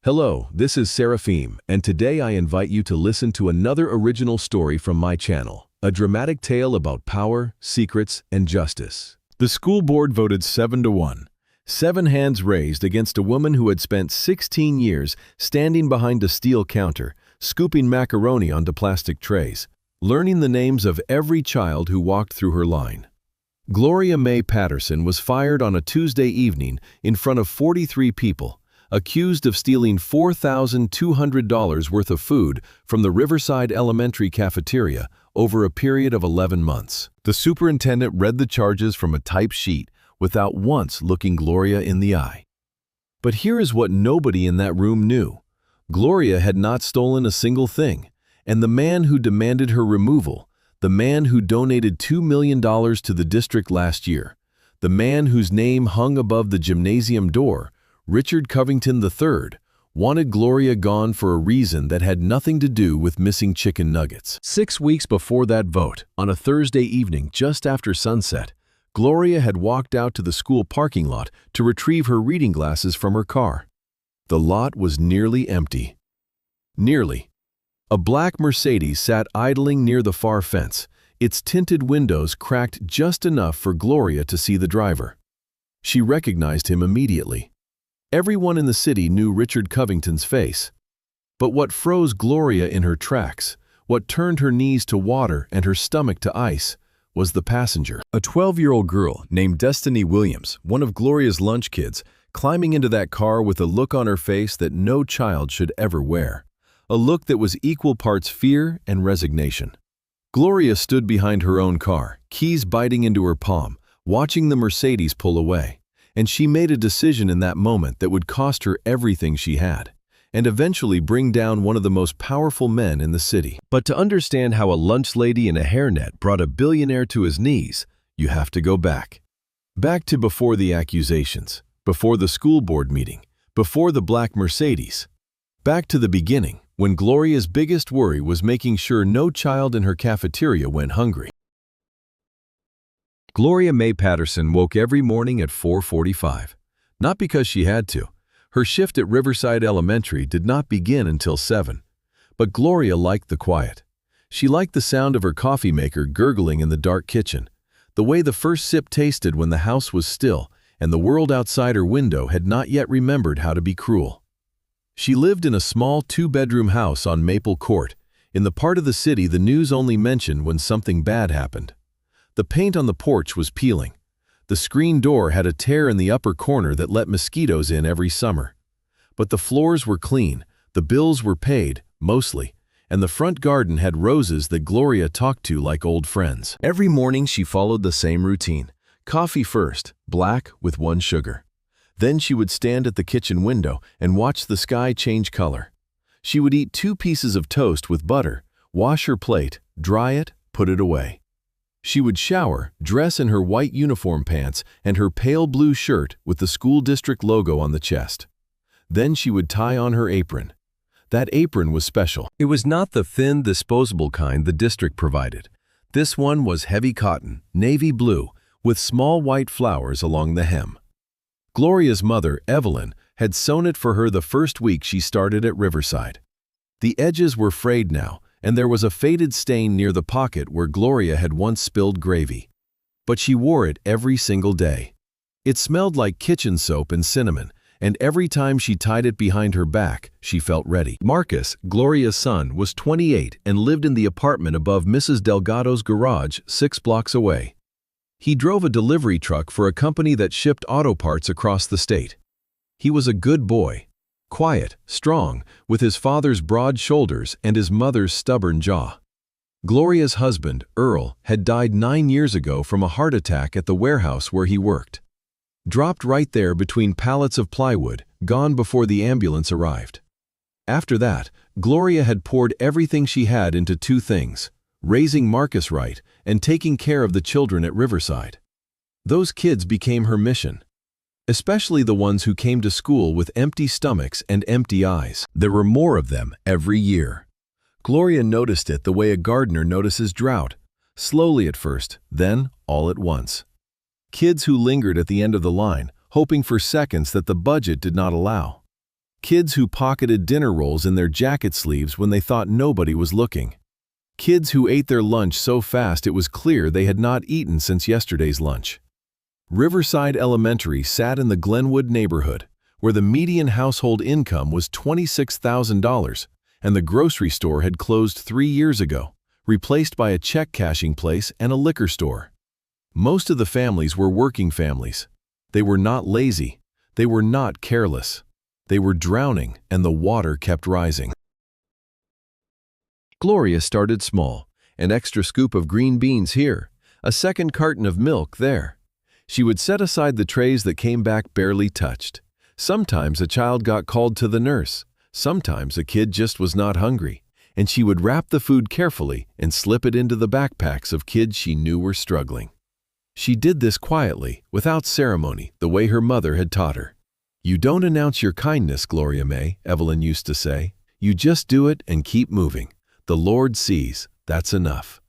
Hello, this is Seraphim, and today I invite you to listen to another original story from my channel, a dramatic tale about power, secrets, and justice. The school board voted 7-1. 7 hands raised against a woman who had spent 16 years standing behind a steel counter, scooping macaroni onto plastic trays, learning the names of every child who walked through her line. Gloria May Patterson was fired on a Tuesday evening in front of 43 people, accused of stealing $4,200 worth of food from the Riverside Elementary cafeteria over a period of 11 months. The superintendent read the charges from a typed sheet without once looking Gloria in the eye. But here is what nobody in that room knew. Gloria had not stolen a single thing, and the man who demanded her removal, the man who donated $2 million to the district last year, the man whose name hung above the gymnasium door, Richard Covington III, wanted Gloria gone for a reason that had nothing to do with missing chicken nuggets. 6 weeks before that vote, on a Thursday evening just after sunset, Gloria had walked out to the school parking lot to retrieve her reading glasses from her car. The lot was nearly empty. Nearly. A black Mercedes sat idling near the far fence, its tinted windows cracked just enough for Gloria to see the driver. She recognized him immediately. Everyone in the city knew Richard Covington's face. But what froze Gloria in her tracks, what turned her knees to water and her stomach to ice, was the passenger. A 12-year-old girl named Destiny Williams, one of Gloria's lunch kids, climbing into that car with a look on her face that no child should ever wear. A look that was equal parts fear and resignation. Gloria stood behind her own car, keys biting into her palm, watching the Mercedes pull away. And she made a decision in that moment that would cost her everything she had, and eventually bring down one of the most powerful men in the city. But to understand how a lunch lady in a hairnet brought a billionaire to his knees, you have to go back. Back to before the accusations, before the school board meeting, before the black Mercedes. Back to the beginning, when Gloria's biggest worry was making sure no child in her cafeteria went hungry. Gloria May Patterson woke every morning at 4:45. Not because she had to. Her shift at Riverside Elementary did not begin until 7. But Gloria liked the quiet. She liked the sound of her coffee maker gurgling in the dark kitchen, the way the first sip tasted when the house was still and the world outside her window had not yet remembered how to be cruel. She lived in a small 2-bedroom house on Maple Court, in the part of the city the news only mentioned when something bad happened. The paint on the porch was peeling. The screen door had a tear in the upper corner that let mosquitoes in every summer. But the floors were clean, the bills were paid, mostly, and the front garden had roses that Gloria talked to like old friends. Every morning she followed the same routine. Coffee first, black with 1 sugar. Then she would stand at the kitchen window and watch the sky change color. She would eat 2 pieces of toast with butter, wash her plate, dry it, put it away. She would shower, dress in her white uniform pants and her pale blue shirt with the school district logo on the chest. Then she would tie on her apron. That apron was special. It was not the thin, disposable kind the district provided. This one was heavy cotton, navy blue, with small white flowers along the hem. Gloria's mother, Evelyn, had sewn it for her the first week she started at Riverside. The edges were frayed now, and there was a faded stain near the pocket where Gloria had once spilled gravy. But she wore it every single day. It smelled like kitchen soap and cinnamon, and every time she tied it behind her back, she felt ready. Marcus, Gloria's son, was 28 and lived in the apartment above Mrs. Delgado's garage 6 blocks away. He drove a delivery truck for a company that shipped auto parts across the state. He was a good boy. Quiet, strong, with his father's broad shoulders and his mother's stubborn jaw. Gloria's husband, Earl, had died 9 years ago from a heart attack at the warehouse where he worked. Dropped right there between pallets of plywood, gone before the ambulance arrived. After that, Gloria had poured everything she had into 2 things: raising Marcus right and taking care of the children at Riverside. Those kids became her mission. Especially the ones who came to school with empty stomachs and empty eyes. There were more of them every year. Gloria noticed it the way a gardener notices drought, slowly at first, then all at once. Kids who lingered at the end of the line, hoping for seconds that the budget did not allow. Kids who pocketed dinner rolls in their jacket sleeves when they thought nobody was looking. Kids who ate their lunch so fast it was clear they had not eaten since yesterday's lunch. Riverside Elementary sat in the Glenwood neighborhood, where the median household income was $26,000, and the grocery store had closed 3 years ago, replaced by a check-cashing place and a liquor store. Most of the families were working families. They were not lazy. They were not careless. They were drowning, and the water kept rising. Gloria started small, an extra scoop of green beans here, a second carton of milk there. She would set aside the trays that came back barely touched. Sometimes a child got called to the nurse. Sometimes a kid just was not hungry, and she would wrap the food carefully and slip it into the backpacks of kids she knew were struggling. She did this quietly, without ceremony, the way her mother had taught her. "You don't announce your kindness, Gloria May," Evelyn used to say. "You just do it and keep moving. The Lord sees, that's enough."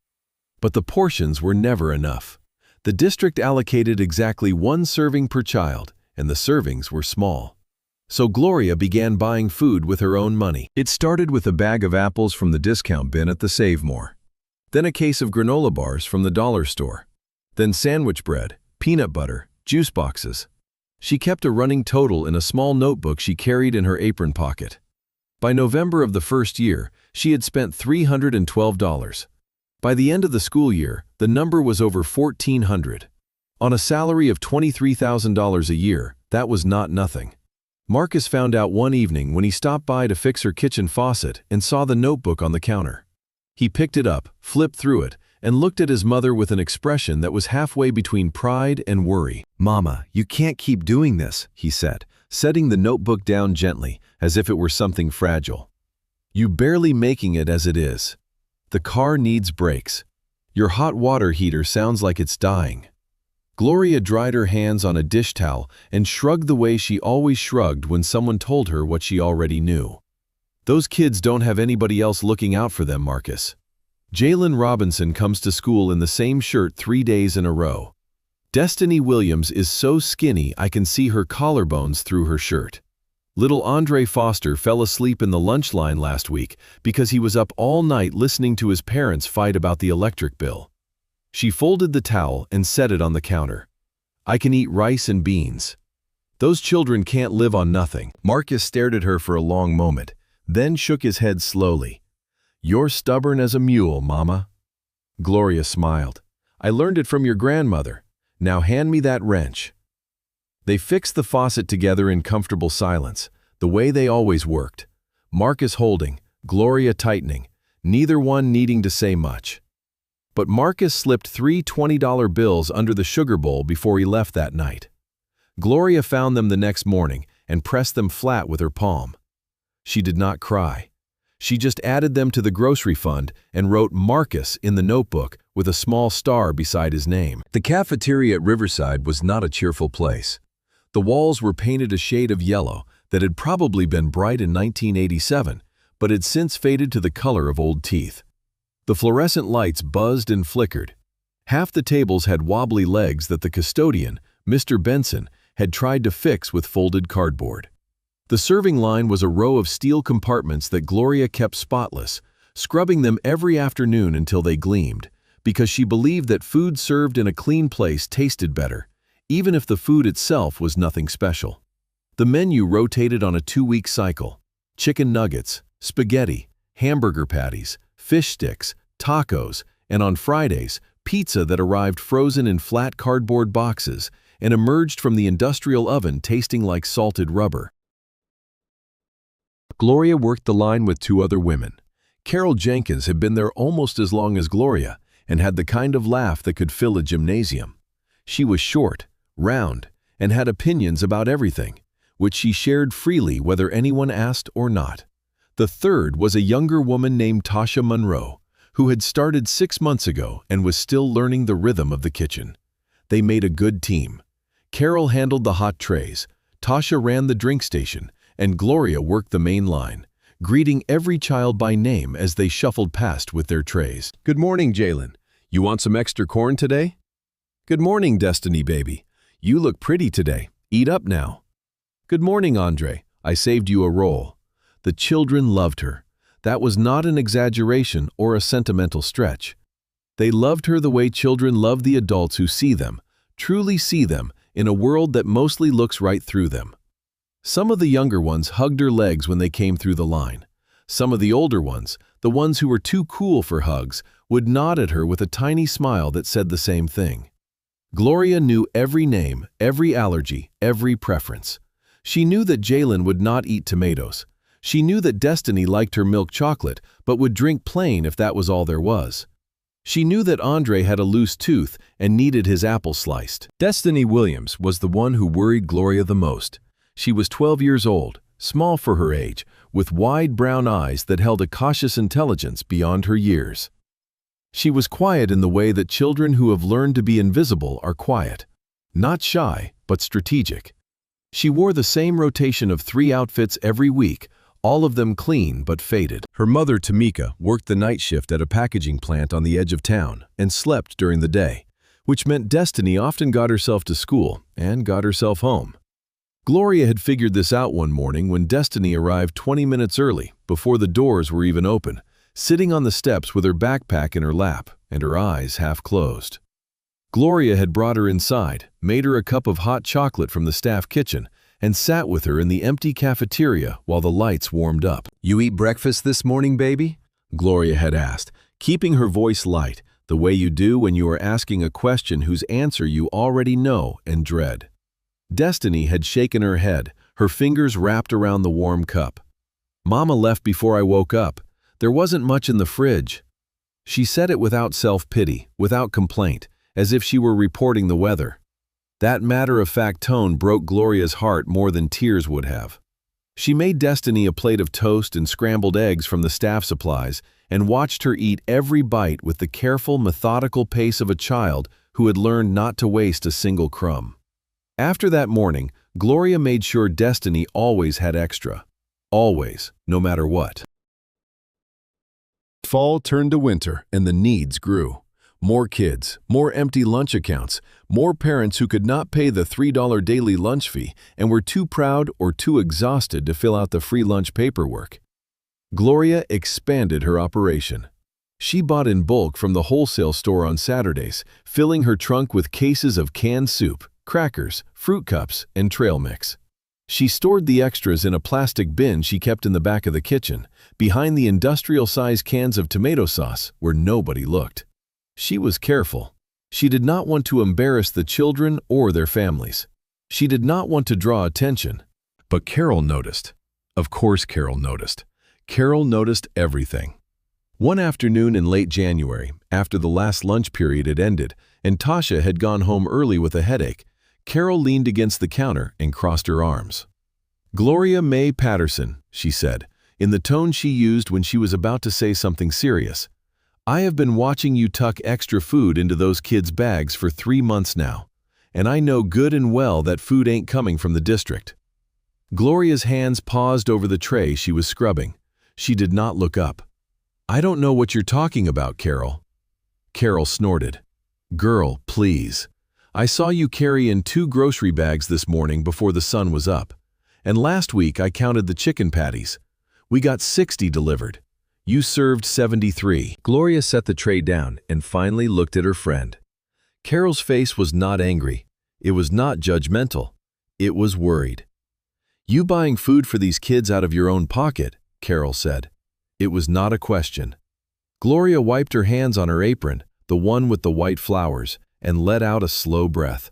But the portions were never enough. The district allocated exactly 1 serving per child, and the servings were small. So Gloria began buying food with her own money. It started with a bag of apples from the discount bin at the Save More, then a case of granola bars from the dollar store, then sandwich bread, peanut butter, juice boxes. She kept a running total in a small notebook she carried in her apron pocket. By November of the first year, she had spent $312. By the end of the school year, the number was over $1,400. On a salary of $23,000 a year, that was not nothing. Marcus found out one evening when he stopped by to fix her kitchen faucet and saw the notebook on the counter. He picked it up, flipped through it, and looked at his mother with an expression that was halfway between pride and worry. "Mama, you can't keep doing this," he said, setting the notebook down gently, as if it were something fragile. "You barely making it as it is. The car needs brakes. Your hot water heater sounds like it's dying." Gloria dried her hands on a dish towel and shrugged the way she always shrugged when someone told her what she already knew. "Those kids don't have anybody else looking out for them, Marcus. Jalen Robinson comes to school in the same shirt 3 days in a row. Destiny Williams is so skinny I can see her collarbones through her shirt. Little Andre Foster fell asleep in the lunch line last week because he was up all night listening to his parents fight about the electric bill." She folded the towel and set it on the counter. "I can eat rice and beans. Those children can't live on nothing." Marcus stared at her for a long moment, then shook his head slowly. "You're stubborn as a mule, Mama." Gloria smiled. "I learned it from your grandmother. Now hand me that wrench." They fixed the faucet together in comfortable silence, the way they always worked. Marcus holding, Gloria tightening, neither one needing to say much. But Marcus slipped 3 $20 bills under the sugar bowl before he left that night. Gloria found them the next morning and pressed them flat with her palm. She did not cry. She just added them to the grocery fund and wrote Marcus in the notebook with a small star beside his name. The cafeteria at Riverside was not a cheerful place. The walls were painted a shade of yellow that had probably been bright in 1987, but had since faded to the color of old teeth. The fluorescent lights buzzed and flickered. Half the tables had wobbly legs that the custodian, Mr. Benson, had tried to fix with folded cardboard. The serving line was a row of steel compartments that Gloria kept spotless, scrubbing them every afternoon until they gleamed, because she believed that food served in a clean place tasted better, even if the food itself was nothing special. The menu rotated on a 2-week cycle: chicken nuggets, spaghetti, hamburger patties, fish sticks, tacos, and on Fridays, pizza that arrived frozen in flat cardboard boxes and emerged from the industrial oven tasting like salted rubber. Gloria worked the line with 2 other women. Carol Jenkins had been there almost as long as Gloria and had the kind of laugh that could fill a gymnasium. She was short, round, and had opinions about everything, which she shared freely whether anyone asked or not. The third was a younger woman named Tasha Monroe, who had started 6 months ago and was still learning the rhythm of the kitchen. They made a good team. Carol handled the hot trays, Tasha ran the drink station, and Gloria worked the main line, greeting every child by name as they shuffled past with their trays. "Good morning, Jalen. You want some extra corn today?" "Good morning, Destiny baby. You look pretty today. Eat up now." "Good morning, Andre. I saved you a role." The children loved her. That was not an exaggeration or a sentimental stretch. They loved her the way children love the adults who see them, truly see them, in a world that mostly looks right through them. Some of the younger ones hugged her legs when they came through the line. Some of the older ones, the ones who were too cool for hugs, would nod at her with a tiny smile that said the same thing. Gloria knew every name, every allergy, every preference. She knew that Jalen would not eat tomatoes. She knew that Destiny liked her milk chocolate, but would drink plain if that was all there was. She knew that Andre had a loose tooth and needed his apple sliced. Destiny Williams was the one who worried Gloria the most. She was 12 years old, small for her age, with wide brown eyes that held a cautious intelligence beyond her years. She was quiet in the way that children who have learned to be invisible are quiet. Not shy, but strategic. She wore the same rotation of 3 outfits every week, all of them clean but faded. Her mother, Tamika, worked the night shift at a packaging plant on the edge of town and slept during the day, which meant Destiny often got herself to school and got herself home. Gloria had figured this out one morning when Destiny arrived 20 minutes early, before the doors were even open, sitting on the steps with her backpack in her lap and her eyes half closed. Gloria had brought her inside, made her a cup of hot chocolate from the staff kitchen, and sat with her in the empty cafeteria while the lights warmed up. "You eat breakfast this morning, baby?" Gloria had asked, keeping her voice light, the way you do when you are asking a question whose answer you already know and dread. Destiny had shaken her head, her fingers wrapped around the warm cup. "Mama left before I woke up. There wasn't much in the fridge." She said it without self-pity, without complaint, as if she were reporting the weather. That matter-of-fact tone broke Gloria's heart more than tears would have. She made Destiny a plate of toast and scrambled eggs from the staff supplies and watched her eat every bite with the careful, methodical pace of a child who had learned not to waste a single crumb. After that morning, Gloria made sure Destiny always had extra. Always, no matter what. Fall turned to winter and the needs grew. More kids, more empty lunch accounts, more parents who could not pay the $3 daily lunch fee and were too proud or too exhausted to fill out the free lunch paperwork. Gloria expanded her operation. She bought in bulk from the wholesale store on Saturdays, filling her trunk with cases of canned soup, crackers, fruit cups, and trail mix. She stored the extras in a plastic bin she kept in the back of the kitchen, behind the industrial-sized cans of tomato sauce where nobody looked. She was careful. She did not want to embarrass the children or their families. She did not want to draw attention. But Carol noticed. Of course Carol noticed. Carol noticed everything. One afternoon in late January, after the last lunch period had ended and Tasha had gone home early with a headache, Carol leaned against the counter and crossed her arms. "Gloria May Patterson," she said, in the tone she used when she was about to say something serious. "I have been watching you tuck extra food into those kids' bags for 3 months now, and I know good and well that food ain't coming from the district." Gloria's hands paused over the tray she was scrubbing. She did not look up. "I don't know what you're talking about, Carol." Carol snorted. "Girl, please. I saw you carry in 2 grocery bags this morning before the sun was up. And last week I counted the chicken patties. We got 60 delivered. You served 73. Gloria set the tray down and finally looked at her friend. Carol's face was not angry. It was not judgmental. It was worried. "You buying food for these kids out of your own pocket," Carol said. It was not a question. Gloria wiped her hands on her apron, the one with the white flowers, and let out a slow breath.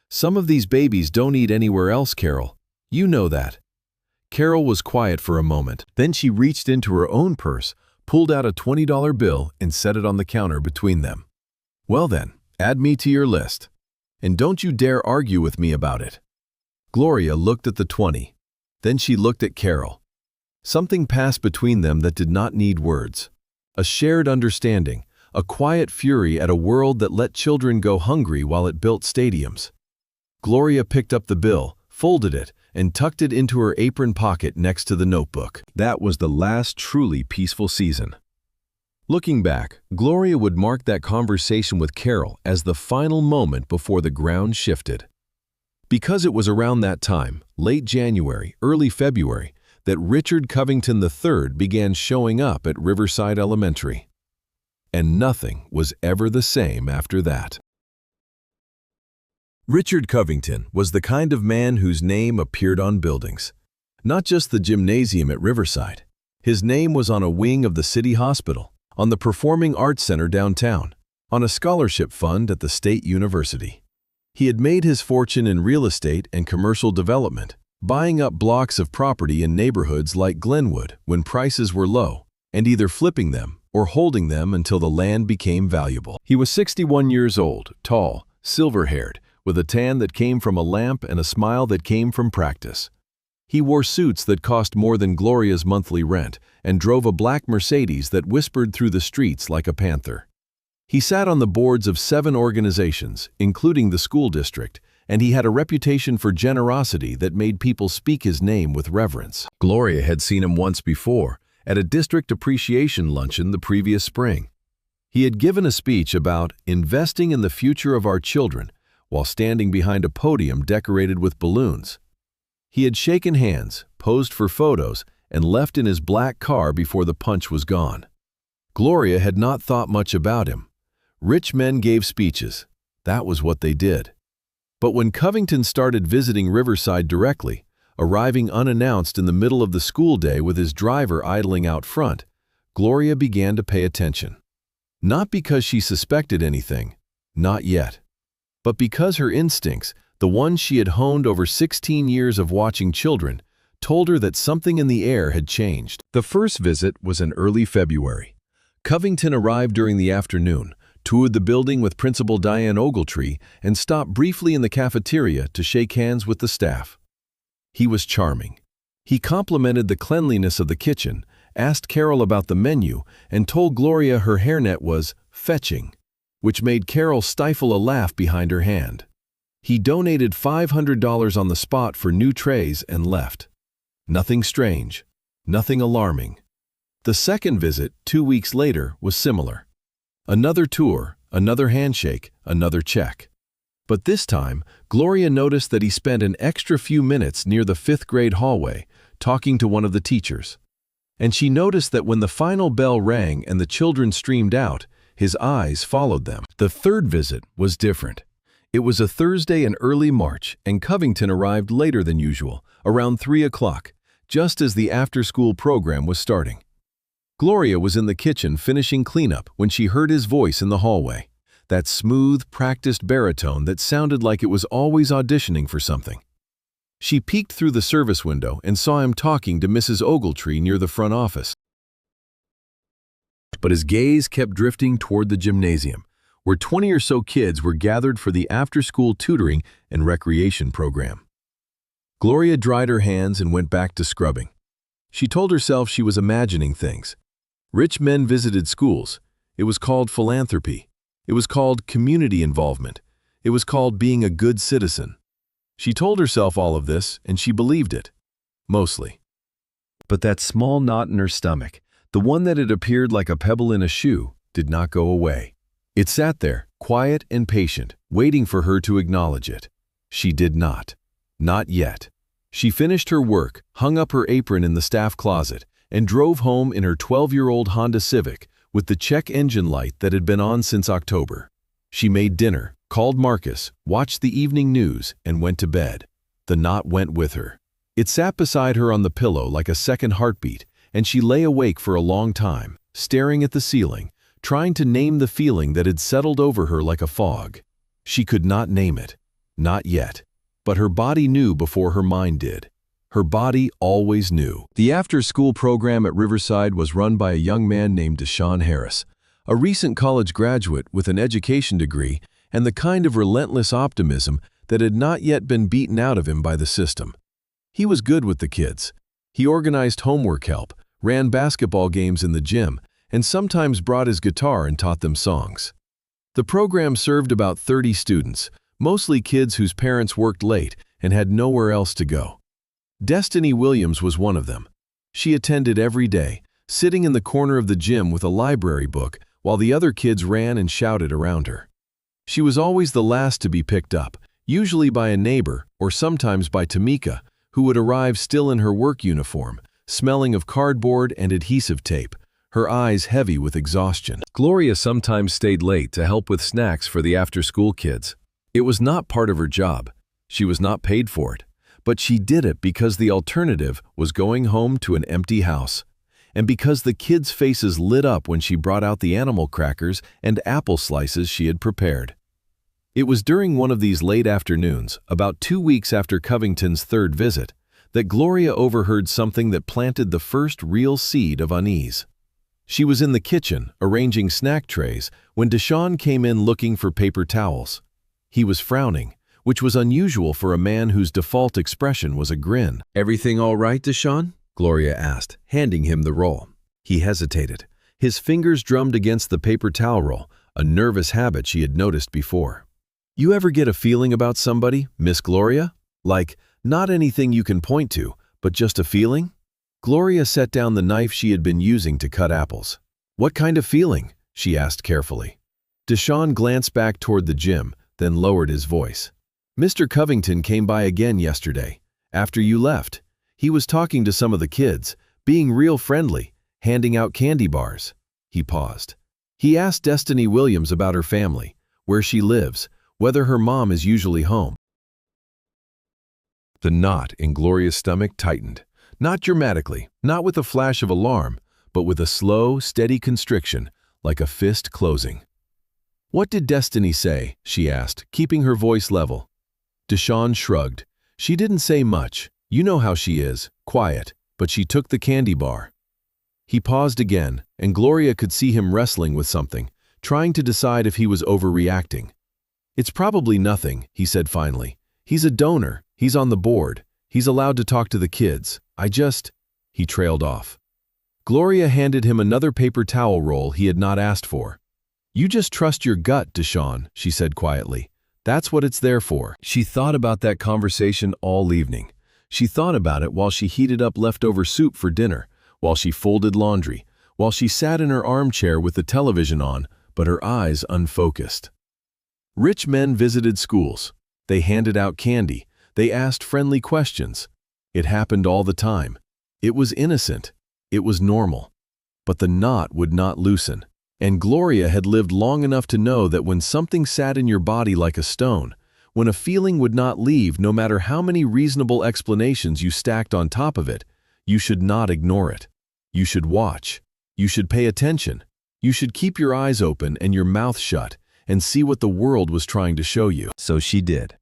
"Some of these babies don't eat anywhere else, Carol. You know that." Carol was quiet for a moment. Then she reached into her own purse, pulled out a $20 bill, and set it on the counter between them. "Well then, add me to your list. And don't you dare argue with me about it." Gloria looked at the 20. Then she looked at Carol. Something passed between them that did not need words. A shared understanding, a quiet fury at a world that let children go hungry while it built stadiums. Gloria picked up the bill, folded it, and tucked it into her apron pocket next to the notebook. That was the last truly peaceful season. Looking back, Gloria would mark that conversation with Carol as the final moment before the ground shifted. Because it was around that time, late January, early February, that Richard Covington III began showing up at Riverside Elementary. And nothing was ever the same after that. Richard Covington was the kind of man whose name appeared on buildings. Not just the gymnasium at Riverside. His name was on a wing of the city hospital, on the Performing Arts Center downtown, on a scholarship fund at the State University. He had made his fortune in real estate and commercial development, buying up blocks of property in neighborhoods like Glenwood when prices were low, and either flipping them or holding them until the land became valuable. He was 61 years old, tall, silver-haired, with a tan that came from a lamp and a smile that came from practice. He wore suits that cost more than Gloria's monthly rent and drove a black Mercedes that whispered through the streets like a panther. He sat on the boards of 7 organizations, including the school district, and he had a reputation for generosity that made people speak his name with reverence. Gloria had seen him once before, at a district appreciation luncheon the previous spring. He had given a speech about investing in the future of our children while standing behind a podium decorated with balloons. He had shaken hands, posed for photos, and left in his black car before the punch was gone. Gloria had not thought much about him. Rich men gave speeches. That was what they did. But when Covington started visiting Riverside directly, arriving unannounced in the middle of the school day with his driver idling out front, Gloria began to pay attention. Not because she suspected anything, not yet, but because her instincts, the ones she had honed over 16 years of watching children, told her that something in the air had changed. The first visit was in early February. Covington arrived during the afternoon, toured the building with Principal Diane Ogletree, and stopped briefly in the cafeteria to shake hands with the staff. He was charming. He complimented the cleanliness of the kitchen, asked Carol about the menu, and told Gloria her hairnet was fetching, which made Carol stifle a laugh behind her hand. He donated $500 on the spot for new trays and left. Nothing strange, nothing alarming. The second visit, 2 weeks later, was similar. Another tour, another handshake, another check. But this time, Gloria noticed that he spent an extra few minutes near the 5th grade hallway, talking to one of the teachers. And she noticed that when the final bell rang and the children streamed out, his eyes followed them. The third visit was different. It was a Thursday in early March, and Covington arrived later than usual, around 3 o'clock, just as the after-school program was starting. Gloria was in the kitchen finishing cleanup when she heard his voice in the hallway, that smooth, practiced baritone that sounded like it was always auditioning for something. She peeked through the service window and saw him talking to Mrs. Ogletree near the front office. But his gaze kept drifting toward the gymnasium, where 20 or so kids were gathered for the after-school tutoring and recreation program. Gloria dried her hands and went back to scrubbing. She told herself she was imagining things. Rich men visited schools. It was called philanthropy. It was called community involvement. It was called being a good citizen. She told herself all of this, and she believed it. Mostly. But that small knot in her stomach, the one that had appeared like a pebble in a shoe, did not go away. It sat there, quiet and patient, waiting for her to acknowledge it. She did not. Not yet. She finished her work, hung up her apron in the staff closet, and drove home in her 12-year-old Honda Civic with the check engine light that had been on since October. She made dinner, called Marcus, watched the evening news, and went to bed. The knot went with her. It sat beside her on the pillow like a second heartbeat, and she lay awake for a long time, staring at the ceiling, trying to name the feeling that had settled over her like a fog. She could not name it. Not yet. But her body knew before her mind did. Her body always knew. The after-school program at Riverside was run by a young man named Deshaun Harris, a recent college graduate with an education degree and the kind of relentless optimism that had not yet been beaten out of him by the system. He was good with the kids. He organized homework help, ran basketball games in the gym, and sometimes brought his guitar and taught them songs. The program served about 30 students, mostly kids whose parents worked late and had nowhere else to go. Destiny Williams was one of them. She attended every day, sitting in the corner of the gym with a library book while the other kids ran and shouted around her. She was always the last to be picked up, usually by a neighbor or sometimes by Tamika, who would arrive still in her work uniform, smelling of cardboard and adhesive tape, her eyes heavy with exhaustion. Gloria sometimes stayed late to help with snacks for the after-school kids. It was not part of her job. She was not paid for it, but she did it because the alternative was going home to an empty house, and because the kids' faces lit up when she brought out the animal crackers and apple slices she had prepared. It was during one of these late afternoons, about 2 weeks after Covington's third visit, that Gloria overheard something that planted the first real seed of unease. She was in the kitchen, arranging snack trays, when Deshawn came in looking for paper towels. He was frowning, which was unusual for a man whose default expression was a grin. "Everything all right, Deshawn?" Gloria asked, handing him the roll. He hesitated. His fingers drummed against the paper towel roll, a nervous habit she had noticed before. "You ever get a feeling about somebody, Miss Gloria? Like, not anything you can point to, but just a feeling?" Gloria set down the knife she had been using to cut apples. "What kind of feeling?" she asked carefully. Deshawn glanced back toward the gym, then lowered his voice. "Mr. Covington came by again yesterday, after you left. He was talking to some of the kids, being real friendly, handing out candy bars." He paused. "He asked Destiny Williams about her family, where she lives, whether her mom is usually home." The knot in Gloria's stomach tightened. Not dramatically, not with a flash of alarm, but with a slow, steady constriction, like a fist closing. "What did Destiny say?" she asked, keeping her voice level. Deshawn shrugged. "She didn't say much. You know how she is, quiet, but she took the candy bar." He paused again, and Gloria could see him wrestling with something, trying to decide if he was overreacting. "It's probably nothing," he said finally. "He's a donor. He's on the board. He's allowed to talk to the kids. He trailed off. Gloria handed him another paper towel roll he had not asked for. "You just trust your gut, Deshawn," she said quietly. "That's what it's there for." She thought about that conversation all evening. She thought about it while she heated up leftover soup for dinner, while she folded laundry, while she sat in her armchair with the television on, but her eyes unfocused. Rich men visited schools. They handed out candy. They asked friendly questions. It happened all the time. It was innocent. It was normal. But the knot would not loosen. And Gloria had lived long enough to know that when something sat in your body like a stone, when a feeling would not leave no matter how many reasonable explanations you stacked on top of it, you should not ignore it. You should watch. You should pay attention. You should keep your eyes open and your mouth shut and see what the world was trying to show you. So she did.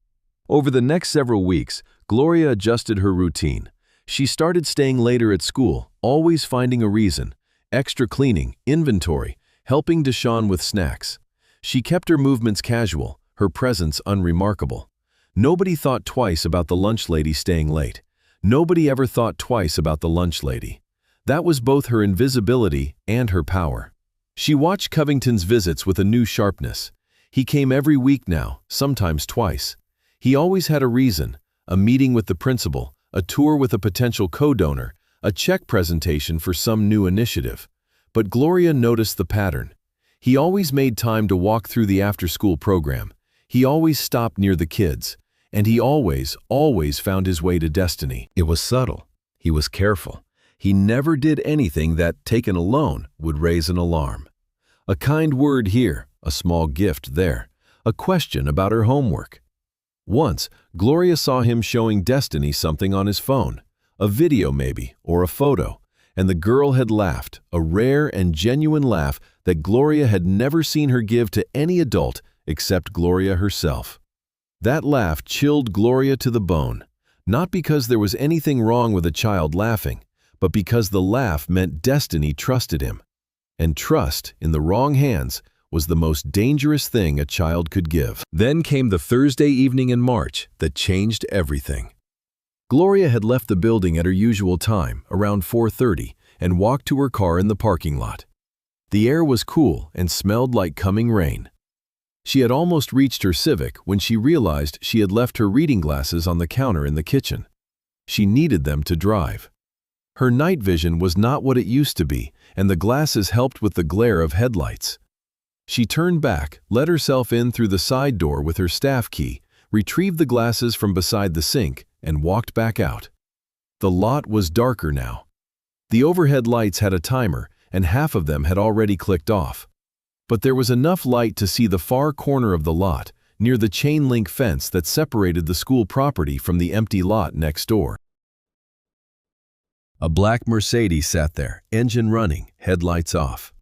Over the next several weeks, Gloria adjusted her routine. She started staying later at school, always finding a reason. Extra cleaning, inventory, helping Deshawn with snacks. She kept her movements casual, her presence unremarkable. Nobody thought twice about the lunch lady staying late. Nobody ever thought twice about the lunch lady. That was both her invisibility and her power. She watched Covington's visits with a new sharpness. He came every week now, sometimes twice. He always had a reason, a meeting with the principal, a tour with a potential co-donor, a check presentation for some new initiative. But Gloria noticed the pattern. He always made time to walk through the after-school program. He always stopped near the kids. And he always found his way to Destiny. It was subtle. He was careful. He never did anything that, taken alone, would raise an alarm. A kind word here, a small gift there, a question about her homework. Once, Gloria saw him showing Destiny something on his phone, a video maybe, or a photo, and the girl had laughed, a rare and genuine laugh that Gloria had never seen her give to any adult except Gloria herself. That laugh chilled Gloria to the bone, not because there was anything wrong with a child laughing, but because the laugh meant Destiny trusted him. And trust, in the wrong hands, was the most dangerous thing a child could give. Then came the Thursday evening in March that changed everything. Gloria had left the building at her usual time, around 4:30, and walked to her car in the parking lot. The air was cool and smelled like coming rain. She had almost reached her Civic when she realized she had left her reading glasses on the counter in the kitchen. She needed them to drive. Her night vision was not what it used to be, and the glasses helped with the glare of headlights. She turned back, let herself in through the side door with her staff key, retrieved the glasses from beside the sink, and walked back out. The lot was darker now. The overhead lights had a timer, and half of them had already clicked off. But there was enough light to see the far corner of the lot, near the chain-link fence that separated the school property from the empty lot next door. A black Mercedes sat there, engine running, headlights off.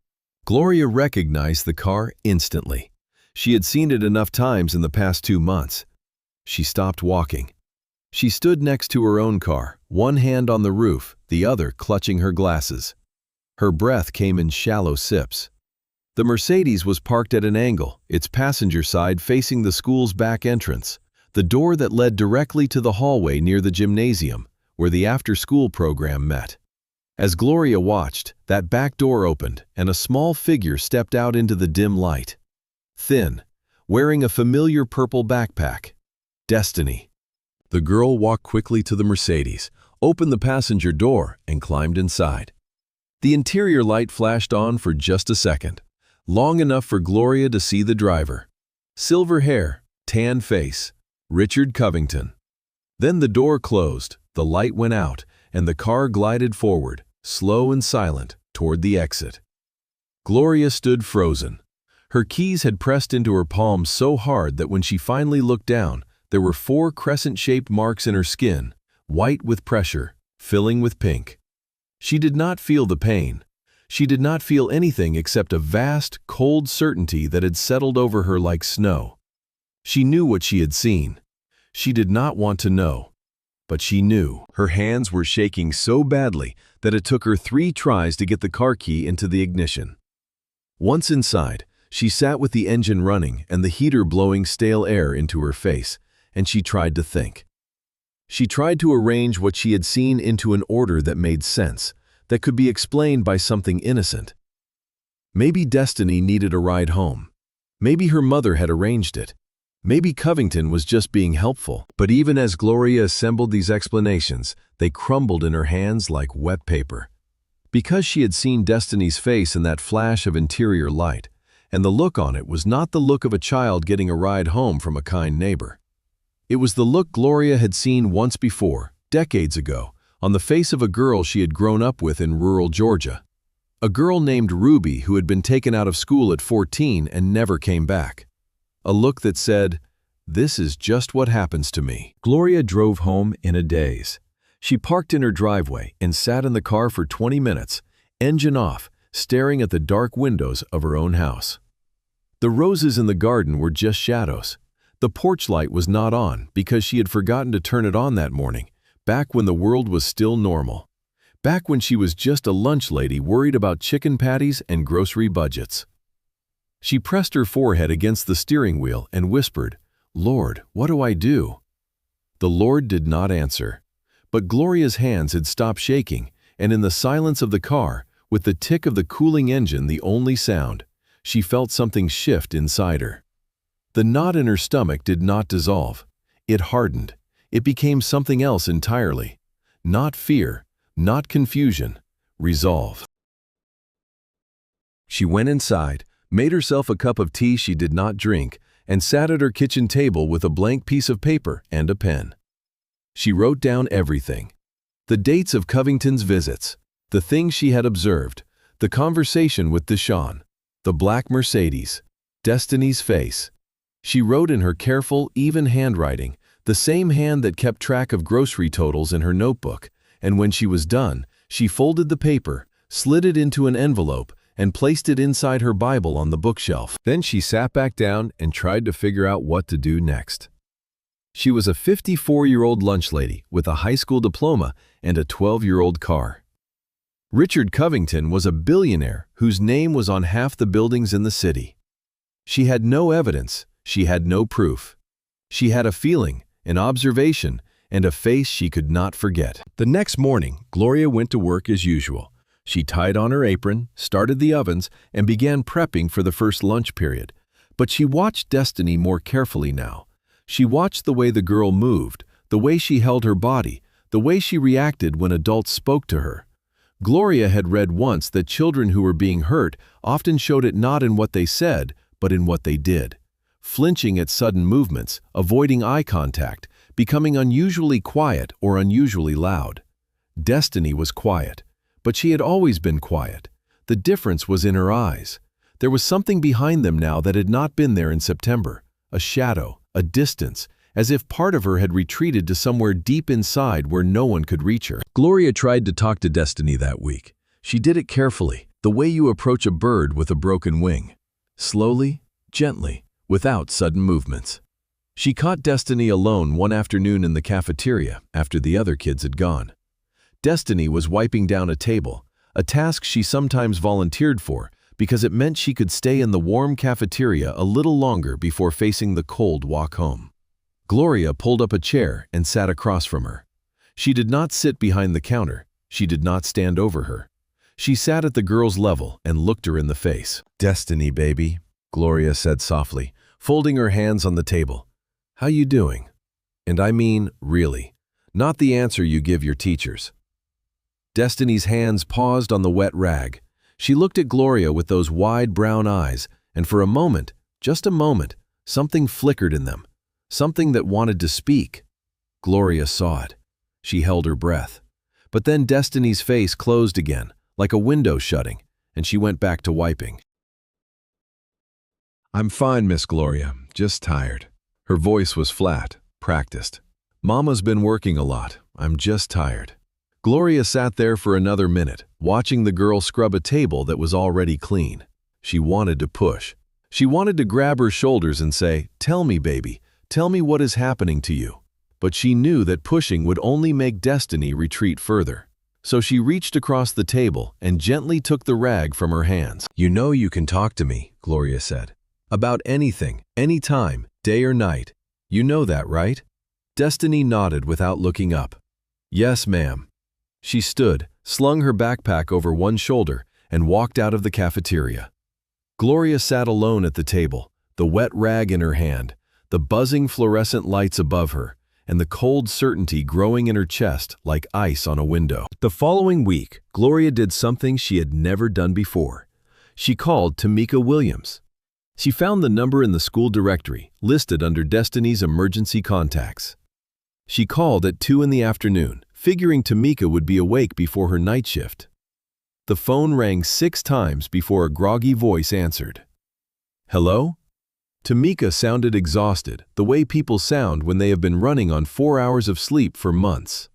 Gloria recognized the car instantly. She had seen it enough times in the past 2 months. She stopped walking. She stood next to her own car, one hand on the roof, the other clutching her glasses. Her breath came in shallow sips. The Mercedes was parked at an angle, its passenger side facing the school's back entrance, the door that led directly to the hallway near the gymnasium, where the after-school program met. As Gloria watched, that back door opened, and a small figure stepped out into the dim light. Thin, wearing a familiar purple backpack. Destiny. The girl walked quickly to the Mercedes, opened the passenger door, and climbed inside. The interior light flashed on for just a second, long enough for Gloria to see the driver. Silver hair, tan face, Richard Covington. Then the door closed, the light went out, and the car glided forward, slow and silent, toward the exit. Gloria stood frozen. Her keys had pressed into her palms so hard that when she finally looked down, there were 4 crescent-shaped marks in her skin, white with pressure, filling with pink. She did not feel the pain. She did not feel anything except a vast, cold certainty that had settled over her like snow. She knew what she had seen. She did not want to know. But she knew. Her hands were shaking so badly that it took her 3 tries to get the car key into the ignition. Once inside, she sat with the engine running and the heater blowing stale air into her face, and she tried to think. She tried to arrange what she had seen into an order that made sense, that could be explained by something innocent. Maybe Destiny needed a ride home. Maybe her mother had arranged it. Maybe Covington was just being helpful. But even as Gloria assembled these explanations, they crumbled in her hands like wet paper. Because she had seen Destiny's face in that flash of interior light, and the look on it was not the look of a child getting a ride home from a kind neighbor. It was the look Gloria had seen once before, decades ago, on the face of a girl she had grown up with in rural Georgia. A girl named Ruby who had been taken out of school at 14 and never came back. A look that said, "This is just what happens to me." Gloria drove home in a daze. She parked in her driveway and sat in the car for 20 minutes, engine off, staring at the dark windows of her own house. The roses in the garden were just shadows. The porch light was not on because she had forgotten to turn it on that morning, back when the world was still normal. Back when she was just a lunch lady worried about chicken patties and grocery budgets. She pressed her forehead against the steering wheel and whispered, "Lord, what do I do?" The Lord did not answer. But Gloria's hands had stopped shaking, and in the silence of the car, with the tick of the cooling engine the only sound, she felt something shift inside her. The knot in her stomach did not dissolve. It hardened. It became something else entirely. Not fear, not confusion, resolve. She went inside, made herself a cup of tea she did not drink, and sat at her kitchen table with a blank piece of paper and a pen. She wrote down everything. The dates of Covington's visits, the things she had observed, the conversation with Deshawn, the black Mercedes, Destiny's face. She wrote in her careful, even handwriting, the same hand that kept track of grocery totals in her notebook, and when she was done, she folded the paper, slid it into an envelope, and placed it inside her Bible on the bookshelf. Then she sat back down and tried to figure out what to do next. She was a 54-year-old lunch lady with a high school diploma and a 12-year-old car. Richard Covington was a billionaire whose name was on half the buildings in the city. She had no evidence. She had no proof. She had a feeling, an observation, and a face she could not forget. The next morning, Gloria went to work as usual. She tied on her apron, started the ovens, and began prepping for the first lunch period. But she watched Destiny more carefully now. She watched the way the girl moved, the way she held her body, the way she reacted when adults spoke to her. Gloria had read once that children who were being hurt often showed it not in what they said, but in what they did. flinching at sudden movements, avoiding eye contact, becoming unusually quiet or unusually loud. Destiny was quiet, but she had always been quiet. The difference was in her eyes. There was something behind them now that had not been there in September, a shadow, a distance, as if part of her had retreated to somewhere deep inside where no one could reach her. Gloria tried to talk to Destiny that week. She did it carefully, the way you approach a bird with a broken wing. Slowly, gently, without sudden movements. She caught Destiny alone one afternoon in the cafeteria after the other kids had gone. Destiny was wiping down a table, a task she sometimes volunteered for because it meant she could stay in the warm cafeteria a little longer before facing the cold walk home. Gloria pulled up a chair and sat across from her. She did not sit behind the counter. She did not stand over her. She sat at the girl's level and looked her in the face. "Destiny, baby," Gloria said softly, folding her hands on the table. "How you doing? And I mean, really, not the answer you give your teachers." Destiny's hands paused on the wet rag. She looked at Gloria with those wide brown eyes, and for a moment, just a moment, something flickered in them, something that wanted to speak. Gloria saw it. She held her breath. But then Destiny's face closed again, like a window shutting, and she went back to wiping. "I'm fine, Miss Gloria, just tired." Her voice was flat, practiced. "Mama's been working a lot. I'm just tired." Gloria sat there for another minute, watching the girl scrub a table that was already clean. She wanted to push. She wanted to grab her shoulders and say, "Tell me, baby, tell me what is happening to you." But she knew that pushing would only make Destiny retreat further. So she reached across the table and gently took the rag from her hands. "You know you can talk to me," Gloria said. "About anything, anytime, day or night. You know that, right?" Destiny nodded without looking up. "Yes, ma'am." She stood, slung her backpack over one shoulder, and walked out of the cafeteria. Gloria sat alone at the table, the wet rag in her hand, the buzzing fluorescent lights above her, and the cold certainty growing in her chest like ice on a window. The following week, Gloria did something she had never done before. She called Tamika Williams. She found the number in the school directory, listed under Destiny's emergency contacts. She called at 2 in the afternoon, figuring Tamika would be awake before her night shift. The phone rang 6 times before a groggy voice answered. "Hello?" Tamika sounded exhausted, the way people sound when they have been running on 4 hours of sleep for months.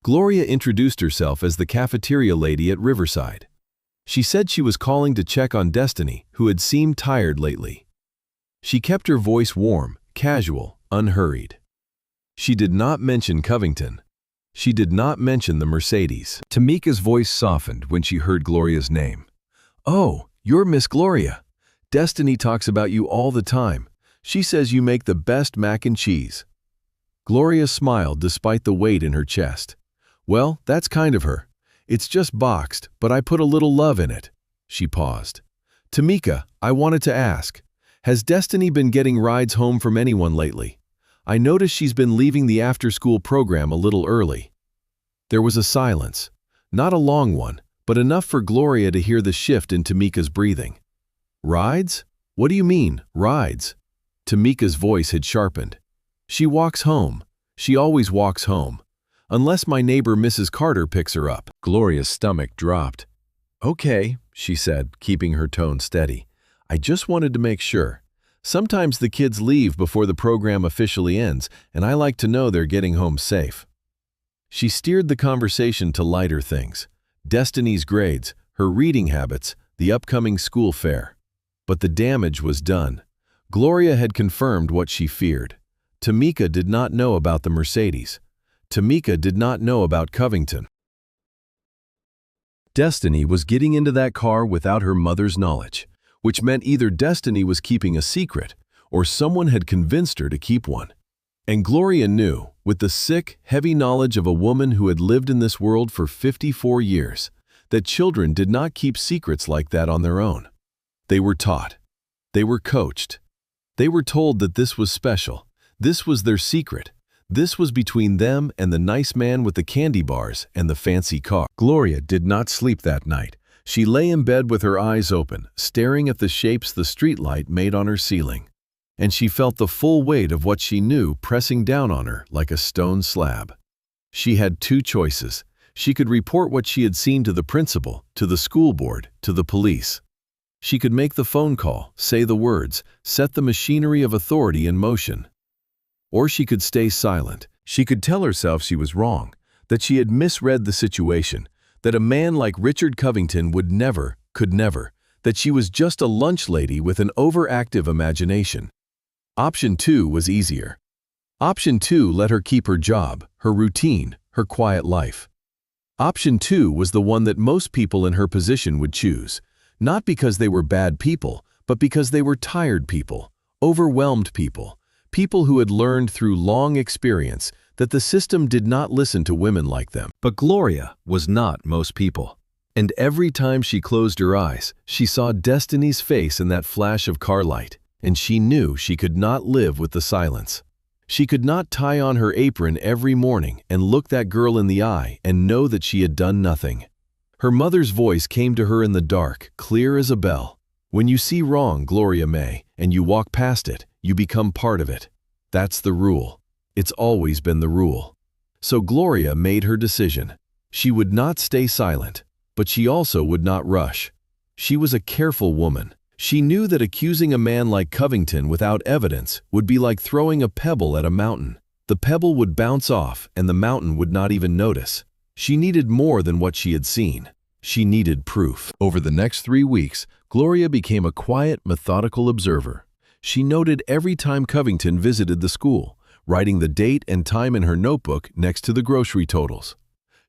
Gloria introduced herself as the cafeteria lady at Riverside. She said she was calling to check on Destiny, who had seemed tired lately. She kept her voice warm, casual, unhurried. She did not mention Covington. She did not mention the Mercedes. Tamika's voice softened when she heard Gloria's name. "Oh, you're Miss Gloria. Destiny talks about you all the time. She says you make the best mac and cheese." Gloria smiled despite the weight in her chest. "Well, that's kind of her. It's just boxed, but I put a little love in it." She paused. "Tamika, I wanted to ask, has Destiny been getting rides home from anyone lately? I noticed she's been leaving the after-school program a little early." There was a silence. Not a long one, but enough for Gloria to hear the shift in Tamika's breathing. "Rides? What do you mean, rides?" Tamika's voice had sharpened. "She walks home. She always walks home. Unless my neighbor Mrs. Carter picks her up." Gloria's stomach dropped. "Okay," she said, keeping her tone steady. "I just wanted to make sure. Sometimes the kids leave before the program officially ends, and I like to know they're getting home safe." She steered the conversation to lighter things. Destiny's grades, her reading habits, the upcoming school fair. But the damage was done. Gloria had confirmed what she feared. Tamika did not know about the Mercedes. Tamika did not know about Covington. Destiny was getting into that car without her mother's knowledge, which meant either Destiny was keeping a secret or someone had convinced her to keep one. And Gloria knew, with the sick, heavy knowledge of a woman who had lived in this world for 54 years, that children did not keep secrets like that on their own. They were taught. They were coached. They were told that this was special. This was their secret. This was between them and the nice man with the candy bars and the fancy car. Gloria did not sleep that night. She lay in bed with her eyes open, staring at the shapes the streetlight made on her ceiling. and she felt the full weight of what she knew pressing down on her like a stone slab. She had two choices. She could report what she had seen to the principal, to the school board, to the police. She could make the phone call, say the words, set the machinery of authority in motion. Or she could stay silent. She could tell herself she was wrong, that she had misread the situation, that a man like Richard Covington would never, could never, that she was just a lunch lady with an overactive imagination. Option 2 was easier. Option 2 let her keep her job, her routine, her quiet life. Option 2 was the one that most people in her position would choose, not because they were bad people, but because they were tired people, overwhelmed people, people who had learned through long experience that the system did not listen to women like them. But Gloria was not most people. And every time she closed her eyes, she saw Destiny's face in that flash of car light, and she knew she could not live with the silence. She could not tie on her apron every morning and look that girl in the eye and know that she had done nothing. Her mother's voice came to her in the dark, clear as a bell. When you see wrong, Gloria May, and you walk past it, you become part of it. That's the rule. It's always been the rule. So Gloria made her decision. She would not stay silent, but she also would not rush. She was a careful woman. She knew that accusing a man like Covington without evidence would be like throwing a pebble at a mountain. The pebble would bounce off and the mountain would not even notice. She needed more than what she had seen. She needed proof. Over the next 3 weeks, Gloria became a quiet, methodical observer. She noted every time Covington visited the school, writing the date and time in her notebook next to the grocery totals.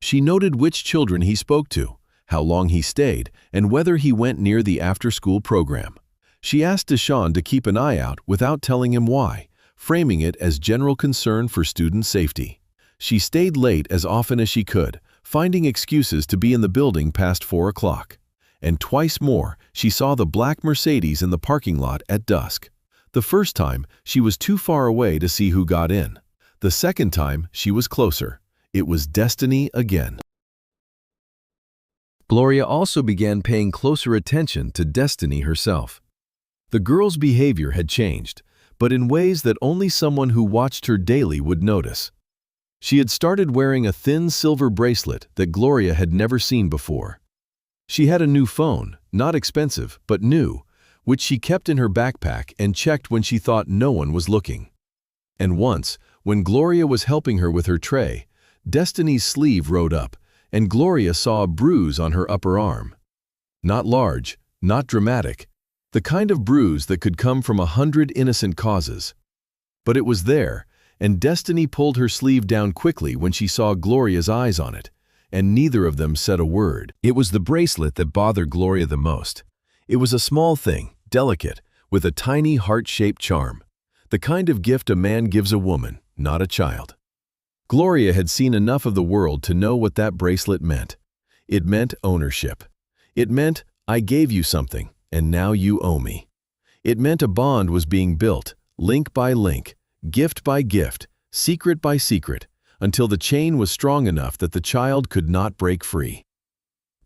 She noted which children he spoke to, how long he stayed, and whether he went near the after-school program. She asked Deshawn to keep an eye out without telling him why, framing it as general concern for student safety. She stayed late as often as she could, finding excuses to be in the building past 4 o'clock. And twice more, she saw the black Mercedes in the parking lot at dusk. The first time, she was too far away to see who got in. The second time, she was closer. It was Destiny again. Gloria also began paying closer attention to Destiny herself. The girl's behavior had changed, but in ways that only someone who watched her daily would notice. She had started wearing a thin silver bracelet that Gloria had never seen before. She had a new phone, not expensive, but new, which she kept in her backpack and checked when she thought no one was looking. And once, when Gloria was helping her with her tray, Destiny's sleeve rode up, and Gloria saw a bruise on her upper arm. Not large, not dramatic, the kind of bruise that could come from 100 innocent causes. But it was there, and Destiny pulled her sleeve down quickly when she saw Gloria's eyes on it, and neither of them said a word. It was the bracelet that bothered Gloria the most. It was a small thing, delicate, with a tiny heart-shaped charm. The kind of gift a man gives a woman, not a child. Gloria had seen enough of the world to know what that bracelet meant. It meant ownership. It meant, I gave you something, and now you owe me. It meant a bond was being built, link by link, gift by gift, secret by secret, until the chain was strong enough that the child could not break free.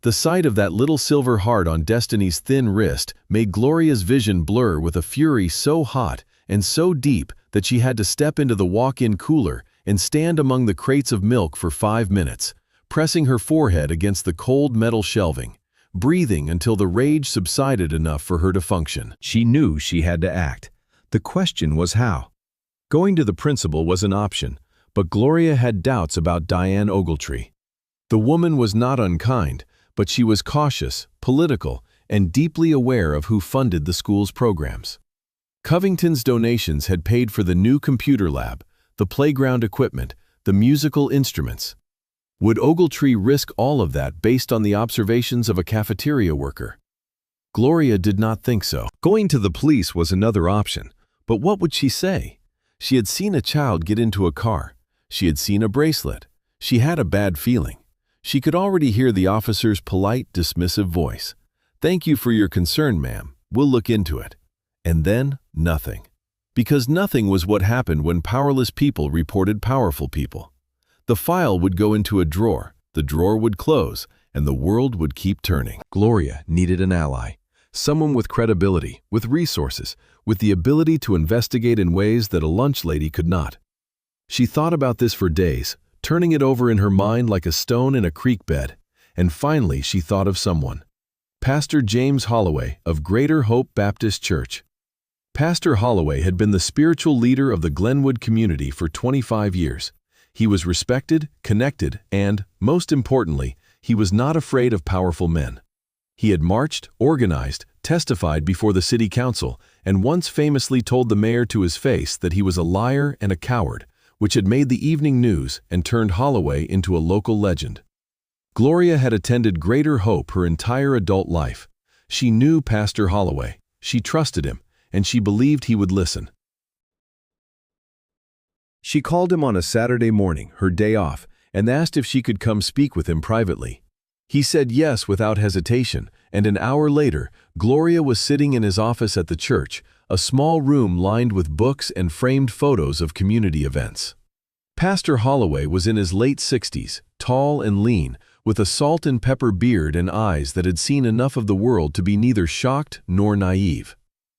The sight of that little silver heart on Destiny's thin wrist made Gloria's vision blur with a fury so hot and so deep that she had to step into the walk-in cooler and stand among the crates of milk for 5 minutes, pressing her forehead against the cold metal shelving, breathing until the rage subsided enough for her to function. She knew she had to act. The question was how. Going to the principal was an option, but Gloria had doubts about Diane Ogletree. The woman was not unkind, but she was cautious, political, and deeply aware of who funded the school's programs. Covington's donations had paid for the new computer lab, the playground equipment, the musical instruments. Would Ogletree risk all of that based on the observations of a cafeteria worker? Gloria did not think so. Going to the police was another option, but what would she say? She had seen a child get into a car. She had seen a bracelet. She had a bad feeling. She could already hear the officer's polite, dismissive voice. Thank you for your concern, ma'am. We'll look into it. And then, nothing. Because nothing was what happened when powerless people reported powerful people. The file would go into a drawer, the drawer would close, and the world would keep turning. Gloria needed an ally. Someone with credibility, with resources, with the ability to investigate in ways that a lunch lady could not. She thought about this for days, turning it over in her mind like a stone in a creek bed, and finally she thought of someone. Pastor James Holloway of Greater Hope Baptist Church. Pastor Holloway had been the spiritual leader of the Glenwood community for 25 years. He was respected, connected, and, most importantly, he was not afraid of powerful men. He had marched, organized, testified before the city council, and once famously told the mayor to his face that he was a liar and a coward, which had made the evening news and turned Holloway into a local legend. Gloria had attended Greater Hope her entire adult life. She knew Pastor Holloway, she trusted him, and she believed he would listen. She called him on a Saturday morning, her day off, and asked if she could come speak with him privately. He said yes without hesitation, and an hour later, Gloria was sitting in his office at the church, a small room lined with books and framed photos of community events. Pastor Holloway was in his late 60s, tall and lean, with a salt and pepper beard and eyes that had seen enough of the world to be neither shocked nor naive.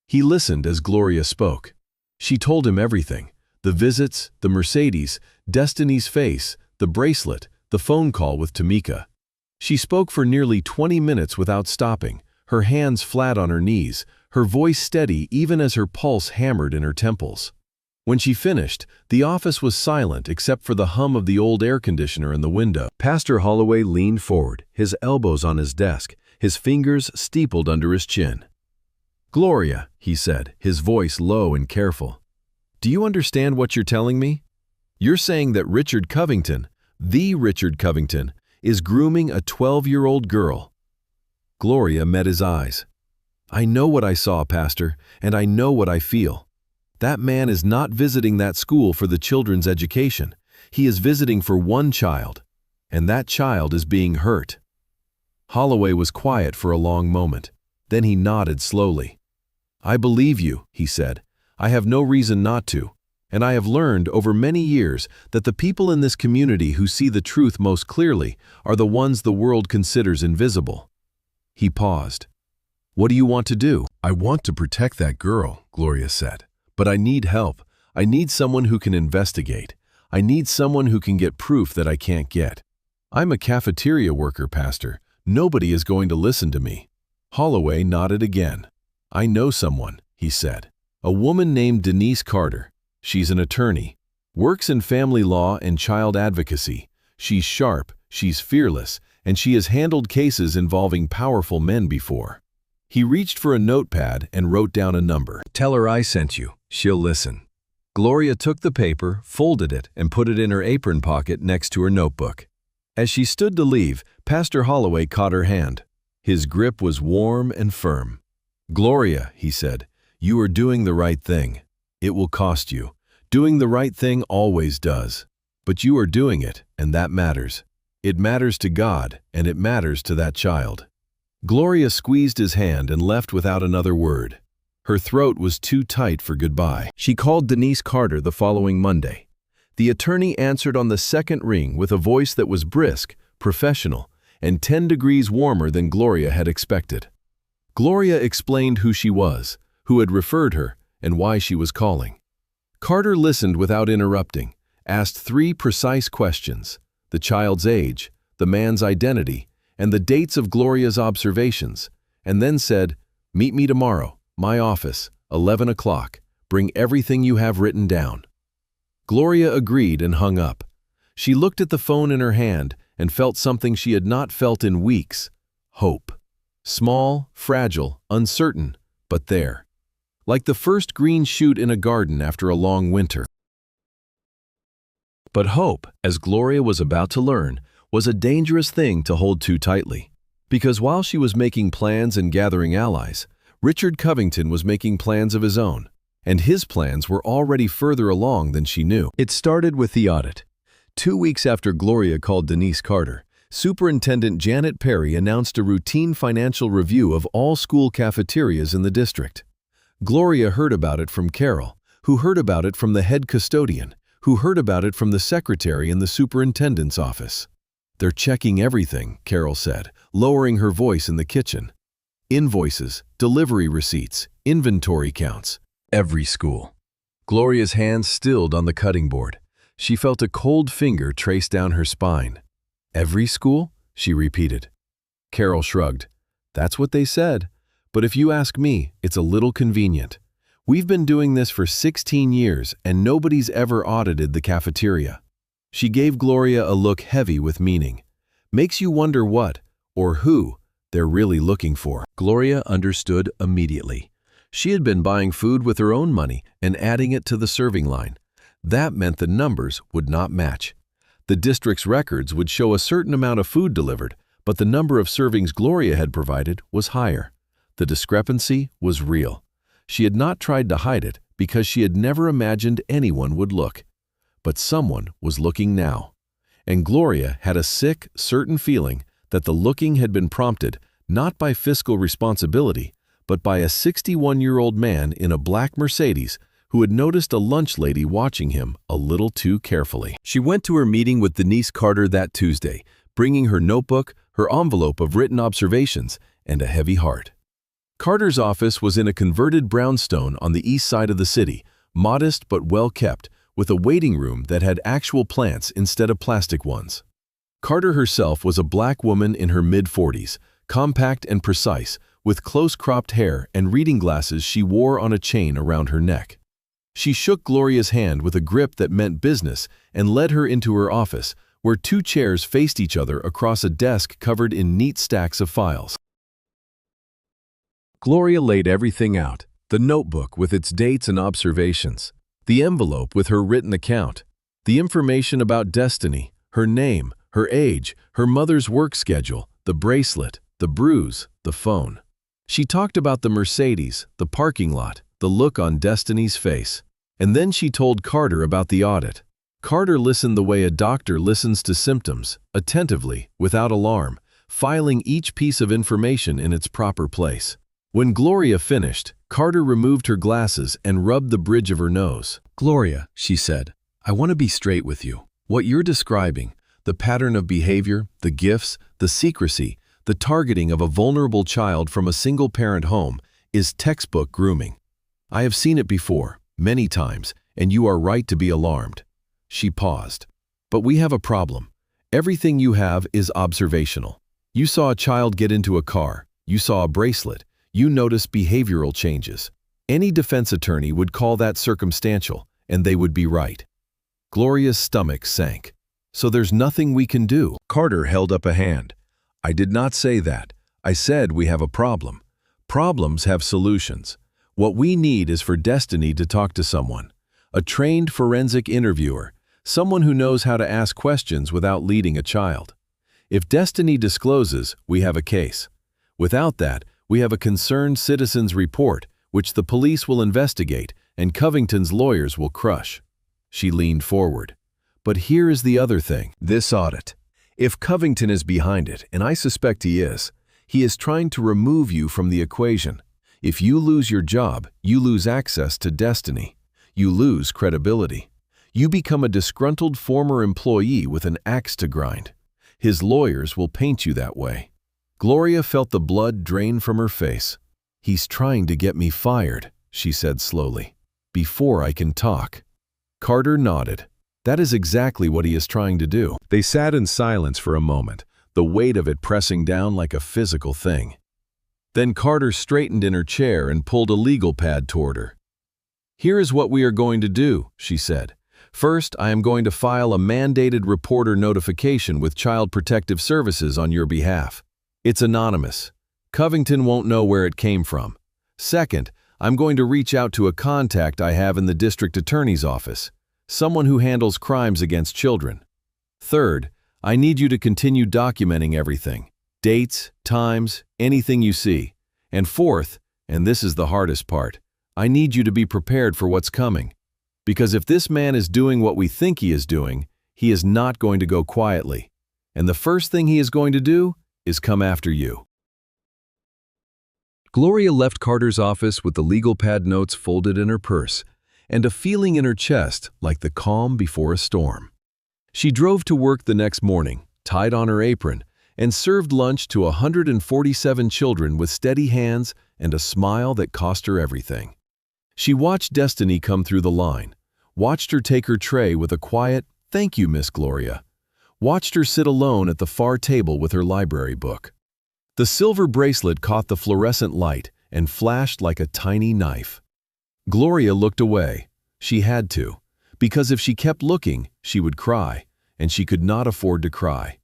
He listened as Gloria spoke. She told him everything: the visits, the Mercedes, Destiny's face, the bracelet, the phone call with Tamika. She spoke for nearly 20 minutes without stopping, her hands flat on her knees, her voice steady even as her pulse hammered in her temples. When she finished, the office was silent except for the hum of the old air conditioner in the window. Pastor Holloway leaned forward, his elbows on his desk, his fingers steepled under his chin. "Gloria," he said, his voice low and careful, "do you understand what you're telling me? You're saying that Richard Covington, the Richard Covington, is grooming a 12-year-old girl." Gloria met his eyes. "I know what I saw, Pastor, and I know what I feel. That man is not visiting that school for the children's education. He is visiting for one child, and that child is being hurt." Holloway was quiet for a long moment. Then he nodded slowly. "I believe you," he said. "I have no reason not to. And I have learned over many years that the people in this community who see the truth most clearly are the ones the world considers invisible." He paused. "What do you want to do?" "I want to protect that girl," Gloria said. "But I need help. I need someone who can investigate. I need someone who can get proof that I can't get. I'm a cafeteria worker, Pastor. Nobody is going to listen to me." Holloway nodded again. "I know someone," he said. "A woman named Denise Carter. She's an attorney, works in family law and child advocacy. She's sharp, she's fearless, and she has handled cases involving powerful men before." He reached for a notepad and wrote down a number. "Tell her I sent you. She'll listen." Gloria took the paper, folded it, and put it in her apron pocket next to her notebook. As she stood to leave, Pastor Holloway caught her hand. His grip was warm and firm. "Gloria," he said, "you are doing the right thing. It will cost you. Doing the right thing always does. But you are doing it, and that matters. It matters to God, and it matters to that child." Gloria squeezed his hand and left without another word. Her throat was too tight for goodbye. She called Denise Carter the following Monday. The attorney answered on the second ring with a voice that was brisk, professional, and 10 degrees warmer than Gloria had expected. Gloria explained who she was, who had referred her, and why she was calling. Carter listened without interrupting, asked 3 precise questions: the child's age, the man's identity, and the dates of Gloria's observations, and then said, "Meet me tomorrow, my office, 11 o'clock. Bring everything you have written down." Gloria agreed and hung up. She looked at the phone in her hand and felt something she had not felt in weeks: hope. Small, fragile, uncertain, but there. Like the first green shoot in a garden after a long winter. But hope, as Gloria was about to learn, was a dangerous thing to hold too tightly. Because while she was making plans and gathering allies, Richard Covington was making plans of his own, and his plans were already further along than she knew. It started with the audit. 2 weeks after Gloria called Denise Carter, Superintendent Janet Perry announced a routine financial review of all school cafeterias in the district. Gloria heard about it from Carol, who heard about it from the head custodian, who heard about it from the secretary in the superintendent's office. "They're checking everything," Carol said, lowering her voice in the kitchen. Invoices, delivery receipts, inventory counts. Every school. Gloria's hands stilled on the cutting board. She felt a cold finger trace down her spine. Every school? She repeated. Carol shrugged. That's what they said. But if you ask me, it's a little convenient. We've been doing this for 16 years and nobody's ever audited the cafeteria. She gave Gloria a look heavy with meaning. Makes you wonder what, or who, they're really looking for. Gloria understood immediately. She had been buying food with her own money and adding it to the serving line. That meant the numbers would not match. The district's records would show a certain amount of food delivered, but the number of servings Gloria had provided was higher. The discrepancy was real. She had not tried to hide it because she had never imagined anyone would look. But someone was looking now. And Gloria had a sick, certain feeling that the looking had been prompted not by fiscal responsibility, but by a 61-year-old man in a black Mercedes who had noticed a lunch lady watching him a little too carefully. She went to her meeting with Denise Carter that Tuesday, bringing her notebook, her envelope of written observations, and a heavy heart. Carter's office was in a converted brownstone on the east side of the city, modest but well-kept, with a waiting room that had actual plants instead of plastic ones. Carter herself was a black woman in her mid-40s, compact and precise, with close-cropped hair and reading glasses she wore on a chain around her neck. She shook Gloria's hand with a grip that meant business and led her into her office, where two chairs faced each other across a desk covered in neat stacks of files. Gloria laid everything out, the notebook with its dates and observations, the envelope with her written account, the information about Destiny, her name, her age, her mother's work schedule, the bracelet, the bruise, the phone. She talked about the Mercedes, the parking lot, the look on Destiny's face. And then she told Carter about the audit. Carter listened the way a doctor listens to symptoms, attentively, without alarm, filing each piece of information in its proper place. When Gloria finished, Carter removed her glasses and rubbed the bridge of her nose. "Gloria," she said, "I want to be straight with you. What you're describing, the pattern of behavior, the gifts, the secrecy, the targeting of a vulnerable child from a single-parent home, is textbook grooming. I have seen it before, many times, and you are right to be alarmed." She paused. "But we have a problem. Everything you have is observational. You saw a child get into a car. You saw a bracelet. You noticed behavioral changes. Any defense attorney would call that circumstantial, and they would be right." Gloria's stomach sank. "So there's nothing we can do?" Carter held up a hand. "I did not say that. I said we have a problem. Problems have solutions. What we need is for Destiny to talk to someone, a trained forensic interviewer, someone who knows how to ask questions without leading a child. If Destiny discloses, we have a case. Without that, we have a concerned citizen's report, which the police will investigate and Covington's lawyers will crush." She leaned forward. "But here is the other thing, this audit. If Covington is behind it, and I suspect he is trying to remove you from the equation. If you lose your job, you lose access to Destiny. You lose credibility. You become a disgruntled former employee with an axe to grind. His lawyers will paint you that way." Gloria felt the blood drain from her face. "He's trying to get me fired," she said slowly, "before I can talk." Carter nodded. "That is exactly what he is trying to do." They sat in silence for a moment, the weight of it pressing down like a physical thing. Then Carter straightened in her chair and pulled a legal pad toward her. "Here is what we are going to do," she said. "First, I am going to file a mandated reporter notification with Child Protective Services on your behalf. It's anonymous. Covington won't know where it came from. Second, I'm going to reach out to a contact I have in the district attorney's office, someone who handles crimes against children. Third, I need you to continue documenting everything, dates, times, anything you see. And fourth, and this is the hardest part, I need you to be prepared for what's coming. Because if this man is doing what we think he is not going to go quietly. And the first thing he is going to do is come after you." Gloria left Carter's office with the legal pad notes folded in her purse and a feeling in her chest like the calm before a storm. She drove to work the next morning, tied on her apron, and served lunch to 147 children with steady hands and a smile that cost her everything. She watched destiny come through the line, watched her take her tray with a quiet, "Thank you, Miss Gloria," watched her sit alone at the far table with her library book. The silver bracelet caught the fluorescent light and flashed like a tiny knife. Gloria looked away. She had to, because if she kept looking, she would cry, and she could not afford to cry.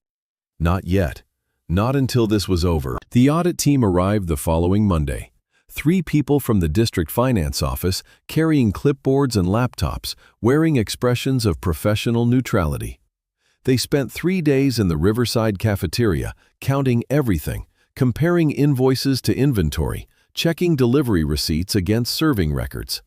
Not yet. Not until this was over. The audit team arrived the following Monday. 3 people from the district finance office carrying clipboards and laptops, wearing expressions of professional neutrality. They spent 3 days in the Riverside cafeteria, counting everything, comparing invoices to inventory, checking delivery receipts against serving records.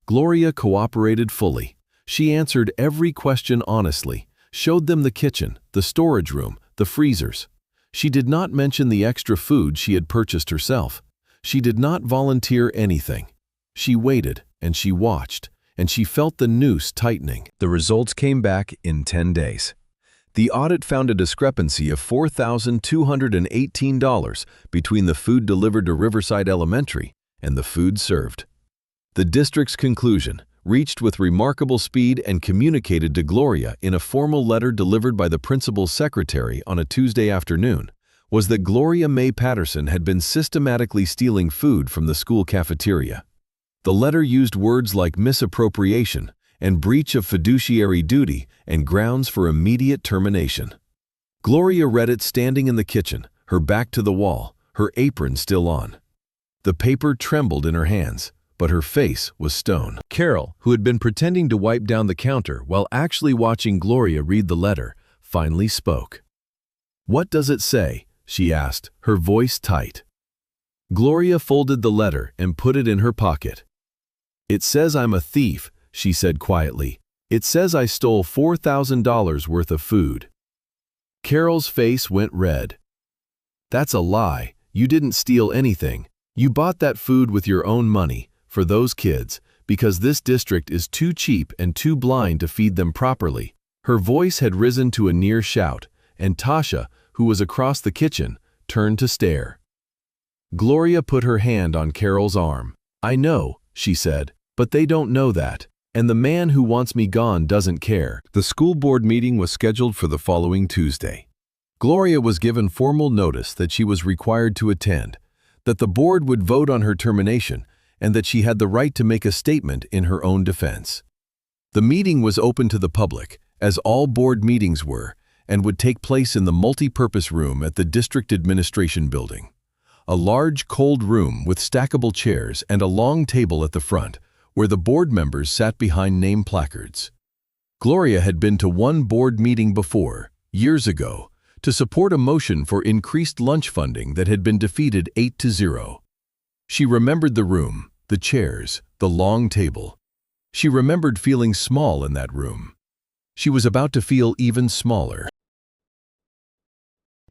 Gloria cooperated fully. She answered every question honestly, showed them the kitchen, the storage room, the freezers. She did not mention the extra food she had purchased herself. She did not volunteer anything. She waited, and she watched, and she felt the noose tightening. The results came back in 10 days. The audit found a discrepancy of $4,218 between the food delivered to Riverside Elementary and the food served. The district's conclusion, reached with remarkable speed and communicated to Gloria in a formal letter delivered by the principal's secretary on a Tuesday afternoon, was that Gloria May Patterson had been systematically stealing food from the school cafeteria. The letter used words like misappropriation and breach of fiduciary duty and grounds for immediate termination. Gloria read it standing in the kitchen, her back to the wall, her apron still on. The paper trembled in her hands, but her face was stone. Carol, who had been pretending to wipe down the counter while actually watching Gloria read the letter, finally spoke. "What does it say?" she asked, her voice tight. Gloria folded the letter and put it in her pocket. "It says I'm a thief," she said quietly. "It says I stole $4,000 worth of food." Carol's face went red. "That's a lie. You didn't steal anything. You bought that food with your own money, for those kids, because this district is too cheap and too blind to feed them properly." Her voice had risen to a near shout, and Tasha, who was across the kitchen, turned to stare. Gloria put her hand on Carol's arm. "I know," she said, "but they don't know that. And the man who wants me gone doesn't care." The school board meeting was scheduled for the following Tuesday. Gloria was given formal notice that she was required to attend, that the board would vote on her termination, and that she had the right to make a statement in her own defense. The meeting was open to the public, as all board meetings were, and would take place in the multi-purpose room at the district administration building. A large, cold room with stackable chairs and a long table at the front, where the board members sat behind name placards. Gloria had been to one board meeting before, years ago, to support a motion for increased lunch funding that had been defeated 8-0. She remembered the room, the chairs, the long table. She remembered feeling small in that room. She was about to feel even smaller.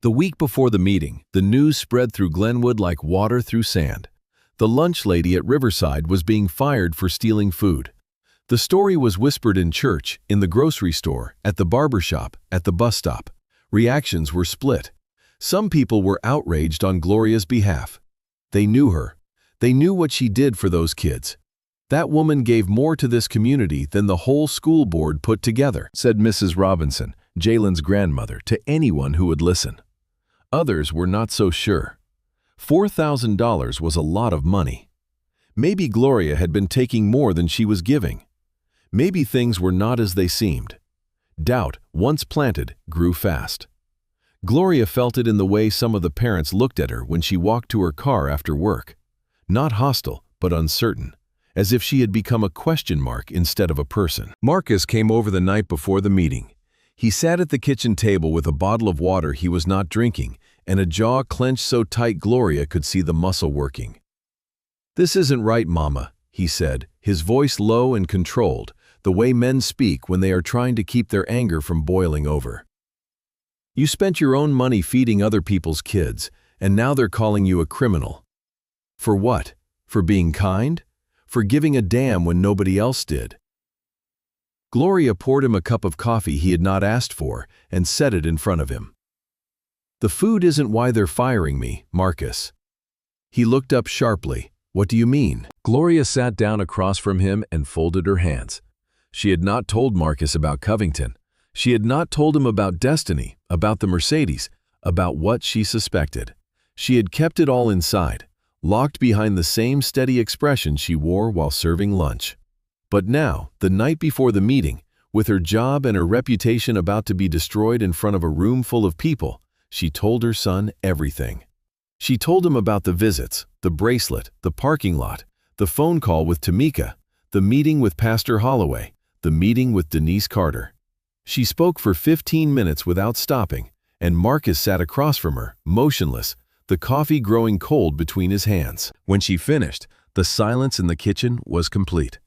The week before the meeting, the news spread through Glenwood like water through sand. The lunch lady at Riverside was being fired for stealing food. The story was whispered in church, in the grocery store, at the barber shop, at the bus stop. Reactions were split. Some people were outraged on Gloria's behalf. They knew her. They knew what she did for those kids. "That woman gave more to this community than the whole school board put together," said Mrs. Robinson, Jalen's grandmother, to anyone who would listen. Others were not so sure. $4,000 was a lot of money. Maybe Gloria had been taking more than she was giving. Maybe things were not as they seemed. Doubt, once planted, grew fast. Gloria felt it in the way some of the parents looked at her when she walked to her car after work. Not hostile, but uncertain, as if she had become a question mark instead of a person. Marcus came over the night before the meeting. He sat at the kitchen table with a bottle of water he was not drinking and a jaw clenched so tight Gloria could see the muscle working. "This isn't right, Mama," he said, his voice low and controlled, the way men speak when they are trying to keep their anger from boiling over. "You spent your own money feeding other people's kids, and now they're calling you a criminal. For what? For being kind? For giving a damn when nobody else did?" Gloria poured him a cup of coffee he had not asked for and set it in front of him. The food isn't why they're firing me, Marcus. He looked up sharply. What do you mean? Gloria sat down across from him and folded her hands. She had not told Marcus about Covington. She had not told him about Destiny, about the Mercedes, about what she suspected. She had kept it all inside, locked behind the same steady expression she wore while serving lunch. But now, the night before the meeting, with her job and her reputation about to be destroyed in front of a room full of people, she told her son everything. She told him about the visits, the bracelet, the parking lot, the phone call with Tamika, the meeting with Pastor Holloway, the meeting with Denise Carter. She spoke for 15 minutes without stopping, and Marcus sat across from her, motionless, the coffee growing cold between his hands. When she finished, the silence in the kitchen was complete.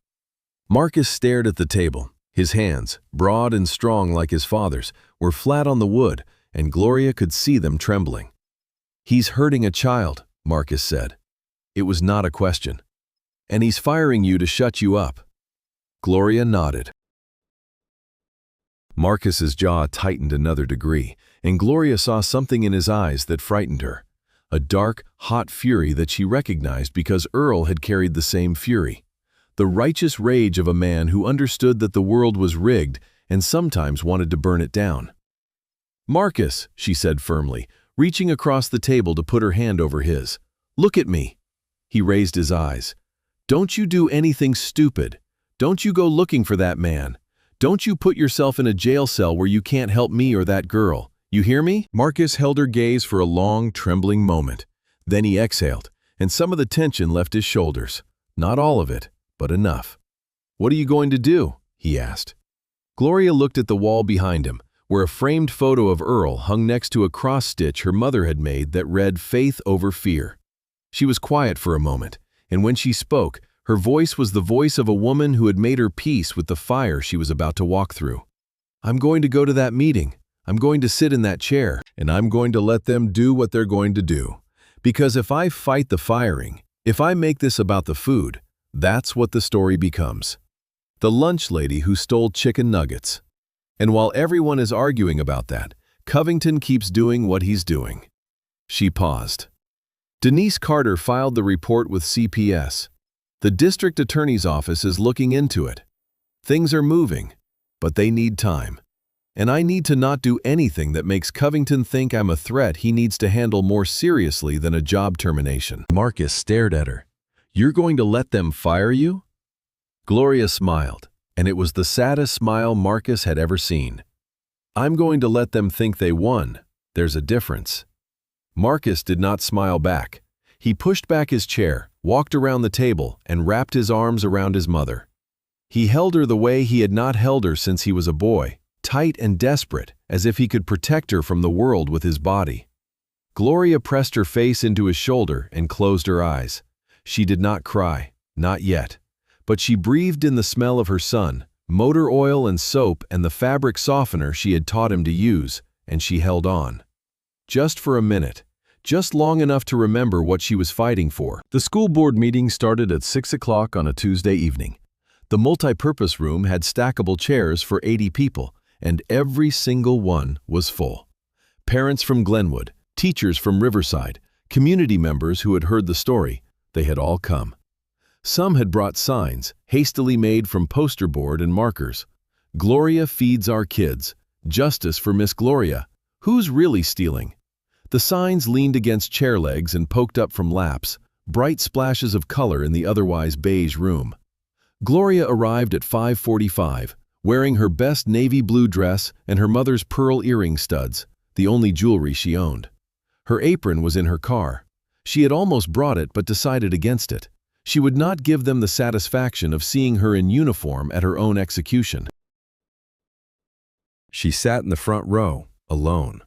Marcus stared at the table. His hands, broad and strong like his father's, were flat on the wood, and Gloria could see them trembling. "He's hurting a child," Marcus said. It was not a question. "And he's firing you to shut you up." Gloria nodded. Marcus's jaw tightened another degree, and Gloria saw something in his eyes that frightened her. A dark, hot fury that she recognized because Earl had carried the same fury. The righteous rage of a man who understood that the world was rigged and sometimes wanted to burn it down. "Marcus," she said firmly, reaching across the table to put her hand over his. "Look at me." He raised his eyes. "Don't you do anything stupid. Don't you go looking for that man. Don't you put yourself in a jail cell where you can't help me or that girl. You hear me?" Marcus held her gaze for a long, trembling moment. Then he exhaled, and some of the tension left his shoulders. Not all of it, but enough. "What are you going to do?" he asked. Gloria looked at the wall behind him, where a framed photo of Earl hung next to a cross-stitch her mother had made that read "Faith over Fear." She was quiet for a moment, and when she spoke, her voice was the voice of a woman who had made her peace with the fire she was about to walk through. "I'm going to go to that meeting. I'm going to sit in that chair, and I'm going to let them do what they're going to do. Because if I fight the firing, if I make this about the food, that's what the story becomes. The lunch lady who stole chicken nuggets. And while everyone is arguing about that, Covington keeps doing what he's doing." She paused. Denise Carter filed the report with CPS. The district attorney's office is looking into it. Things are moving, but they need time. And I need to not do anything that makes Covington think I'm a threat he needs to handle more seriously than a job termination. Marcus stared at her. "You're going to let them fire you?" Gloria smiled, and it was the saddest smile Marcus had ever seen. "I'm going to let them think they won. There's a difference." Marcus did not smile back. He pushed back his chair, walked around the table, and wrapped his arms around his mother. He held her the way he had not held her since he was a boy, tight and desperate, as if he could protect her from the world with his body. Gloria pressed her face into his shoulder and closed her eyes. She did not cry, not yet, but she breathed in the smell of her son, motor oil and soap and the fabric softener she had taught him to use, and she held on. Just for a minute, just long enough to remember what she was fighting for. The school board meeting started at 6 o'clock on a Tuesday evening. The multi-purpose room had stackable chairs for 80 people, and every single one was full. Parents from Glenwood, teachers from Riverside, community members who had heard the story, they had all come. Some had brought signs, hastily made from poster board and markers. "Gloria feeds our kids. Justice for Miss Gloria. Who's really stealing?" The signs leaned against chair legs and poked up from laps, bright splashes of color in the otherwise beige room. Gloria arrived at 5:45, wearing her best navy blue dress and her mother's pearl earring studs, the only jewelry she owned. Her apron was in her car. She had almost brought it but decided against it. She would not give them the satisfaction of seeing her in uniform at her own execution. She sat in the front row, alone.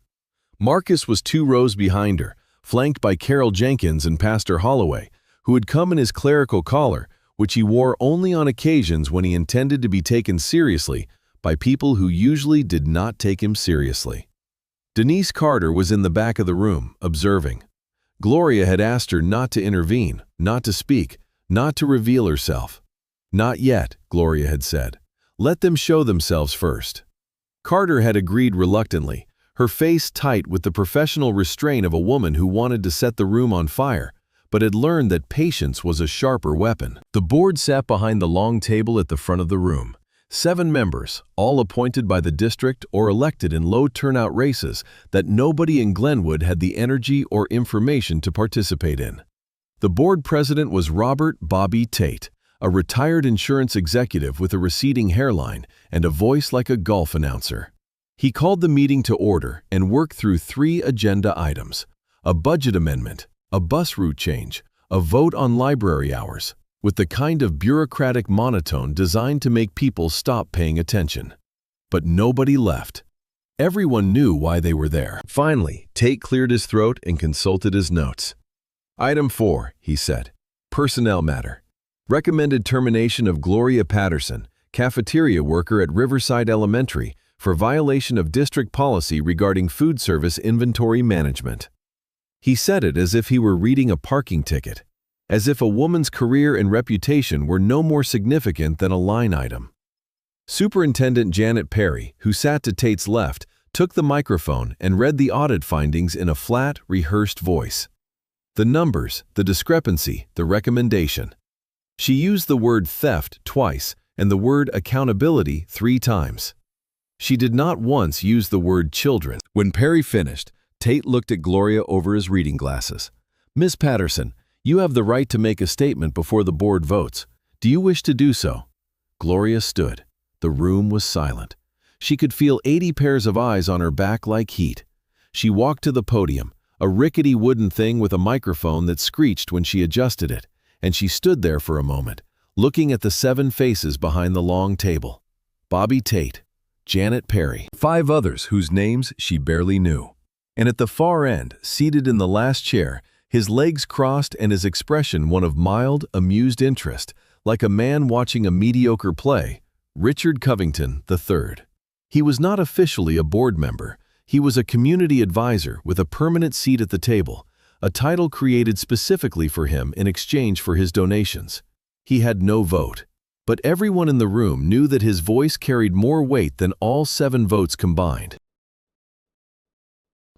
Marcus was 2 rows behind her, flanked by Carol Jenkins and Pastor Holloway, who had come in his clerical collar, which he wore only on occasions when he intended to be taken seriously by people who usually did not take him seriously. Denise Carter was in the back of the room, observing. Gloria had asked her not to intervene, not to speak, not to reveal herself. "Not yet," Gloria had said. "Let them show themselves first." Carter had agreed reluctantly, her face tight with the professional restraint of a woman who wanted to set the room on fire, but had learned that patience was a sharper weapon. The board sat behind the long table at the front of the room. 7 members, all appointed by the district or elected in low-turnout races that nobody in Glenwood had the energy or information to participate in. The board president was Robert "Bobby" Tate, a retired insurance executive with a receding hairline and a voice like a golf announcer. He called the meeting to order and worked through 3 agenda items: a budget amendment, a bus route change, a vote on library hours, with the kind of bureaucratic monotone designed to make people stop paying attention. But nobody left. Everyone knew why they were there. Finally, Tate cleared his throat and consulted his notes. Item 4, he said. Personnel matter. Recommended termination of Gloria Patterson, cafeteria worker at Riverside Elementary, for violation of district policy regarding food service inventory management. He said it as if he were reading a parking ticket, as if a woman's career and reputation were no more significant than a line item. Superintendent Janet Perry, who sat to Tate's left, took the microphone and read the audit findings in a flat, rehearsed voice. The numbers, the discrepancy, the recommendation. She used the word theft twice and the word accountability 3 times. She did not once use the word children. When Perry finished, Tate looked at Gloria over his reading glasses. Miss Patterson, you have the right to make a statement before the board votes. Do you wish to do so? Gloria stood. The room was silent. She could feel 80 pairs of eyes on her back like heat. She walked to the podium, a rickety wooden thing with a microphone that screeched when she adjusted it, and she stood there for a moment, looking at the 7 faces behind the long table. Bobby Tate, Janet Perry, 5 others whose names she barely knew. And at the far end, seated in the last chair, his legs crossed and his expression one of mild, amused interest, like a man watching a mediocre play, Richard Covington III. He was not officially a board member. He was a community advisor with a permanent seat at the table, a title created specifically for him in exchange for his donations. He had no vote, but everyone in the room knew that his voice carried more weight than all 7 votes combined.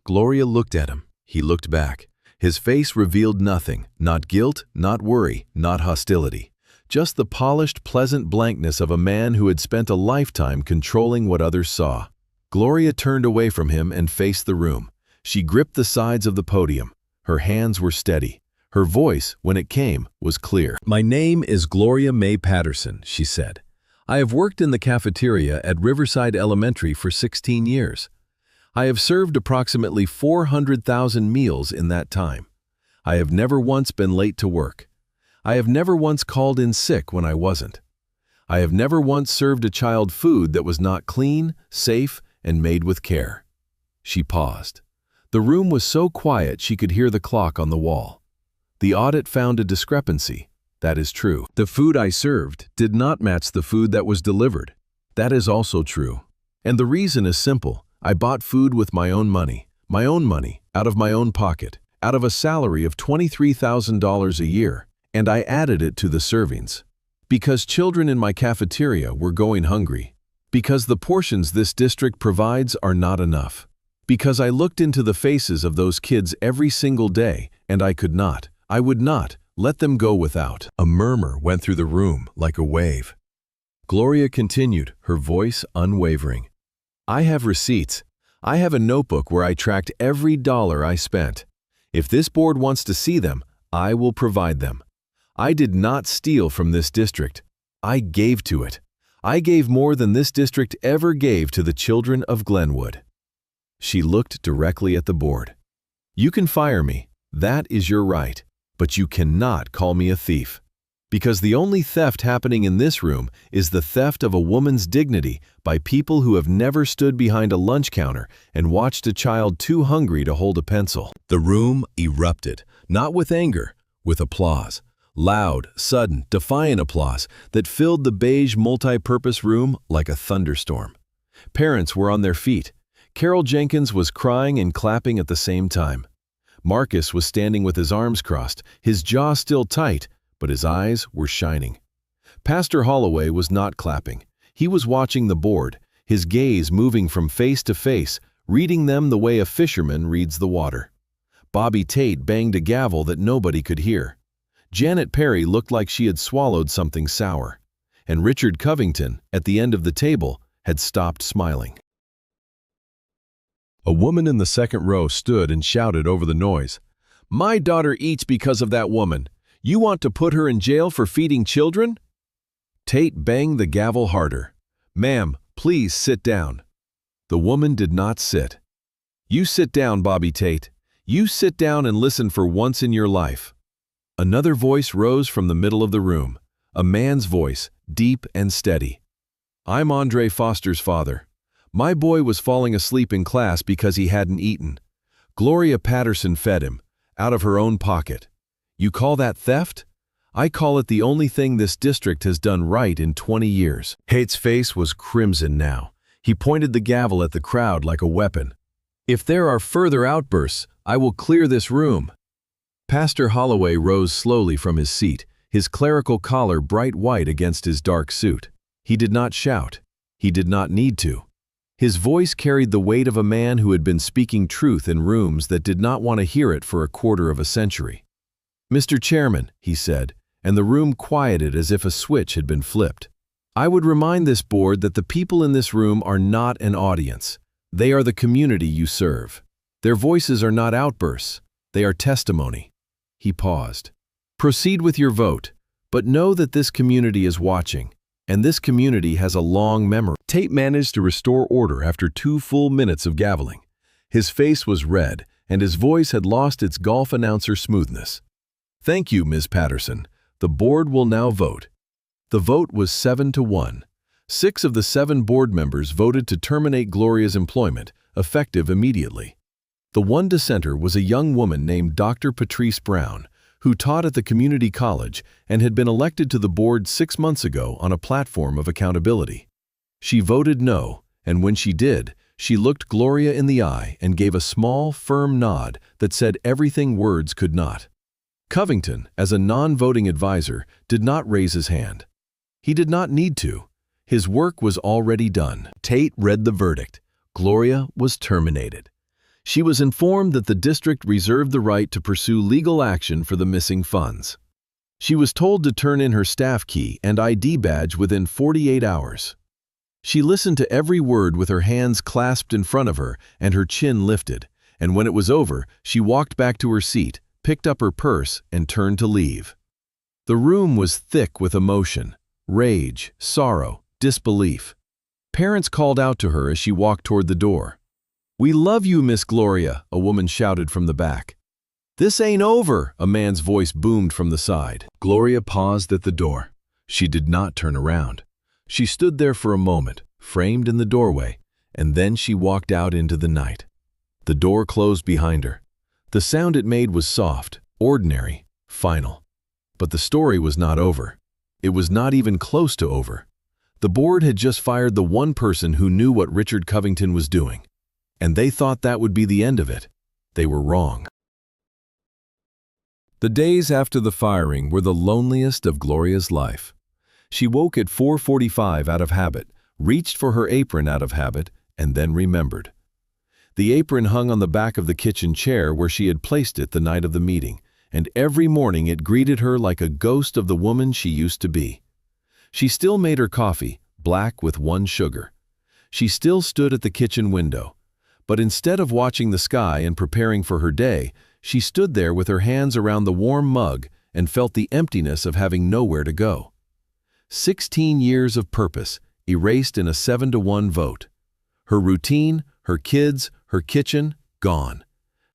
Gloria looked at him. He looked back. His face revealed nothing, not guilt, not worry, not hostility. Just the polished, pleasant blankness of a man who had spent a lifetime controlling what others saw. Gloria turned away from him and faced the room. She gripped the sides of the podium. Her hands were steady. Her voice, when it came, was clear. My name is Gloria May Patterson, she said. I have worked in the cafeteria at Riverside Elementary for 16 years. I have served approximately 400,000 meals in that time. I have never once been late to work. I have never once called in sick when I wasn't. I have never once served a child food that was not clean, safe, and made with care. She paused. The room was so quiet she could hear the clock on the wall. The audit found a discrepancy. That is true. The food I served did not match the food that was delivered. That is also true. And the reason is simple. I bought food with my own money, out of my own pocket, out of a salary of $23,000 a year, and I added it to the servings. Because children in my cafeteria were going hungry. Because the portions this district provides are not enough. Because I looked into the faces of those kids every single day, and I would not, let them go without. A murmur went through the room like a wave. Gloria continued, her voice unwavering. I have receipts. I have a notebook where I tracked every dollar I spent. If this board wants to see them, I will provide them. I did not steal from this district. I gave to it. I gave more than this district ever gave to the children of Glenwood. She looked directly at the board. You can fire me. That is your right. But you cannot call me a thief. Because the only theft happening in this room is the theft of a woman's dignity by people who have never stood behind a lunch counter and watched a child too hungry to hold a pencil. The room erupted, not with anger, with applause. Loud, sudden, defiant applause that filled the beige multi-purpose room like a thunderstorm. Parents were on their feet. Carol Jenkins was crying and clapping at the same time. Marcus was standing with his arms crossed, his jaw still tight, but his eyes were shining. Pastor Holloway was not clapping. He was watching the board, his gaze moving from face to face, reading them the way a fisherman reads the water. Bobby Tate banged a gavel that nobody could hear. Janet Perry looked like she had swallowed something sour. And Richard Covington, at the end of the table, had stopped smiling. A woman in the second row stood and shouted over the noise. "My daughter eats because of that woman. You want to put her in jail for feeding children?" Tate banged the gavel harder. "Ma'am, please sit down." The woman did not sit. "You sit down, Bobby Tate. You sit down and listen for once in your life." Another voice rose from the middle of the room, a man's voice, deep and steady. "I'm Andre Foster's father. My boy was falling asleep in class because he hadn't eaten. Gloria Patterson fed him, out of her own pocket. You call that theft? I call it the only thing this district has done right in 20 years. Tate's face was crimson now. He pointed the gavel at the crowd like a weapon. "If there are further outbursts, I will clear this room." Pastor Holloway rose slowly from his seat, his clerical collar bright white against his dark suit. He did not shout. He did not need to. His voice carried the weight of a man who had been speaking truth in rooms that did not want to hear it for a quarter of a century. "Mr. Chairman," he said, and the room quieted as if a switch had been flipped. "I would remind this board that the people in this room are not an audience. They are the community you serve. Their voices are not outbursts. They are testimony." He paused. "Proceed with your vote, but know that this community is watching, and this community has a long memory." Tate managed to restore order after 2 full minutes of gaveling. His face was red, and his voice had lost its golf announcer smoothness. "Thank you, Ms. Patterson. The board will now vote." The vote was 7-1. 6 of the 7 board members voted to terminate Gloria's employment, effective immediately. The one dissenter was a young woman named Dr. Patrice Brown, who taught at the community college and had been elected to the board 6 months ago on a platform of accountability. She voted no, and when she did, she looked Gloria in the eye and gave a small, firm nod that said everything words could not. Covington, as a non-voting advisor, did not raise his hand. He did not need to. His work was already done. Tate read the verdict. Gloria was terminated. She was informed that the district reserved the right to pursue legal action for the missing funds. She was told to turn in her staff key and ID badge within 48 hours. She listened to every word with her hands clasped in front of her and her chin lifted, and when it was over, she walked back to her seat, picked up her purse, and turned to leave. The room was thick with emotion, rage, sorrow, disbelief. Parents called out to her as she walked toward the door. "We love you, Miss Gloria," a woman shouted from the back. "This ain't over," a man's voice boomed from the side. Gloria paused at the door. She did not turn around. She stood there for a moment, framed in the doorway, and then she walked out into the night. The door closed behind her. The sound it made was soft, ordinary, final. But the story was not over. It was not even close to over. The board had just fired the one person who knew what Richard Covington was doing. And they thought that would be the end of it. They were wrong. The days after the firing were the loneliest of Gloria's life. She woke at 4:45 out of habit, reached for her apron out of habit, and then remembered. The apron hung on the back of the kitchen chair where she had placed it the night of the meeting, and every morning it greeted her like a ghost of the woman she used to be. She still made her coffee, black with 1 sugar. She still stood at the kitchen window. But instead of watching the sky and preparing for her day, she stood there with her hands around the warm mug and felt the emptiness of having nowhere to go. 16 years of purpose, erased in a 7-1 vote. Her routine, her kids, her kitchen, gone.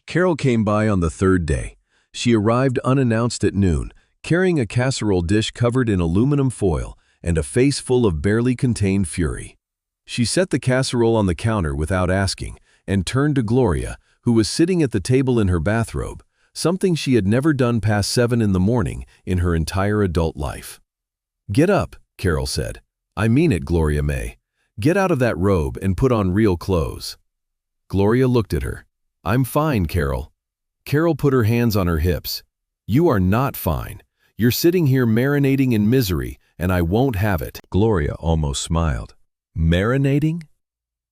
Carol came by on the 3rd day. She arrived unannounced at noon, carrying a casserole dish covered in aluminum foil and a face full of barely contained fury. She set the casserole on the counter without asking, and turned to Gloria, who was sitting at the table in her bathrobe, something she had never done past 7 in the morning in her entire adult life. "Get up," Carol said. "I mean it, Gloria May. Get out of that robe and put on real clothes." Gloria looked at her. "I'm fine, Carol." Carol put her hands on her hips. "You are not fine. You're sitting here marinating in misery, and I won't have it." Gloria almost smiled. "Marinating?"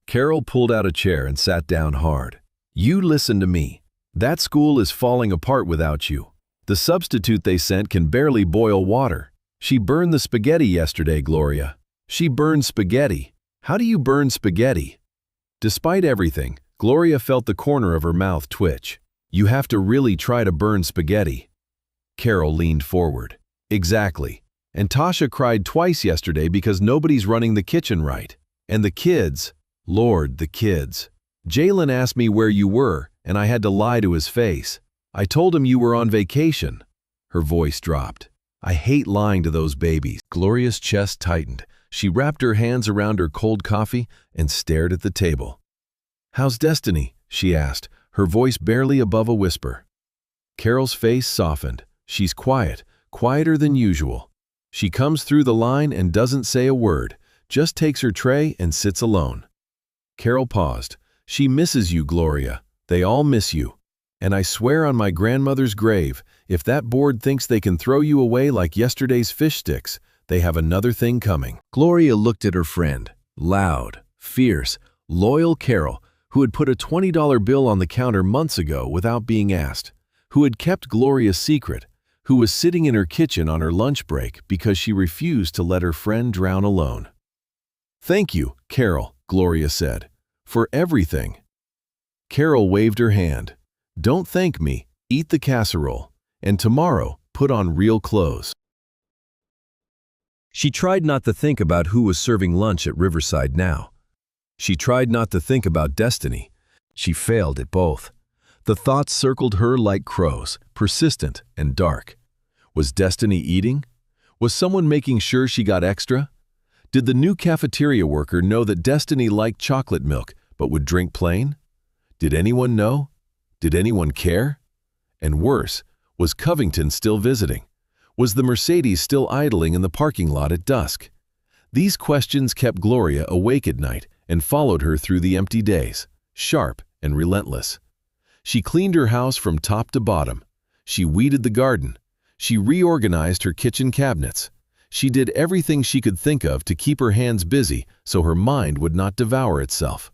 Carol pulled out a chair and sat down hard. You listen to me. That school is falling apart without you. The substitute they sent can barely boil water. She burned the spaghetti yesterday, Gloria. She burned spaghetti. How do you burn spaghetti? Despite everything, Gloria felt the corner of her mouth twitch. You have to really try to burn spaghetti. Carol leaned forward. Exactly. And Tasha cried twice yesterday because nobody's running the kitchen right. And the kids, Lord, the kids. Jalen asked me where you were, and I had to lie to his face. I told him you were on vacation. Her voice dropped. I hate lying to those babies. Gloria's chest tightened. She wrapped her hands around her cold coffee and stared at the table. How's Destiny? She asked, her voice barely above a whisper. Carol's face softened. She's quiet, quieter than usual. She comes through the line and doesn't say a word, just takes her tray and sits alone. Carol paused. She misses you, Gloria. They all miss you. And I swear on my grandmother's grave, if that board thinks they can throw you away like yesterday's fish sticks, they have another thing coming. Gloria looked at her friend, loud, fierce, loyal Carol, who had put a $20 bill on the counter months ago without being asked, who had kept Gloria's secret, who was sitting in her kitchen on her lunch break because she refused to let her friend drown alone. Thank you, Carol, Gloria said, for everything. Carol waved her hand. Don't thank me, eat the casserole, and tomorrow put on real clothes. She tried not to think about who was serving lunch at Riverside now. She tried not to think about Destiny. She failed at both. The thoughts circled her like crows, persistent and dark. Was Destiny eating? Was someone making sure she got extra? Did the new cafeteria worker know that Destiny liked chocolate milk but would drink plain? Did anyone know? Did anyone care? And worse, was Covington still visiting? Was the Mercedes still idling in the parking lot at dusk? These questions kept Gloria awake at night and followed her through the empty days, sharp and relentless. She cleaned her house from top to bottom. She weeded the garden. She reorganized her kitchen cabinets. She did everything she could think of to keep her hands busy so her mind would not devour itself.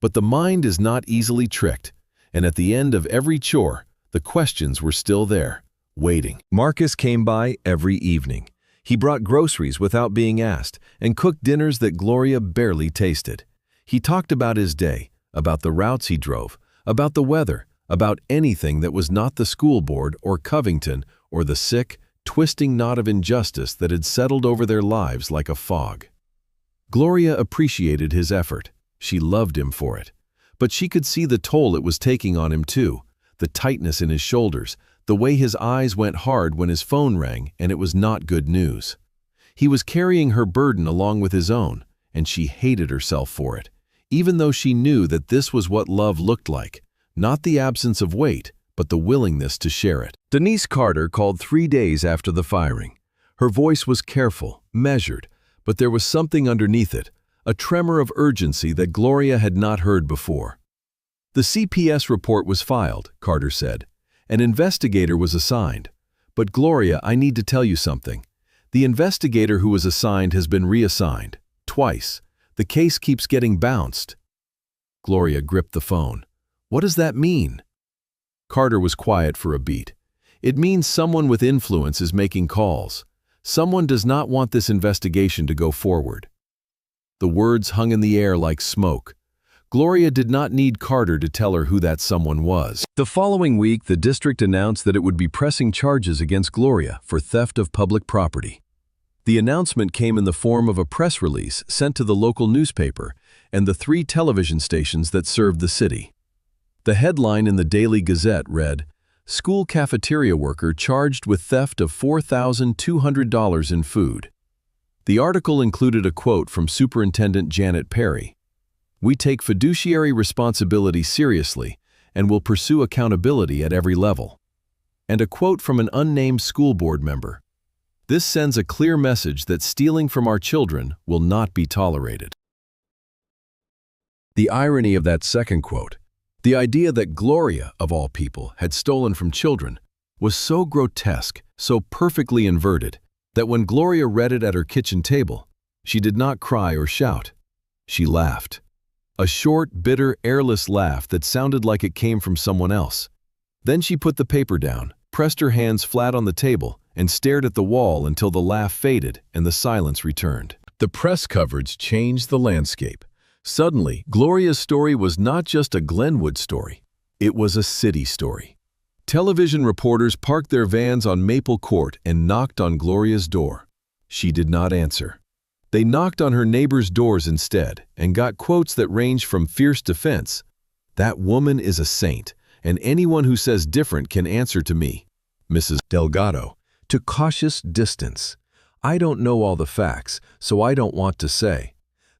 But the mind is not easily tricked, and at the end of every chore, the questions were still there, waiting. Marcus came by every evening. He brought groceries without being asked and cooked dinners that Gloria barely tasted. He talked about his day, about the routes he drove, about the weather, about anything that was not the school board or Covington or the sick, twisting knot of injustice that had settled over their lives like a fog. Gloria appreciated his effort. She loved him for it. But she could see the toll it was taking on him too, the tightness in his shoulders, the way his eyes went hard when his phone rang and it was not good news. He was carrying her burden along with his own, and she hated herself for it, even though she knew that this was what love looked like, not the absence of weight, but the willingness to share it. Denise Carter called 3 days after the firing. Her voice was careful, measured, but there was something underneath it, a tremor of urgency that Gloria had not heard before. The CPS report was filed, Carter said. An investigator was assigned. But Gloria, I need to tell you something. The investigator who was assigned has been reassigned. Twice. The case keeps getting bounced. Gloria gripped the phone. What does that mean? Carter was quiet for a beat. It means someone with influence is making calls. Someone does not want this investigation to go forward. The words hung in the air like smoke. Gloria did not need Carter to tell her who that someone was. The following week, the district announced that it would be pressing charges against Gloria for theft of public property. The announcement came in the form of a press release sent to the local newspaper and the 3 television stations that served the city. The headline in the Daily Gazette read, "School cafeteria worker charged with theft of $4,200 in food." The article included a quote from Superintendent Janet Perry. "We take fiduciary responsibility seriously and will pursue accountability at every level." And a quote from an unnamed school board member. "This sends a clear message that stealing from our children will not be tolerated." The irony of that second quote, the idea that Gloria, of all people, had stolen from children, was so grotesque, so perfectly inverted, that when Gloria read it at her kitchen table, she did not cry or shout. She laughed. a short, bitter, airless laugh that sounded like it came from someone else. Then she put the paper down, pressed her hands flat on the table, and stared at the wall until the laugh faded and the silence returned. The press coverage changed the landscape. Suddenly, Gloria's story was not just a Glenwood story. It was a city story. Television reporters parked their vans on Maple Court and knocked on Gloria's door. She did not answer. They knocked on her neighbors' doors instead and got quotes that ranged from fierce defense, "That woman is a saint, and anyone who says different can answer to me," Mrs. Delgado, to cautious distance, "I don't know all the facts, so I don't want to say,"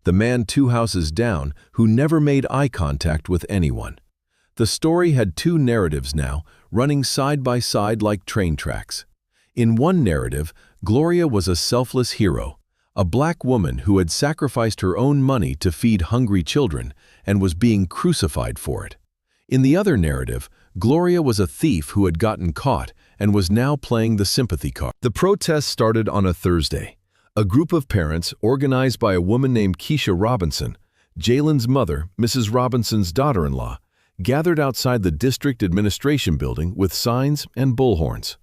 the man 2 houses down who never made eye contact with anyone. The story had 2 narratives now, running side by side like train tracks. In one narrative, Gloria was a selfless hero, a black woman who had sacrificed her own money to feed hungry children and was being crucified for it. In the other narrative, Gloria was a thief who had gotten caught and was now playing the sympathy card. The protest started on a Thursday. A group of parents, organized by a woman named Keisha Robinson, Jalen's mother, Mrs. Robinson's daughter-in-law, gathered outside the district administration building with signs and bullhorns.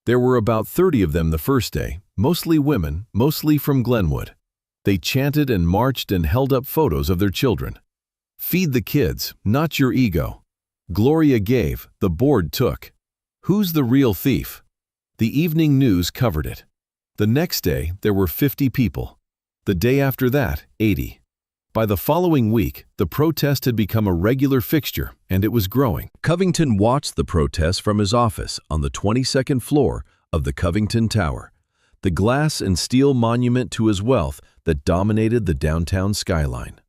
There were about 30 of them the first day, mostly women, mostly from Glenwood. They chanted and marched and held up photos of their children. "Feed the kids, not your ego." Gloria gave, the board took. Who's the real thief? The evening news covered it. The next day, there were 50 people. The day after that, 80. By the following week, the protest had become a regular fixture, and it was growing. Covington watched the protest from his office on the 22nd floor of the Covington Tower, the glass and steel monument to his wealth that dominated the downtown skyline.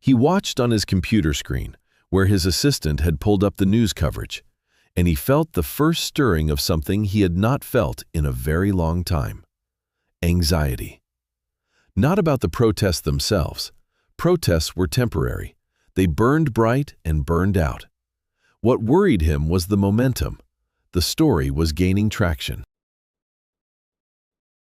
He watched on his computer screen, where his assistant had pulled up the news coverage, and he felt the first stirring of something he had not felt in a very long time: anxiety. Not about the protests themselves. Protests were temporary. They burned bright and burned out. What worried him was the momentum. The story was gaining traction.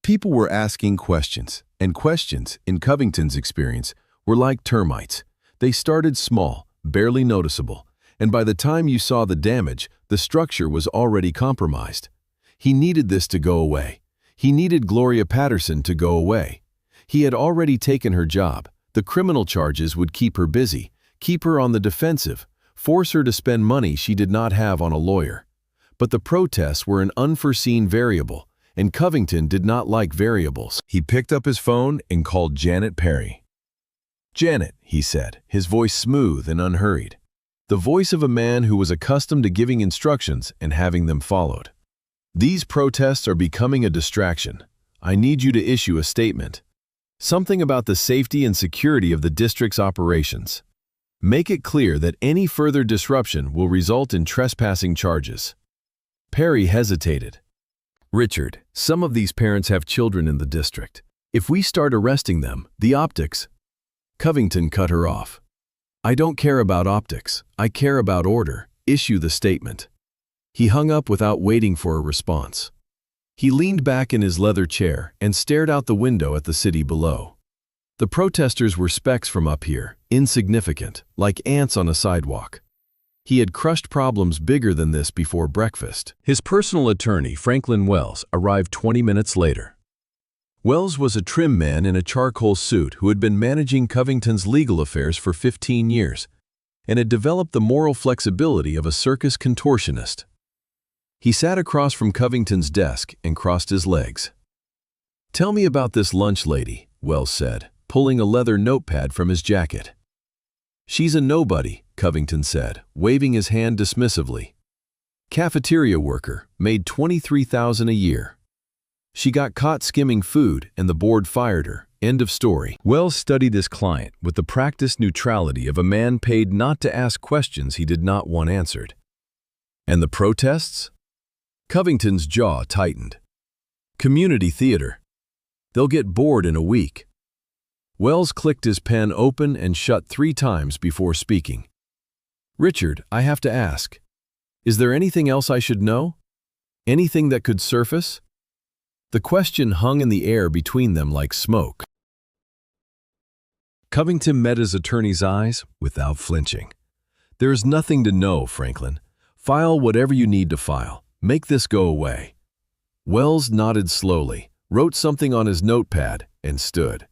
People were asking questions, and questions, in Covington's experience, were like termites. They started small, barely noticeable, and by the time you saw the damage, the structure was already compromised. He needed this to go away. He needed Gloria Patterson to go away. He had already taken her job. The criminal charges would keep her busy, keep her on the defensive, force her to spend money she did not have on a lawyer. But the protests were an unforeseen variable, and Covington did not like variables. He picked up his phone and called Janet Perry. "Janet," he said, his voice smooth and unhurried. The voice of a man who was accustomed to giving instructions and having them followed. "These protests are becoming a distraction. I need you to issue a statement. Something about the safety and security of the district's operations. Make it clear that any further disruption will result in trespassing charges." Perry hesitated. "Richard, some of these parents have children in the district. If we start arresting them, the optics—" Covington cut her off. "I don't care about optics. I care about order. Issue the statement." He hung up without waiting for a response. He leaned back in his leather chair and stared out the window at the city below. The protesters were specks from up here, insignificant, like ants on a sidewalk. He had crushed problems bigger than this before breakfast. His personal attorney, Franklin Wells, arrived 20 minutes later. Wells was a trim man in a charcoal suit who had been managing Covington's legal affairs for 15 years and had developed the moral flexibility of a circus contortionist. He sat across from Covington's desk and crossed his legs. "Tell me about this lunch lady," Wells said, pulling a leather notepad from his jacket. "She's a nobody," Covington said, waving his hand dismissively. "Cafeteria worker, made $23,000 a year. She got caught skimming food and the board fired her. End of story." Wells studied his client with the practiced neutrality of a man paid not to ask questions he did not want answered. "And the protests?" Covington's jaw tightened. "Community theater. They'll get bored in a week." Wells clicked his pen open and shut 3 times before speaking. "Richard, I have to ask. Is there anything else I should know? Anything that could surface?" The question hung in the air between them like smoke. Covington met his attorney's eyes without flinching. "There is nothing to know, Franklin. File whatever you need to file. Make this go away." Wells nodded slowly, wrote something on his notepad, and stood.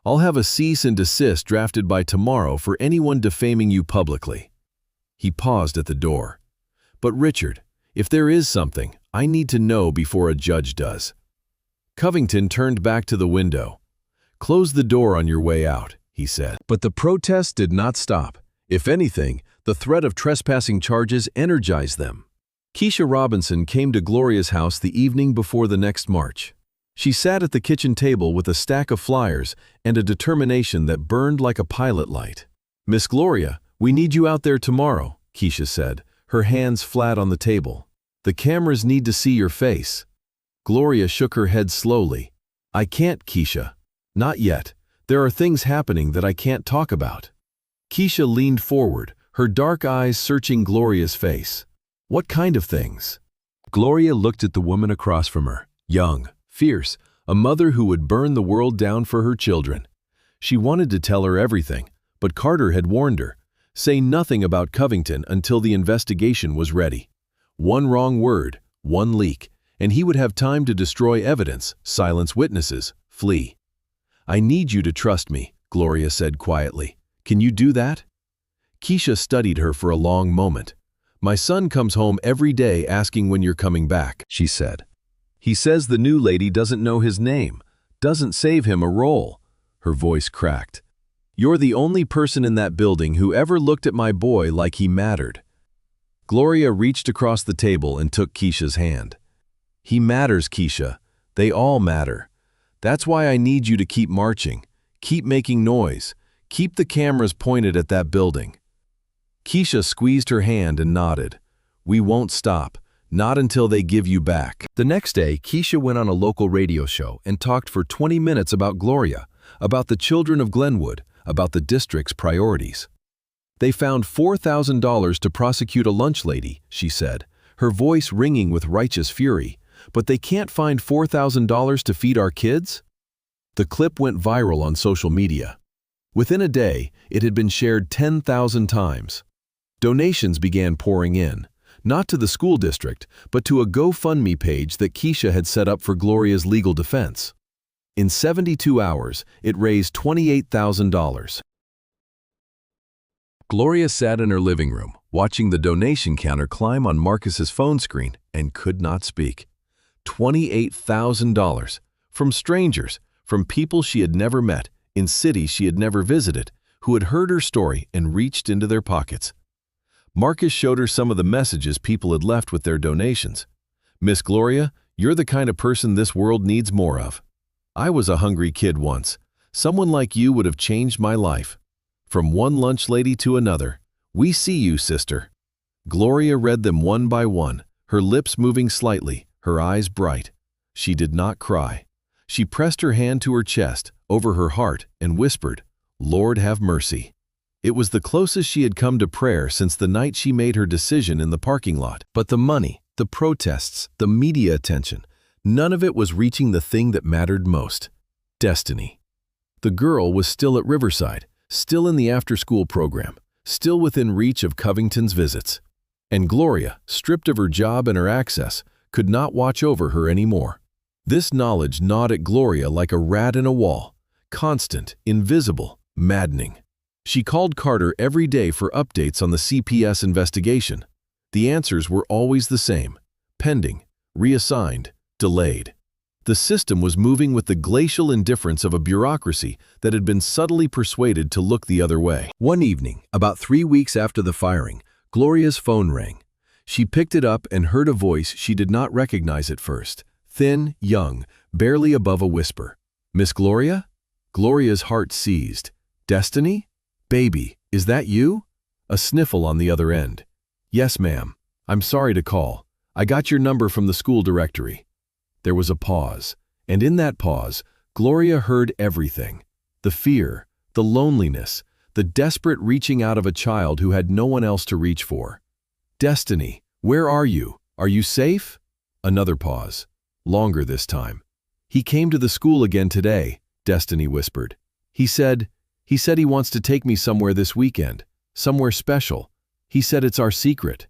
"I'll have a cease and desist drafted by tomorrow for anyone defaming you publicly." He paused at the door. "But Richard, if there is something, I need to know before a judge does." Covington turned back to the window. "Close the door on your way out," he said. But the protest did not stop. If anything, the threat of trespassing charges energized them. Keisha Robinson came to Gloria's house the evening before the next march. She sat at the kitchen table with a stack of flyers and a determination that burned like a pilot light. "Miss Gloria, we need you out there tomorrow," Keisha said, her hands flat on the table. "The cameras need to see your face." Gloria shook her head slowly. "I can't, Keisha. Not yet. There are things happening that I can't talk about." Keisha leaned forward, her dark eyes searching Gloria's face. "What kind of things?" Gloria looked at the woman across from her, young, fierce, a mother who would burn the world down for her children. She wanted to tell her everything, but Carter had warned her, say nothing about Covington until the investigation was ready. One wrong word, one leak, and he would have time to destroy evidence, silence witnesses, flee. "I need you to trust me," Gloria said quietly. "Can you do that?" Keisha studied her for a long moment. "My son comes home every day asking when you're coming back," she said. "He says the new lady doesn't know his name, doesn't save him a role." Her voice cracked. "You're the only person in that building who ever looked at my boy like he mattered." Gloria reached across the table and took Keisha's hand. "He matters, Keisha. They all matter. That's why I need you to keep marching, keep making noise, keep the cameras pointed at that building." Keisha squeezed her hand and nodded. "We won't stop, not until they give you back." The next day, Keisha went on a local radio show and talked for 20 minutes about Gloria, about the children of Glenwood, about the district's priorities. "They found $4,000 to prosecute a lunch lady," she said, her voice ringing with righteous fury. "But they can't find $4,000 to feed our kids?" The clip went viral on social media. Within a day, it had been shared 10,000 times. Donations began pouring in, not to the school district, but to a GoFundMe page that Keisha had set up for Gloria's legal defense. In 72 hours, it raised $28,000. Gloria sat in her living room, watching the donation counter climb on Marcus's phone screen, and could not speak. $28,000 from strangers, from people she had never met, in cities she had never visited, who had heard her story and reached into their pockets. Marcus showed her some of the messages people had left with their donations. "Miss Gloria, you're the kind of person this world needs more of. I was a hungry kid once. Someone like you would have changed my life. From one lunch lady to another. We see you, sister." Gloria read them one by one, her lips moving slightly, her eyes bright. She did not cry. She pressed her hand to her chest, over her heart, and whispered, "Lord have mercy." It was the closest she had come to prayer since the night she made her decision in the parking lot. But the money, the protests, the media attention, none of it was reaching the thing that mattered most: destiny. The girl was still at Riverside, still in the after-school program, still within reach of Covington's visits. And Gloria, stripped of her job and her access, could not watch over her anymore. This knowledge gnawed at Gloria like a rat in a wall, constant, invisible, maddening. She called Carter every day for updates on the CPS investigation. The answers were always the same: pending, reassigned, delayed. The system was moving with the glacial indifference of a bureaucracy that had been subtly persuaded to look the other way. One evening, about 3 weeks after the firing, Gloria's phone rang. She picked it up and heard a voice she did not recognize at first. Thin, young, barely above a whisper. "Miss Gloria?" Gloria's heart seized. "Destiny? Baby, is that you?" A sniffle on the other end. "Yes, ma'am. I'm sorry to call. I got your number from the school directory." There was a pause, and in that pause, Gloria heard everything. The fear, the loneliness, the desperate reaching out of a child who had no one else to reach for. "Destiny, where are you? Are you safe?" Another pause. Longer this time. "He came to the school again today," Destiny whispered. He said He said he wants to take me somewhere this weekend, somewhere special. He said it's our secret."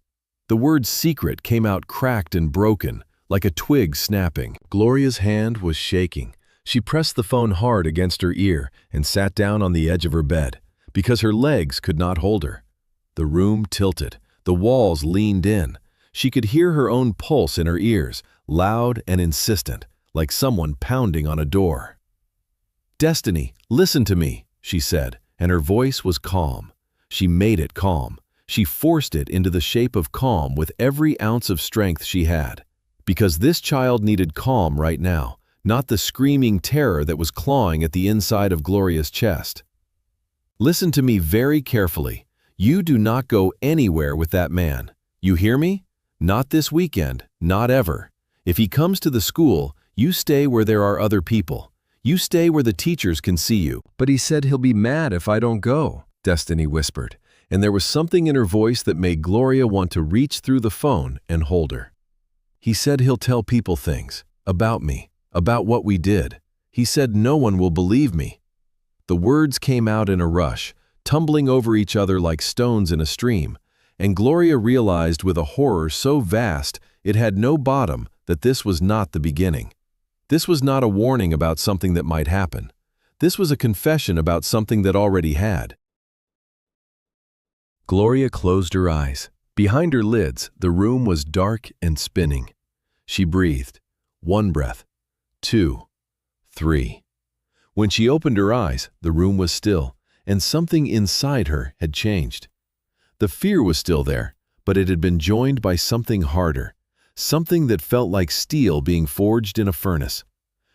The word secret came out cracked and broken, like a twig snapping. Gloria's hand was shaking. She pressed the phone hard against her ear and sat down on the edge of her bed, because her legs could not hold her. The room tilted. The walls leaned in. She could hear her own pulse in her ears, loud and insistent, like someone pounding on a door. "Destiny, listen to me," she said, and her voice was calm. She made it calm. She forced it into the shape of calm with every ounce of strength she had. Because this child needed calm right now, not the screaming terror that was clawing at the inside of Gloria's chest. "Listen to me very carefully. You do not go anywhere with that man. You hear me? Not this weekend, not ever. If he comes to the school, you stay where there are other people. You stay where the teachers can see you." "But he said he'll be mad if I don't go," Destiny whispered, and there was something in her voice that made Gloria want to reach through the phone and hold her. "He said he'll tell people things, about me, about what we did. He said no one will believe me." The words came out in a rush, tumbling over each other like stones in a stream, and Gloria realized with a horror so vast it had no bottom that this was not the beginning. This was not a warning about something that might happen. This was a confession about something that already had. Gloria closed her eyes. Behind her lids, the room was dark and spinning. She breathed. 1 breath, 2, 3. When she opened her eyes, the room was still, and something inside her had changed. The fear was still there, but it had been joined by something harder, something that felt like steel being forged in a furnace.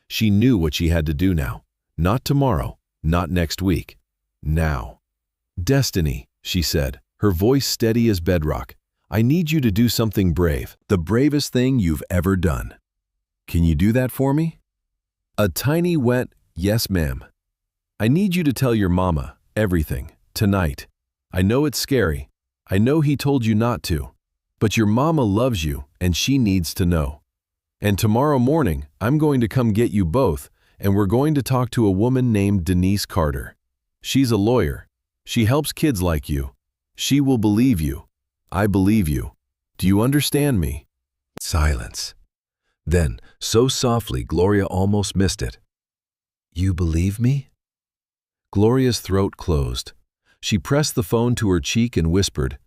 She knew what she had to do now. Not tomorrow, not next week. Now. "Destiny," she said, her voice steady as bedrock. "I need you to do something brave, the bravest thing you've ever done. Can you do that for me?" A tiny wet, "Yes, ma'am." "I need you to tell your mama everything, tonight. I know it's scary. I know he told you not to. But your mama loves you, and she needs to know. And tomorrow morning, I'm going to come get you both, and we're going to talk to a woman named Denise Carter. She's a lawyer. She helps kids like you. She will believe you. I believe you. Do you understand me?" Silence. Then, so softly, Gloria almost missed it. "You believe me?" Gloria's throat closed. She pressed the phone to her cheek and whispered,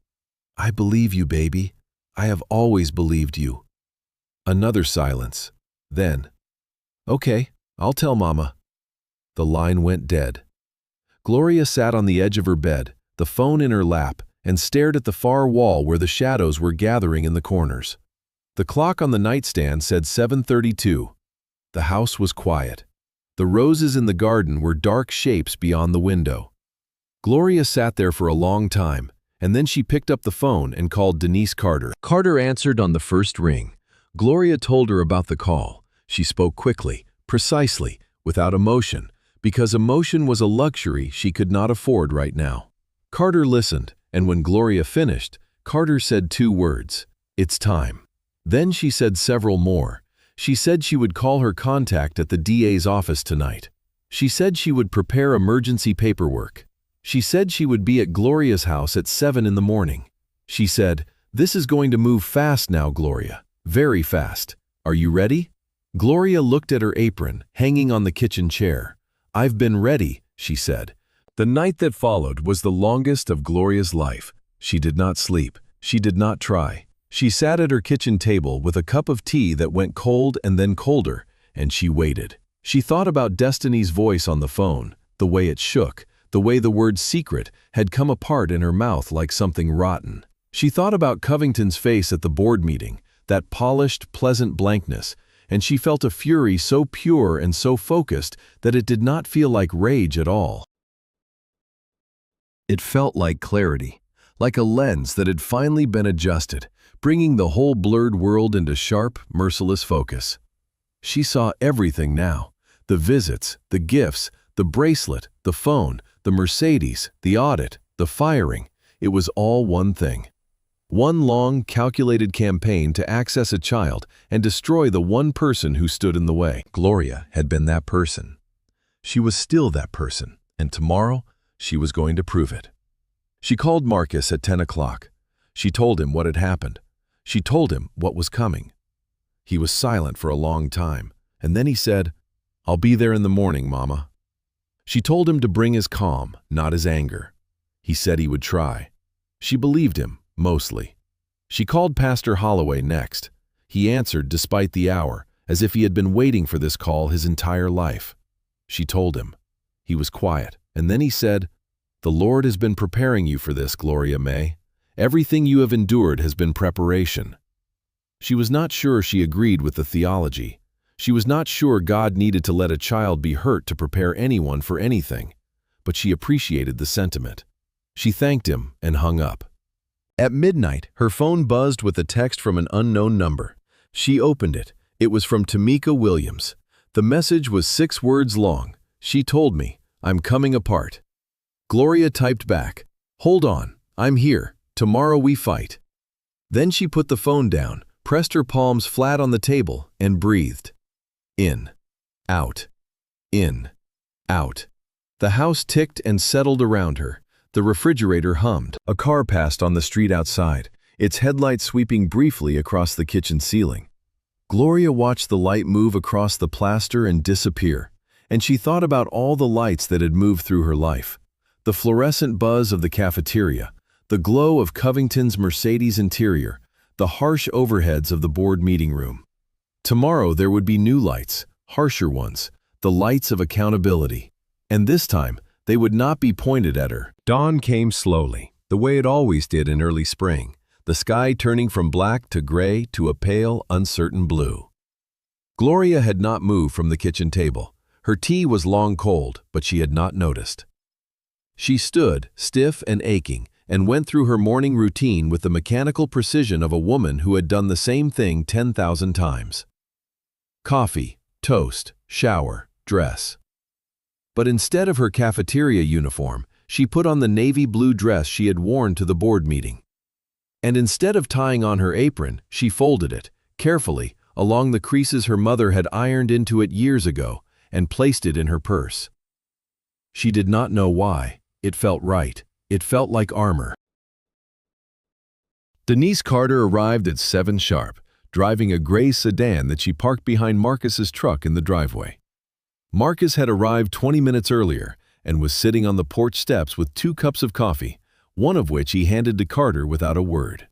"I believe you, baby. I have always believed you." Another silence. Then, "Okay, I'll tell Mama." The line went dead. Gloria sat on the edge of her bed, the phone in her lap, and stared at the far wall where the shadows were gathering in the corners. The clock on the nightstand said 7:32. The house was quiet. The roses in the garden were dark shapes beyond the window. Gloria sat there for a long time, and then she picked up the phone and called Denise Carter. Carter answered on the first ring. Gloria told her about the call. She spoke quickly, precisely, without emotion, because emotion was a luxury she could not afford right now. Carter listened, and when Gloria finished, Carter said 2 words, "It's time." Then she said several more. She said she would call her contact at the DA's office tonight. She said she would prepare emergency paperwork. She said she would be at Gloria's house at 7 in the morning. She said, "This is going to move fast now, Gloria. Very fast. Are you ready?" Gloria looked at her apron, hanging on the kitchen chair. "I've been ready," she said. The night that followed was the longest of Gloria's life. She did not sleep. She did not try. She sat at her kitchen table with a cup of tea that went cold and then colder, and she waited. She thought about Destiny's voice on the phone, the way it shook, the way the word secret had come apart in her mouth like something rotten. She thought about Covington's face at the board meeting, that polished, pleasant blankness, and she felt a fury so pure and so focused that it did not feel like rage at all. It felt like clarity, like a lens that had finally been adjusted, bringing the whole blurred world into sharp, merciless focus. She saw everything now: the visits, the gifts, the bracelet, the phone, the Mercedes, the audit, the firing. It was all one thing. One long, calculated campaign to access a child and destroy the one person who stood in the way. Gloria had been that person. She was still that person, and tomorrow She was going to prove it. She called Marcus at 10 o'clock. She told him what had happened. She told him what was coming. He was silent for a long time, and then he said, "I'll be there in the morning, Mama." She told him to bring his calm, not his anger. He said he would try. She believed him, mostly. She called Pastor Holloway next. He answered despite the hour, as if he had been waiting for this call his entire life. She told him. He was quiet, and then he said, "The Lord has been preparing you for this, Gloria May. Everything you have endured has been preparation." She was not sure she agreed with the theology. She was not sure God needed to let a child be hurt to prepare anyone for anything, but she appreciated the sentiment. She thanked him and hung up. At midnight, her phone buzzed with a text from an unknown number. She opened it. It was from Tamika Williams. The message was 6 words long. She told me, "I'm coming apart." Gloria typed back, "Hold on, I'm here. Tomorrow we fight." Then she put the phone down, pressed her palms flat on the table, and breathed. In, out, in, out. The house ticked and settled around her. The refrigerator hummed. A car passed on the street outside, its headlights sweeping briefly across the kitchen ceiling. Gloria watched the light move across the plaster and disappear, and she thought about all the lights that had moved through her life. The fluorescent buzz of the cafeteria, the glow of Covington's Mercedes interior, the harsh overheads of the board meeting room. Tomorrow there would be new lights, harsher ones, the lights of accountability. And this time, they would not be pointed at her. Dawn came slowly, the way it always did in early spring, the sky turning from black to gray to a pale, uncertain blue. Gloria had not moved from the kitchen table. Her tea was long cold, but she had not noticed. She stood, stiff and aching, and went through her morning routine with the mechanical precision of a woman who had done the same thing 10,000 times. Coffee, toast, shower, dress. But instead of her cafeteria uniform, she put on the navy blue dress she had worn to the board meeting. And instead of tying on her apron, she folded it, carefully, along the creases her mother had ironed into it years ago, and placed it in her purse. She did not know why. It felt right. It felt like armor. Denise Carter arrived at 7 sharp, driving a gray sedan that she parked behind Marcus's truck in the driveway. Marcus had arrived 20 minutes earlier and was sitting on the porch steps with 2 cups of coffee, one of which he handed to Carter without a word.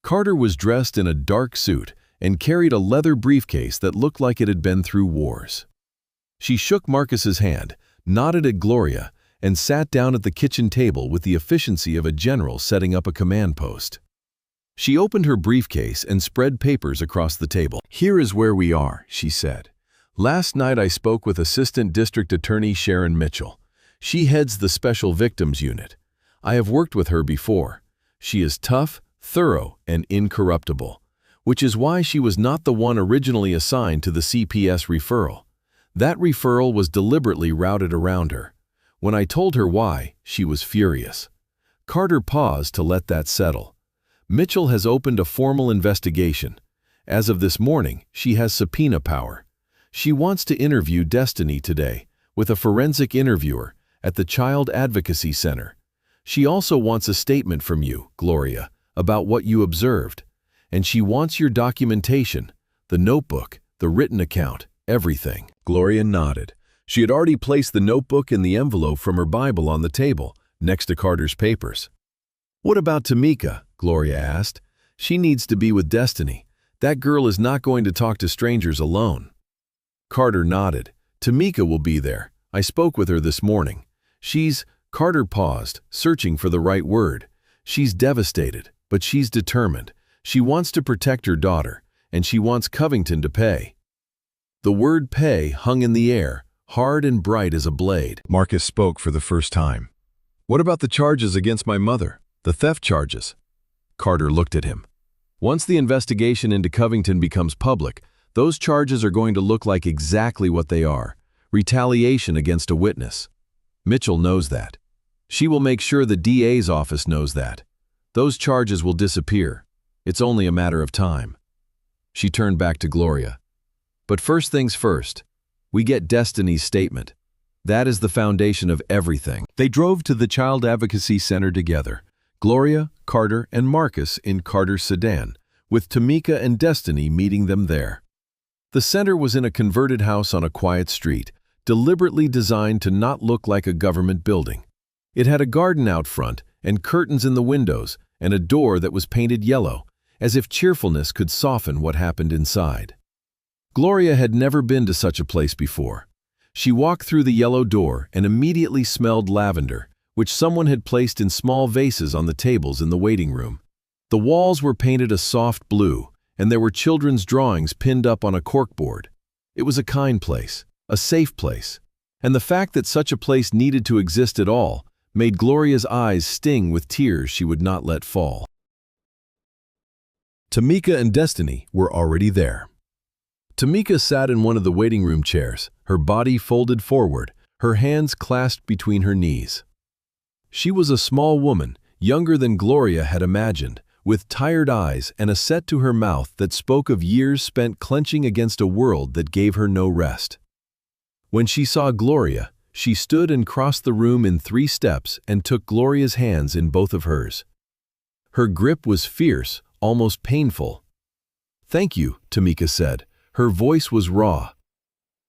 Carter was dressed in a dark suit and carried a leather briefcase that looked like it had been through wars. She shook Marcus's hand, nodded at Gloria, and sat down at the kitchen table with the efficiency of a general setting up a command post. She opened her briefcase and spread papers across the table. "Here is where we are," she said. "Last night I spoke with Assistant District Attorney Sharon Mitchell. She heads the Special Victims Unit. I have worked with her before. She is tough, thorough, and incorruptible, which is why she was not the one originally assigned to the CPS referral. That referral was deliberately routed around her. When I told her why, she was furious." Carter paused to let that settle. "Mitchell has opened a formal investigation. As of this morning, she has subpoena power. She wants to interview Destiny today, with a forensic interviewer, at the Child Advocacy Center. She also wants a statement from you, Gloria, about what you observed. And she wants your documentation, the notebook, the written account, everything." Gloria nodded. She had already placed the notebook and the envelope from her Bible on the table, next to Carter's papers. "What about Tamika?" Gloria asked. "She needs to be with Destiny. That girl is not going to talk to strangers alone." Carter nodded. "Tamika will be there. I spoke with her this morning. She's—" Carter paused, searching for the right word. "She's devastated, but she's determined. She wants to protect her daughter, and she wants Covington to pay." The word pay hung in the air, hard and bright as a blade. Marcus spoke for the first time. "What about the charges against my mother? The theft charges?" Carter looked at him. "Once the investigation into Covington becomes public, those charges are going to look like exactly what they are: retaliation against a witness. Mitchell knows that. She will make sure the DA's office knows that. Those charges will disappear. It's only a matter of time." She turned back to Gloria. "But first things first. We get Destiny's statement. That is the foundation of everything. They drove to the Child Advocacy Center together, Gloria, Carter, and Marcus in Carter's sedan, with Tamika and Destiny meeting them there. The center was in a converted house on a quiet street, deliberately designed to not look like a government building. It had a garden out front and curtains in the windows and a door that was painted yellow, as if cheerfulness could soften what happened inside. Gloria had never been to such a place before. She walked through the yellow door and immediately smelled lavender, which someone had placed in small vases on the tables in the waiting room. The walls were painted a soft blue, and there were children's drawings pinned up on a corkboard. It was a kind place, a safe place, and the fact that such a place needed to exist at all made Gloria's eyes sting with tears she would not let fall. Tamika and Destiny were already there. Tamika sat in one of the waiting room chairs, her body folded forward, her hands clasped between her knees. She was a small woman, younger than Gloria had imagined, with tired eyes and a set to her mouth that spoke of years spent clenching against a world that gave her no rest. When she saw Gloria, she stood and crossed the room in 3 steps and took Gloria's hands in both of hers. Her grip was fierce, almost painful. "Thank you," Tamika said. Her voice was raw.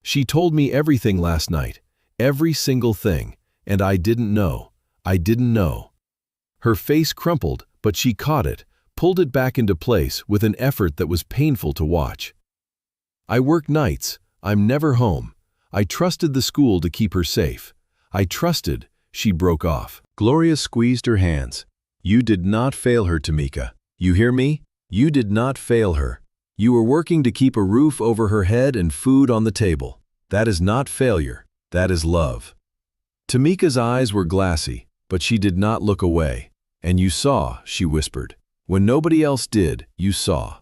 "She told me everything last night, every single thing, and I didn't know. I didn't know." Her face crumpled, but she caught it, pulled it back into place with an effort that was painful to watch. "I work nights. I'm never home. I trusted the school to keep her safe. I trusted," she broke off. Gloria squeezed her hands. "You did not fail her, Tamika. You hear me? You did not fail her. You were working to keep a roof over her head and food on the table. That is not failure. That is love." Tamika's eyes were glassy, but she did not look away. "And you saw," she whispered. "When nobody else did, you saw."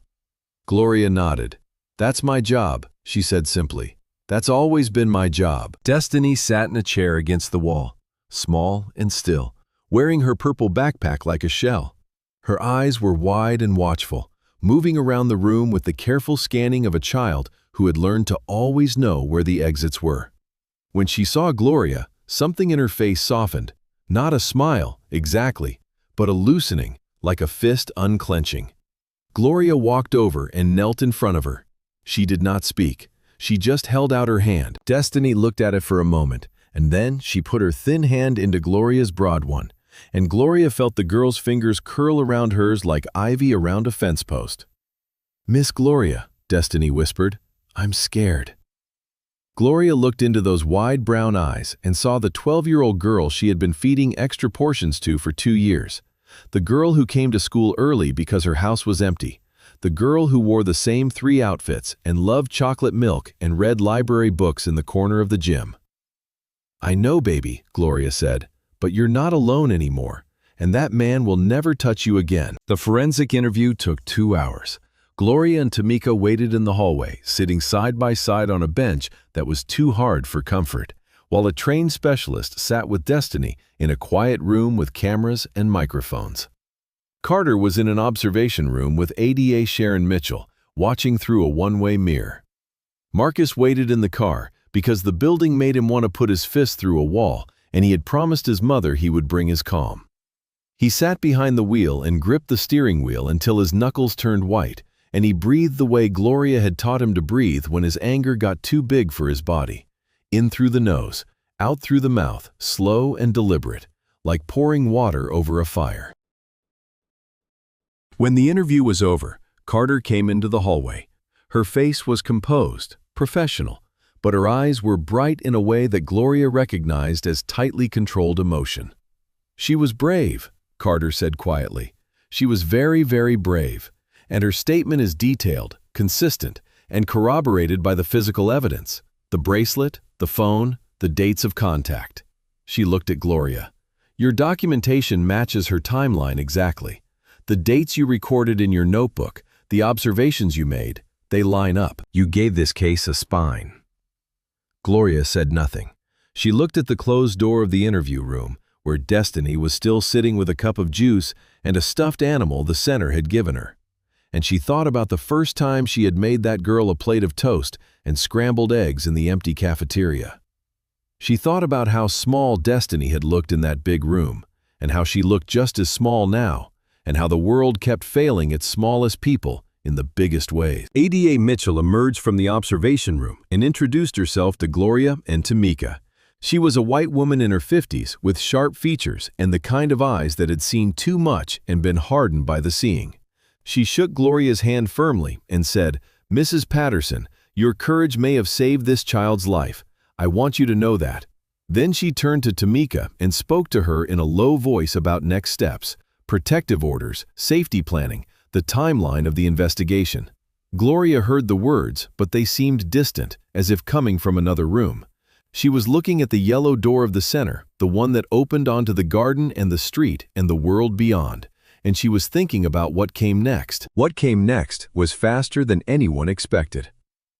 Gloria nodded. "That's my job," she said simply. "That's always been my job." Destiny sat in a chair against the wall, small and still, wearing her purple backpack like a shell. Her eyes were wide and watchful, moving around the room with the careful scanning of a child who had learned to always know where the exits were. When she saw Gloria, something in her face softened. Not a smile, exactly, but a loosening, like a fist unclenching. Gloria walked over and knelt in front of her. She did not speak. She just held out her hand. Destiny looked at it for a moment, and then she put her thin hand into Gloria's broad one, and Gloria felt the girl's fingers curl around hers like ivy around a fence post. "Miss Gloria," Destiny whispered, "I'm scared." Gloria looked into those wide brown eyes and saw the 12-year-old girl she had been feeding extra portions to for 2 years. The girl who came to school early because her house was empty. The girl who wore the same 3 outfits and loved chocolate milk and read library books in the corner of the gym. "I know, baby," Gloria said, "but you're not alone anymore, and that man will never touch you again." The forensic interview took 2 hours. Gloria and Tamika waited in the hallway, sitting side by side on a bench that was too hard for comfort, while a trained specialist sat with Destiny in a quiet room with cameras and microphones. Carter was in an observation room with ADA Sharon Mitchell, watching through a one-way mirror. Marcus waited in the car because the building made him want to put his fist through a wall, and he had promised his mother he would bring his calm. He sat behind the wheel and gripped the steering wheel until his knuckles turned white, and he breathed the way Gloria had taught him to breathe when his anger got too big for his body. In through the nose, out through the mouth, slow and deliberate, like pouring water over a fire. When the interview was over, Carter came into the hallway. Her face was composed, professional, but her eyes were bright in a way that Gloria recognized as tightly controlled emotion. "She was brave," Carter said quietly. "She was very, very brave. And her statement is detailed, consistent, and corroborated by the physical evidence, the bracelet, the phone, the dates of contact." She looked at Gloria. "Your documentation matches her timeline exactly. The dates you recorded in your notebook, the observations you made, they line up. You gave this case a spine." Gloria said nothing. She looked at the closed door of the interview room, where Destiny was still sitting with a cup of juice and a stuffed animal the center had given her. And she thought about the first time she had made that girl a plate of toast and scrambled eggs in the empty cafeteria. She thought about how small Destiny had looked in that big room, and how she looked just as small now, and how the world kept failing its smallest people in the biggest ways. Ada Mitchell emerged from the observation room and introduced herself to Gloria and to Mika. She was a white woman in her 50s with sharp features and the kind of eyes that had seen too much and been hardened by the seeing. She shook Gloria's hand firmly and said, "Mrs. Patterson, your courage may have saved this child's life. I want you to know that." Then she turned to Tamika and spoke to her in a low voice about next steps, protective orders, safety planning, the timeline of the investigation. Gloria heard the words, but they seemed distant, as if coming from another room. She was looking at the yellow door of the center, the one that opened onto the garden and the street and the world beyond, and she was thinking about what came next. What came next was faster than anyone expected.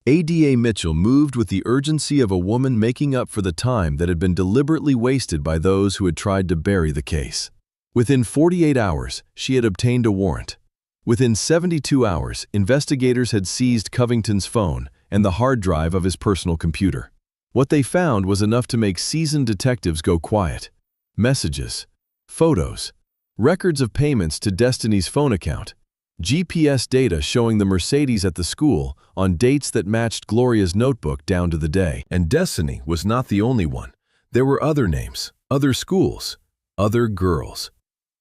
Ada Mitchell moved with the urgency of a woman making up for the time that had been deliberately wasted by those who had tried to bury the case. Within 48 hours, she had obtained a warrant. Within 72 hours, investigators had seized Covington's phone and the hard drive of his personal computer. What they found was enough to make seasoned detectives go quiet. Messages, photos, records of payments to Destiny's phone account, GPS data showing the Mercedes at the school on dates that matched Gloria's notebook down to the day. And Destiny was not the only one. There were other names, other schools, other girls.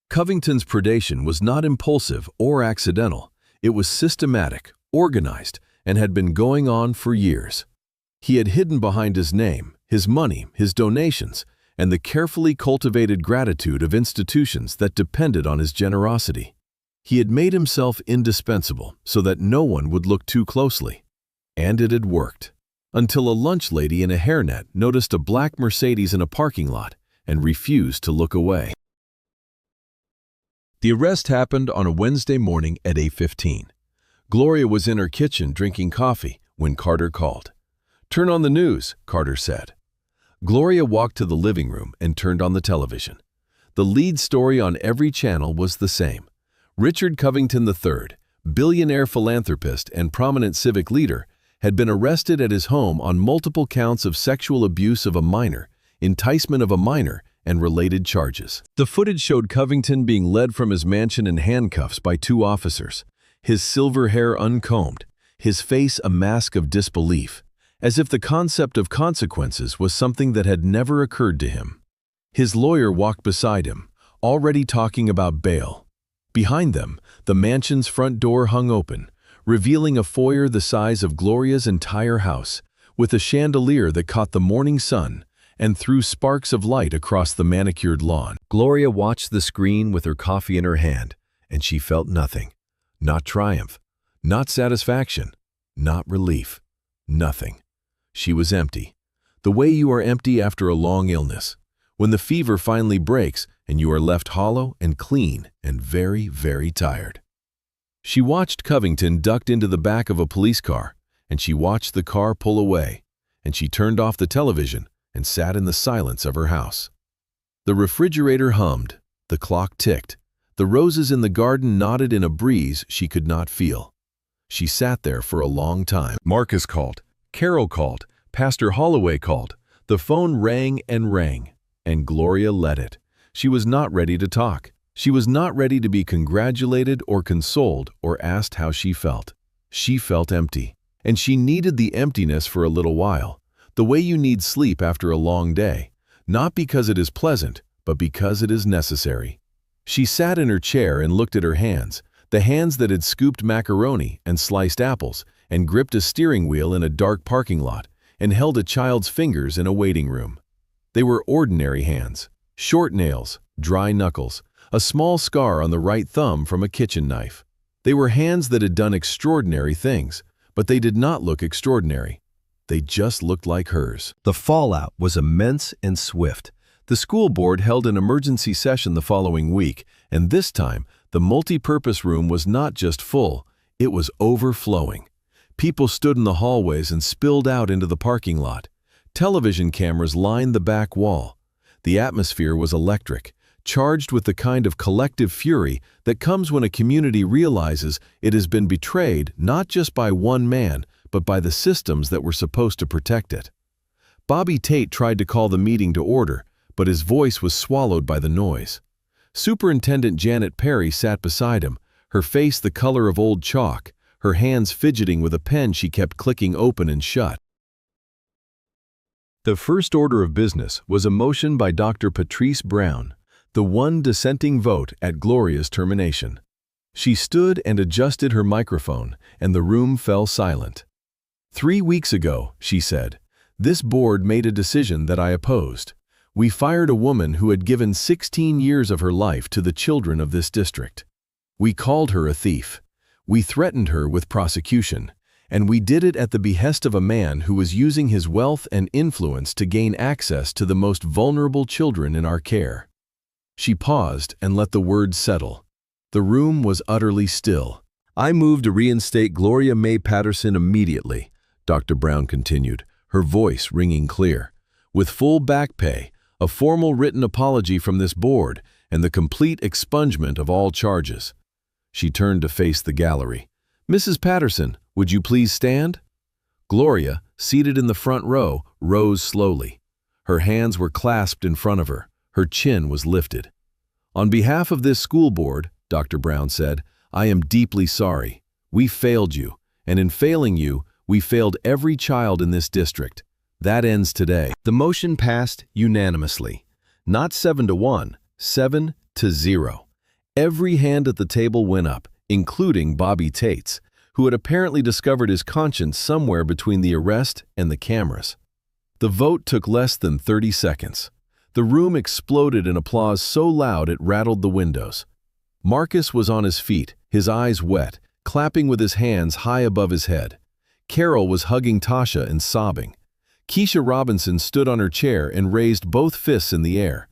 Covington's predation was not impulsive or accidental. It was systematic, organized, and had been going on for years. He had hidden behind his name, his money, his donations, and the carefully cultivated gratitude of institutions that depended on his generosity. He had made himself indispensable so that no one would look too closely. And it had worked. Until a lunch lady in a hairnet noticed a black Mercedes in a parking lot and refused to look away. The arrest happened on a Wednesday morning at 8:15. Gloria was in her kitchen drinking coffee when Carter called. "Turn on the news," Carter said. Gloria walked to the living room and turned on the television. The lead story on every channel was the same. Richard Covington III, billionaire philanthropist and prominent civic leader, had been arrested at his home on multiple counts of sexual abuse of a minor, enticement of a minor, and related charges. The footage showed Covington being led from his mansion in handcuffs by two officers, his silver hair uncombed, his face a mask of disbelief, as if the concept of consequences was something that had never occurred to him. His lawyer walked beside him, already talking about bail. Behind them, the mansion's front door hung open, revealing a foyer the size of Gloria's entire house, with a chandelier that caught the morning sun and threw sparks of light across the manicured lawn. Gloria watched the screen with her coffee in her hand, and she felt nothing. Not triumph, not satisfaction, not relief, nothing. She was empty. The way you are empty after a long illness, when the fever finally breaks and you are left hollow and clean and very, very tired. She watched Covington ducked into the back of a police car, and she watched the car pull away, and she turned off the television and sat in the silence of her house. The refrigerator hummed, the clock ticked, the roses in the garden nodded in a breeze she could not feel. She sat there for a long time. Marcus called, Carol called, Pastor Holloway called. The phone rang, and Gloria let it. She was not ready to talk. She was not ready to be congratulated or consoled or asked how she felt. She felt empty, and she needed the emptiness for a little while, the way you need sleep after a long day, not because it is pleasant, but because it is necessary. She sat in her chair and looked at her hands, the hands that had scooped macaroni and sliced apples and gripped a steering wheel in a dark parking lot and held a child's fingers in a waiting room. They were ordinary hands, short nails, dry knuckles, a small scar on the right thumb from a kitchen knife. They were hands that had done extraordinary things, but they did not look extraordinary. They just looked like hers. The fallout was immense and swift. The school board held an emergency session the following week, and this time, the multi-purpose room was not just full, it was overflowing. People stood in the hallways and spilled out into the parking lot. Television cameras lined the back wall. The atmosphere was electric, charged with the kind of collective fury that comes when a community realizes it has been betrayed not just by one man, but by the systems that were supposed to protect it. Bobby Tate tried to call the meeting to order, but his voice was swallowed by the noise. Superintendent Janet Perry sat beside him, her face the color of old chalk, her hands fidgeting with a pen she kept clicking open and shut. The first order of business was a motion by Dr. Patrice Brown, the one dissenting vote at Gloria's termination. She stood and adjusted her microphone, and the room fell silent. 3 weeks ago, she said, this board made a decision that I opposed. We fired a woman who had given 16 years of her life to the children of this district. We called her a thief. We threatened her with prosecution, and we did it at the behest of a man who was using his wealth and influence to gain access to the most vulnerable children in our care. She paused and let the words settle. The room was utterly still. I move to reinstate Gloria May Patterson immediately, Dr. Brown continued, her voice ringing clear, with full back pay, a formal written apology from this board, and the complete expungement of all charges. She turned to face the gallery. Mrs. Patterson, would you please stand? Gloria, seated in the front row, rose slowly. Her hands were clasped in front of her. Her chin was lifted. On behalf of this school board, Dr. Brown said, I am deeply sorry. We failed you, and in failing you, we failed every child in this district. That ends today. The motion passed unanimously. Not 7-1, 7-0. Every hand at the table went up, including Bobby Tate's, who had apparently discovered his conscience somewhere between the arrest and the cameras. The vote took less than 30 seconds. The room exploded in applause so loud it rattled the windows. Marcus was on his feet, his eyes wet, clapping with his hands high above his head. Carol was hugging Tasha and sobbing. Keisha Robinson stood on her chair and raised both fists in the air.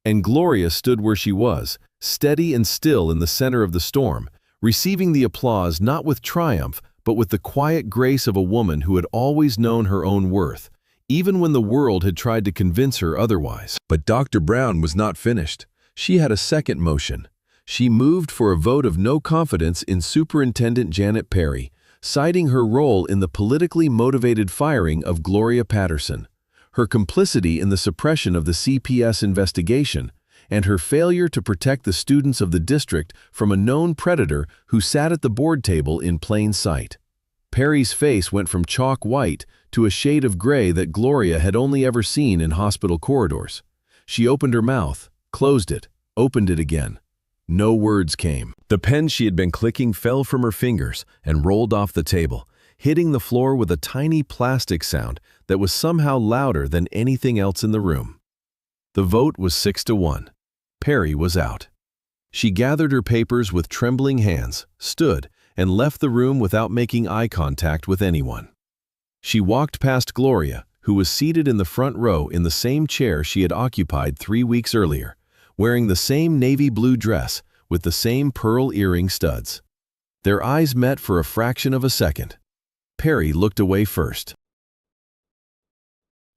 And Gloria stood where she was, steady and still in the center of the storm, receiving the applause not with triumph, but with the quiet grace of a woman who had always known her own worth, even when the world had tried to convince her otherwise. But Dr. Brown was not finished. She had a second motion. She moved for a vote of no confidence in Superintendent Janet Perry, citing her role in the politically motivated firing of Gloria Patterson, her complicity in the suppression of the CPS investigation, and her failure to protect the students of the district from a known predator who sat at the board table in plain sight. Perry's face went from chalk white to a shade of gray that Gloria had only ever seen in hospital corridors. She opened her mouth, closed it, opened it again. No words came. The pen she had been clicking fell from her fingers and rolled off the table, hitting the floor with a tiny plastic sound that was somehow louder than anything else in the room. The vote was 6-1. Perry was out. She gathered her papers with trembling hands, stood, and left the room without making eye contact with anyone. She walked past Gloria, who was seated in the front row in the same chair she had occupied 3 weeks earlier, wearing the same navy blue dress with the same pearl earring studs. Their eyes met for a fraction of a second. Perry looked away first.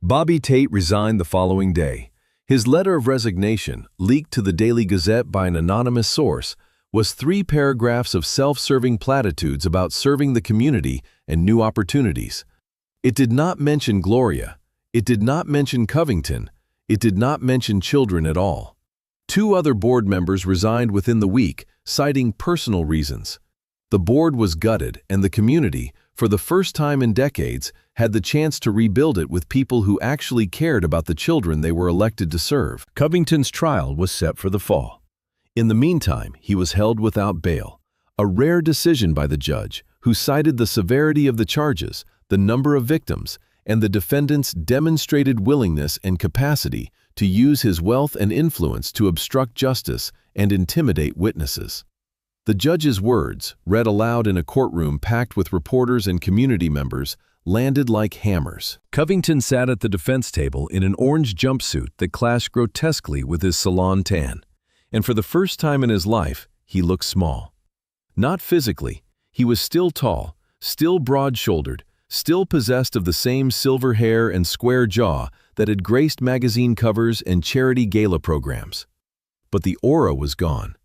Bobby Tate resigned the following day. His letter of resignation, leaked to the Daily Gazette by an anonymous source, was 3 paragraphs of self-serving platitudes about serving the community and new opportunities. It did not mention Gloria. It did not mention Covington. It did not mention children at all. 2 other board members resigned within the week, citing personal reasons. The board was gutted, and the community, for the first time in decades, had the chance to rebuild it with people who actually cared about the children they were elected to serve. Covington's trial was set for the fall. In the meantime, he was held without bail, a rare decision by the judge, who cited the severity of the charges, the number of victims, and the defendant's demonstrated willingness and capacity to use his wealth and influence to obstruct justice and intimidate witnesses. The judge's words, read aloud in a courtroom packed with reporters and community members, landed like hammers. Covington sat at the defense table in an orange jumpsuit that clashed grotesquely with his salon tan, and for the first time in his life, he looked small. Not physically, he was still tall, still broad-shouldered, still possessed of the same silver hair and square jaw that had graced magazine covers and charity gala programs. But the aura was gone.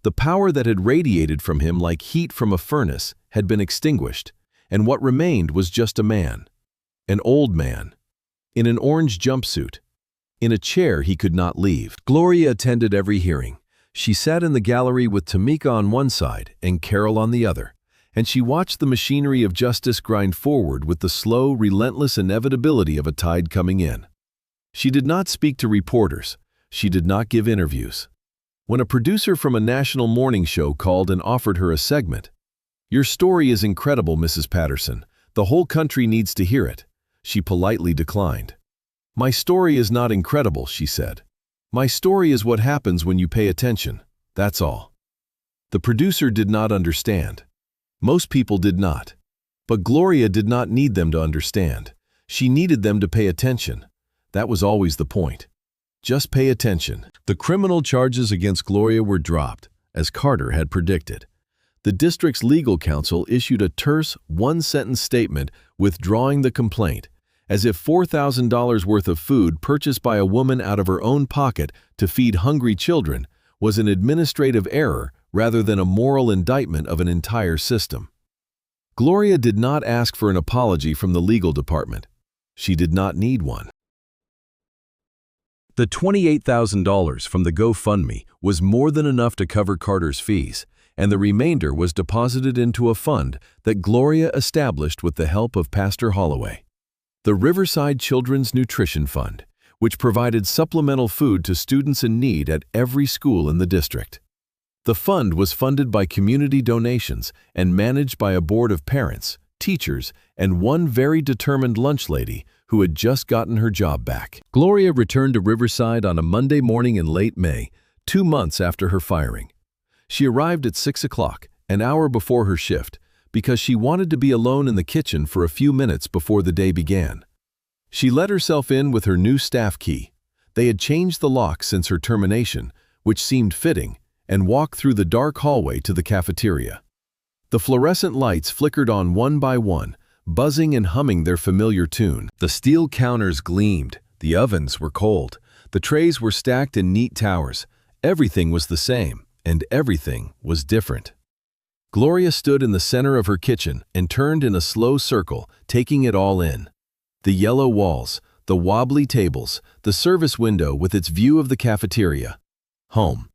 The power that had radiated from him like heat from a furnace had been extinguished, and what remained was just a man. An old man. in an orange jumpsuit, in a chair he could not leave. Gloria attended every hearing. She sat in the gallery with Tamika on one side and Carol on the other, and she watched the machinery of justice grind forward with the slow, relentless inevitability of a tide coming in. She did not speak to reporters. She did not give interviews. When a producer from a national morning show called and offered her a segment, "Your story is incredible, Mrs. Patterson. The whole country needs to hear it," she politely declined. "My story is not incredible," she said. "My story is what happens when you pay attention. That's all." The producer did not understand. Most people did not. But Gloria did not need them to understand. She needed them to pay attention. That was always the point. Just pay attention. The criminal charges against Gloria were dropped, as Carter had predicted. The district's legal counsel issued a terse, one-sentence statement withdrawing the complaint, as if $4,000 worth of food purchased by a woman out of her own pocket to feed hungry children was an administrative error rather than a moral indictment of an entire system. Gloria did not ask for an apology from the legal department. She did not need one. The $28,000 from the GoFundMe was more than enough to cover Carter's fees, and the remainder was deposited into a fund that Gloria established with the help of Pastor Holloway. The Riverside Children's Nutrition Fund, which provided supplemental food to students in need at every school in the district. The fund was funded by community donations and managed by a board of parents, teachers, and one very determined lunch lady who had just gotten her job back. Gloria returned to Riverside on a Monday morning in late May, 2 months after her firing. She arrived at 6 o'clock, an hour before her shift, because she wanted to be alone in the kitchen for a few minutes before the day began. She let herself in with her new staff key. They had changed the lock since her termination, which seemed fitting, and walked through the dark hallway to the cafeteria. The fluorescent lights flickered on one by one, buzzing and humming their familiar tune. The steel counters gleamed, the ovens were cold, the trays were stacked in neat towers. Everything was the same, and everything was different. Gloria stood in the center of her kitchen and turned in a slow circle, taking it all in. The yellow walls, the wobbly tables, the service window with its view of the cafeteria. Home.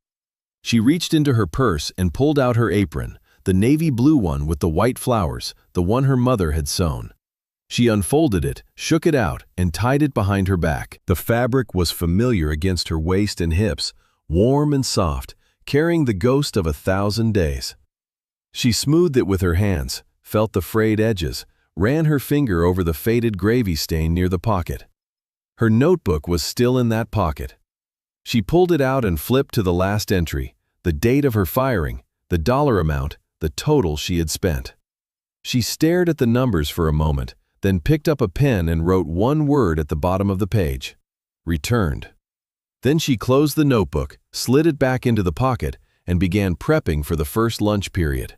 She reached into her purse and pulled out her apron, the navy blue one with the white flowers, the one her mother had sewn. She unfolded it, shook it out, and tied it behind her back. The fabric was familiar against her waist and hips, warm and soft, carrying the ghost of 1,000 days. She smoothed it with her hands, felt the frayed edges, ran her finger over the faded gravy stain near the pocket. Her notebook was still in that pocket. She pulled it out and flipped to the last entry, the date of her firing, the dollar amount, the total she had spent. She stared at the numbers for a moment, then picked up a pen and wrote one word at the bottom of the page: returned. Then she closed the notebook, slid it back into the pocket, and began prepping for the first lunch period.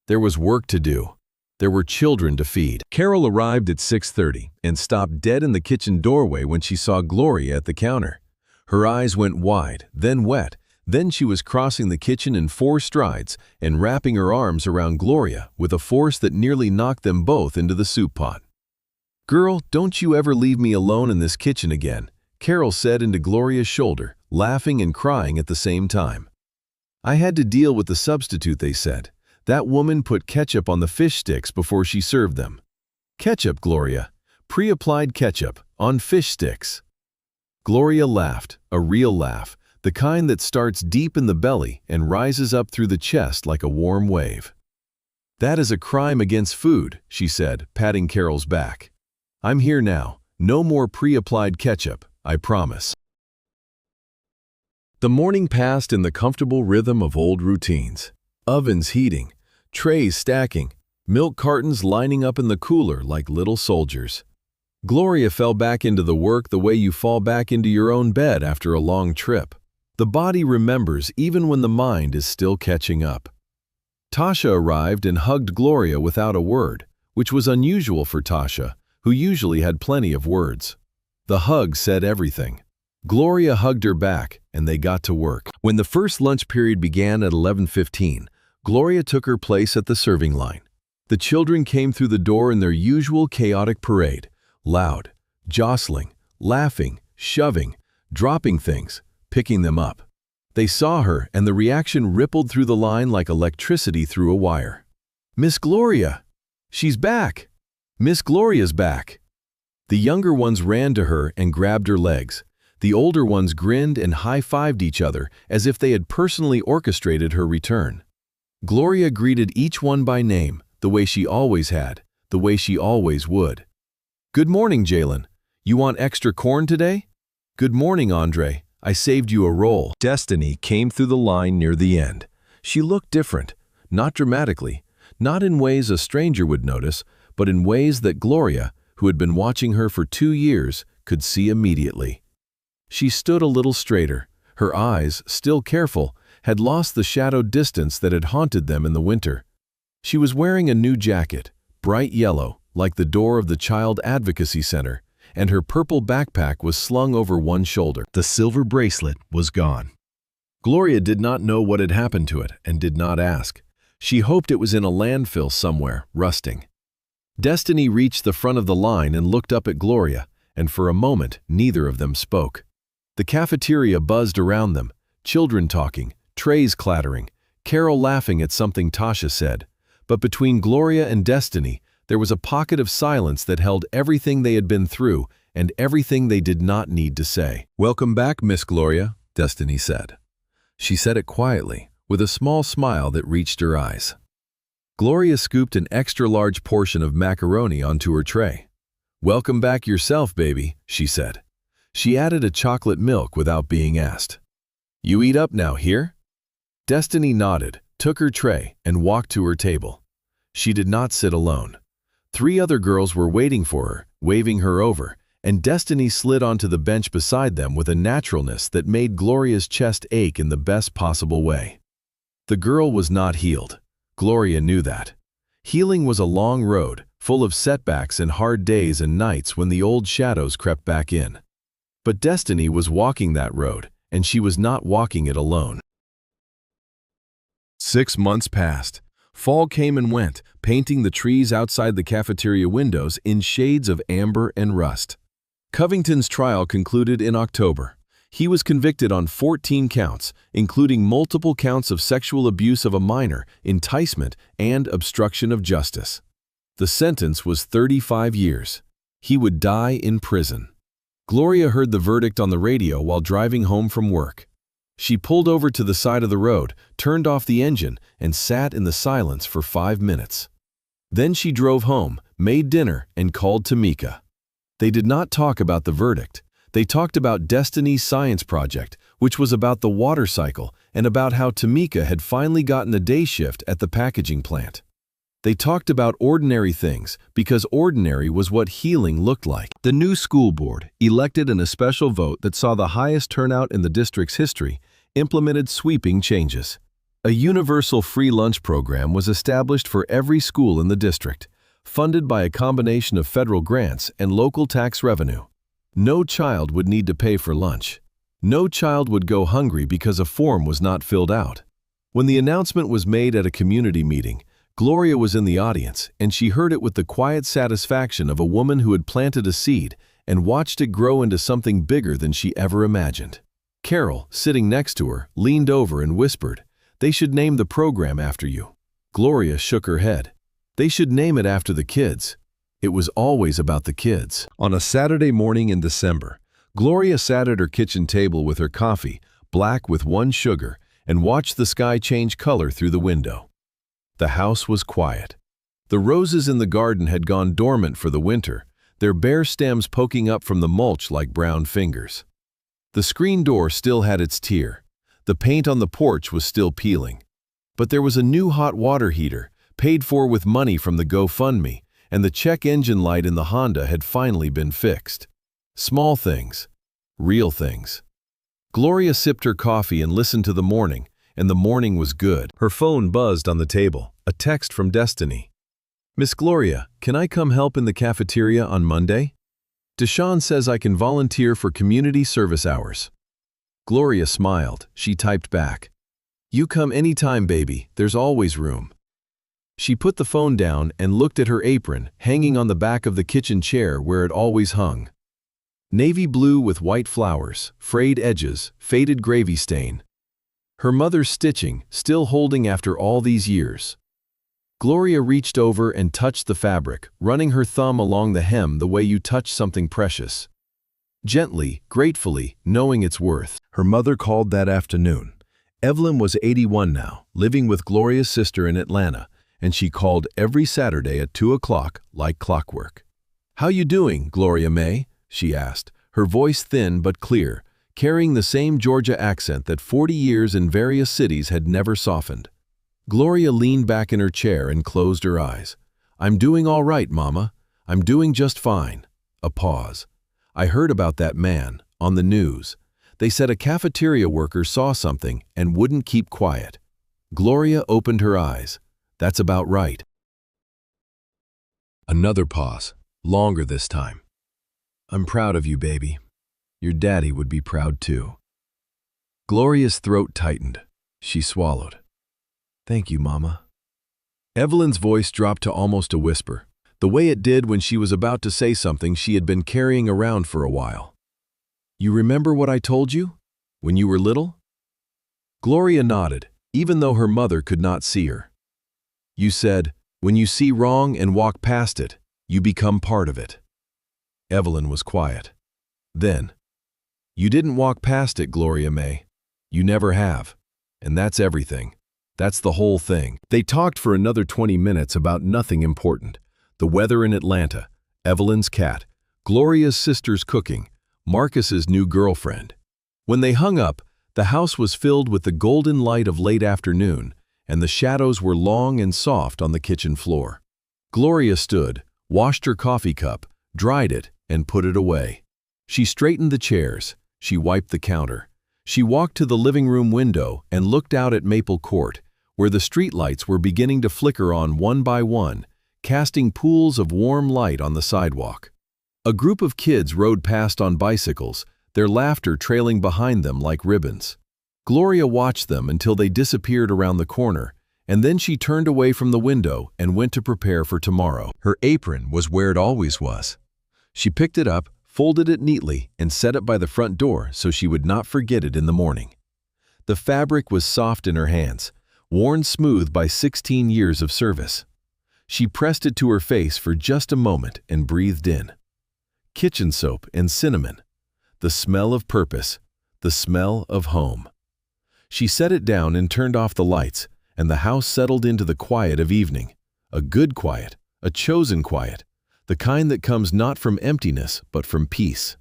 There was work to do. There were children to feed. Carol arrived at 6:30 and stopped dead in the kitchen doorway when she saw Gloria at the counter. Her eyes went wide, then wet. Then she was crossing the kitchen in 4 strides and wrapping her arms around Gloria with a force that nearly knocked them both into the soup pot. "Girl, don't you ever leave me alone in this kitchen again," Carol said into Gloria's shoulder, laughing and crying at the same time. "I had to deal with the substitute," they said. "That woman put ketchup on the fish sticks before she served them." "Ketchup, Gloria. Pre-applied ketchup on fish sticks." Gloria laughed, a real laugh, the kind that starts deep in the belly and rises up through the chest like a warm wave. "That is a crime against food," she said, patting Carol's back. "I'm here now. No more pre-applied ketchup, I promise." The morning passed in the comfortable rhythm of old routines. Ovens heating, trays stacking, milk cartons lining up in the cooler like little soldiers. Gloria fell back into the work the way you fall back into your own bed after a long trip. The body remembers even when the mind is still catching up. Tasha arrived and hugged Gloria without a word, which was unusual for Tasha, who usually had plenty of words. The hug said everything. Gloria hugged her back, and they got to work. When the first lunch period began at 11:15, Gloria took her place at the serving line. The children came through the door in their usual chaotic parade, loud, jostling, laughing, shoving, dropping things, picking them up. They saw her, and the reaction rippled through the line like electricity through a wire. "Miss Gloria! She's back! Miss Gloria's back!" The younger ones ran to her and grabbed her legs. The older ones grinned and high-fived each other as if they had personally orchestrated her return. Gloria greeted each one by name, the way she always had, the way she always would. "Good morning, Jalen. You want extra corn today?" "Good morning, Andre. I saved you a roll." Destiny came through the line near the end. She looked different, not dramatically, not in ways a stranger would notice, but in ways that Gloria, who had been watching her for 2 years, could see immediately. She stood a little straighter. Her eyes, still careful, had lost the shadowed distance that had haunted them in the winter. She was wearing a new jacket, bright yellow, like the door of the Child Advocacy Center, and her purple backpack was slung over one shoulder. The silver bracelet was gone. Gloria did not know what had happened to it and did not ask. She hoped it was in a landfill somewhere, rusting. Destiny reached the front of the line and looked up at Gloria, and for a moment neither of them spoke. The cafeteria buzzed around them, children talking, trays clattering, Carol laughing at something Tasha said. But between Gloria and Destiny, there was a pocket of silence that held everything they had been through and everything they did not need to say. "Welcome back, Miss Gloria," Destiny said. She said it quietly, with a small smile that reached her eyes. Gloria scooped an extra-large portion of macaroni onto her tray. "Welcome back yourself, baby," she said. She added a chocolate milk without being asked. "You eat up now, here?" Destiny nodded, took her tray, and walked to her table. She did not sit alone. 3 other girls were waiting for her, waving her over, and Destiny slid onto the bench beside them with a naturalness that made Gloria's chest ache in the best possible way. The girl was not healed. Gloria knew that. Healing was a long road, full of setbacks and hard days and nights when the old shadows crept back in. But Destiny was walking that road, and she was not walking it alone. 6 months passed. Fall came and went, painting the trees outside the cafeteria windows in shades of amber and rust. Covington's trial concluded in October. He was convicted on 14 counts, including multiple counts of sexual abuse of a minor, enticement, and obstruction of justice. The sentence was 35 years. He would die in prison. Gloria heard the verdict on the radio while driving home from work. She pulled over to the side of the road, turned off the engine, and sat in the silence for 5 minutes. Then she drove home, made dinner, and called Tamika. They did not talk about the verdict. They talked about Destiny's science project, which was about the water cycle and about how Tamika had finally gotten a day shift at the packaging plant. They talked about ordinary things because ordinary was what healing looked like. The new school board, elected in a special vote that saw the highest turnout in the district's history, implemented sweeping changes. A universal free lunch program was established for every school in the district, funded by a combination of federal grants and local tax revenue. No child would need to pay for lunch. No child would go hungry because a form was not filled out. When the announcement was made at a community meeting, Gloria was in the audience, and she heard it with the quiet satisfaction of a woman who had planted a seed and watched it grow into something bigger than she ever imagined. Carol, sitting next to her, leaned over and whispered, "They should name the program after you." Gloria shook her head. "They should name it after the kids." It was always about the kids. On a Saturday morning in December, Gloria sat at her kitchen table with her coffee, black with 1 sugar, and watched the sky change color through the window. The house was quiet. The roses in the garden had gone dormant for the winter, their bare stems poking up from the mulch like brown fingers. The screen door still had its tear. The paint on the porch was still peeling. But there was a new hot water heater, paid for with money from the GoFundMe, and the check engine light in the Honda had finally been fixed. Small things. Real things. Gloria sipped her coffee and listened to the morning, and the morning was good. Her phone buzzed on the table, a text from Destiny. "Miss Gloria, can I come help in the cafeteria on Monday? Deshawn says I can volunteer for community service hours." Gloria smiled. She typed back, "You come anytime, baby. There's always room." She put the phone down and looked at her apron hanging on the back of the kitchen chair where it always hung. Navy blue with white flowers, frayed edges, faded gravy stain. Her mother's stitching, still holding after all these years. Gloria reached over and touched the fabric, running her thumb along the hem the way you touch something precious. Gently, gratefully, knowing its worth. Her mother called that afternoon. Evelyn was 81 now, living with Gloria's sister in Atlanta, and she called every Saturday at 2 o'clock like clockwork. "How you doing, Gloria May?" she asked, her voice thin but clear, carrying the same Georgia accent that 40 years in various cities had never softened. Gloria leaned back in her chair and closed her eyes. "I'm doing all right, Mama. I'm doing just fine." A pause. "I heard about that man, on the news. They said a cafeteria worker saw something and wouldn't keep quiet." Gloria opened her eyes. "That's about right." Another pause, longer this time. "I'm proud of you, baby. Your daddy would be proud too." Gloria's throat tightened. She swallowed. "Thank you, Mama." Evelyn's voice dropped to almost a whisper, the way it did when she was about to say something she had been carrying around for a while. "You remember what I told you? When you were little?" Gloria nodded, even though her mother could not see her. "You said, when you see wrong and walk past it, you become part of it." Evelyn was quiet. Then, "You didn't walk past it, Gloria May. You never have. And that's everything. That's the whole thing." They talked for another 20 minutes about nothing important. The weather in Atlanta, Evelyn's cat, Gloria's sister's cooking, Marcus's new girlfriend. When they hung up, the house was filled with the golden light of late afternoon, and the shadows were long and soft on the kitchen floor. Gloria stood, washed her coffee cup, dried it, and put it away. She straightened the chairs. She wiped the counter. She walked to the living room window and looked out at Maple Court, where the streetlights were beginning to flicker on one by one, casting pools of warm light on the sidewalk. A group of kids rode past on bicycles, their laughter trailing behind them like ribbons. Gloria watched them until they disappeared around the corner, and then she turned away from the window and went to prepare for tomorrow. Her apron was where it always was. She picked it up, folded it neatly, and set it by the front door so she would not forget it in the morning. The fabric was soft in her hands, worn smooth by 16 years of service. She pressed it to her face for just a moment and breathed in. Kitchen soap and cinnamon. The smell of purpose. The smell of home. She set it down and turned off the lights, and the house settled into the quiet of evening. A good quiet, a chosen quiet, the kind that comes not from emptiness but from peace.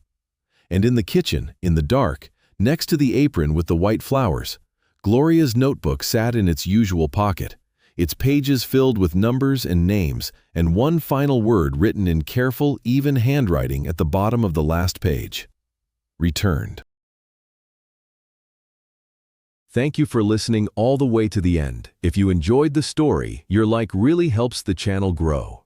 And in the kitchen, in the dark, next to the apron with the white flowers, Gloria's notebook sat in its usual pocket, its pages filled with numbers and names, and one final word written in careful, even handwriting at the bottom of the last page. Returned. Thank you for listening all the way to the end. If you enjoyed the story, your like really helps the channel grow.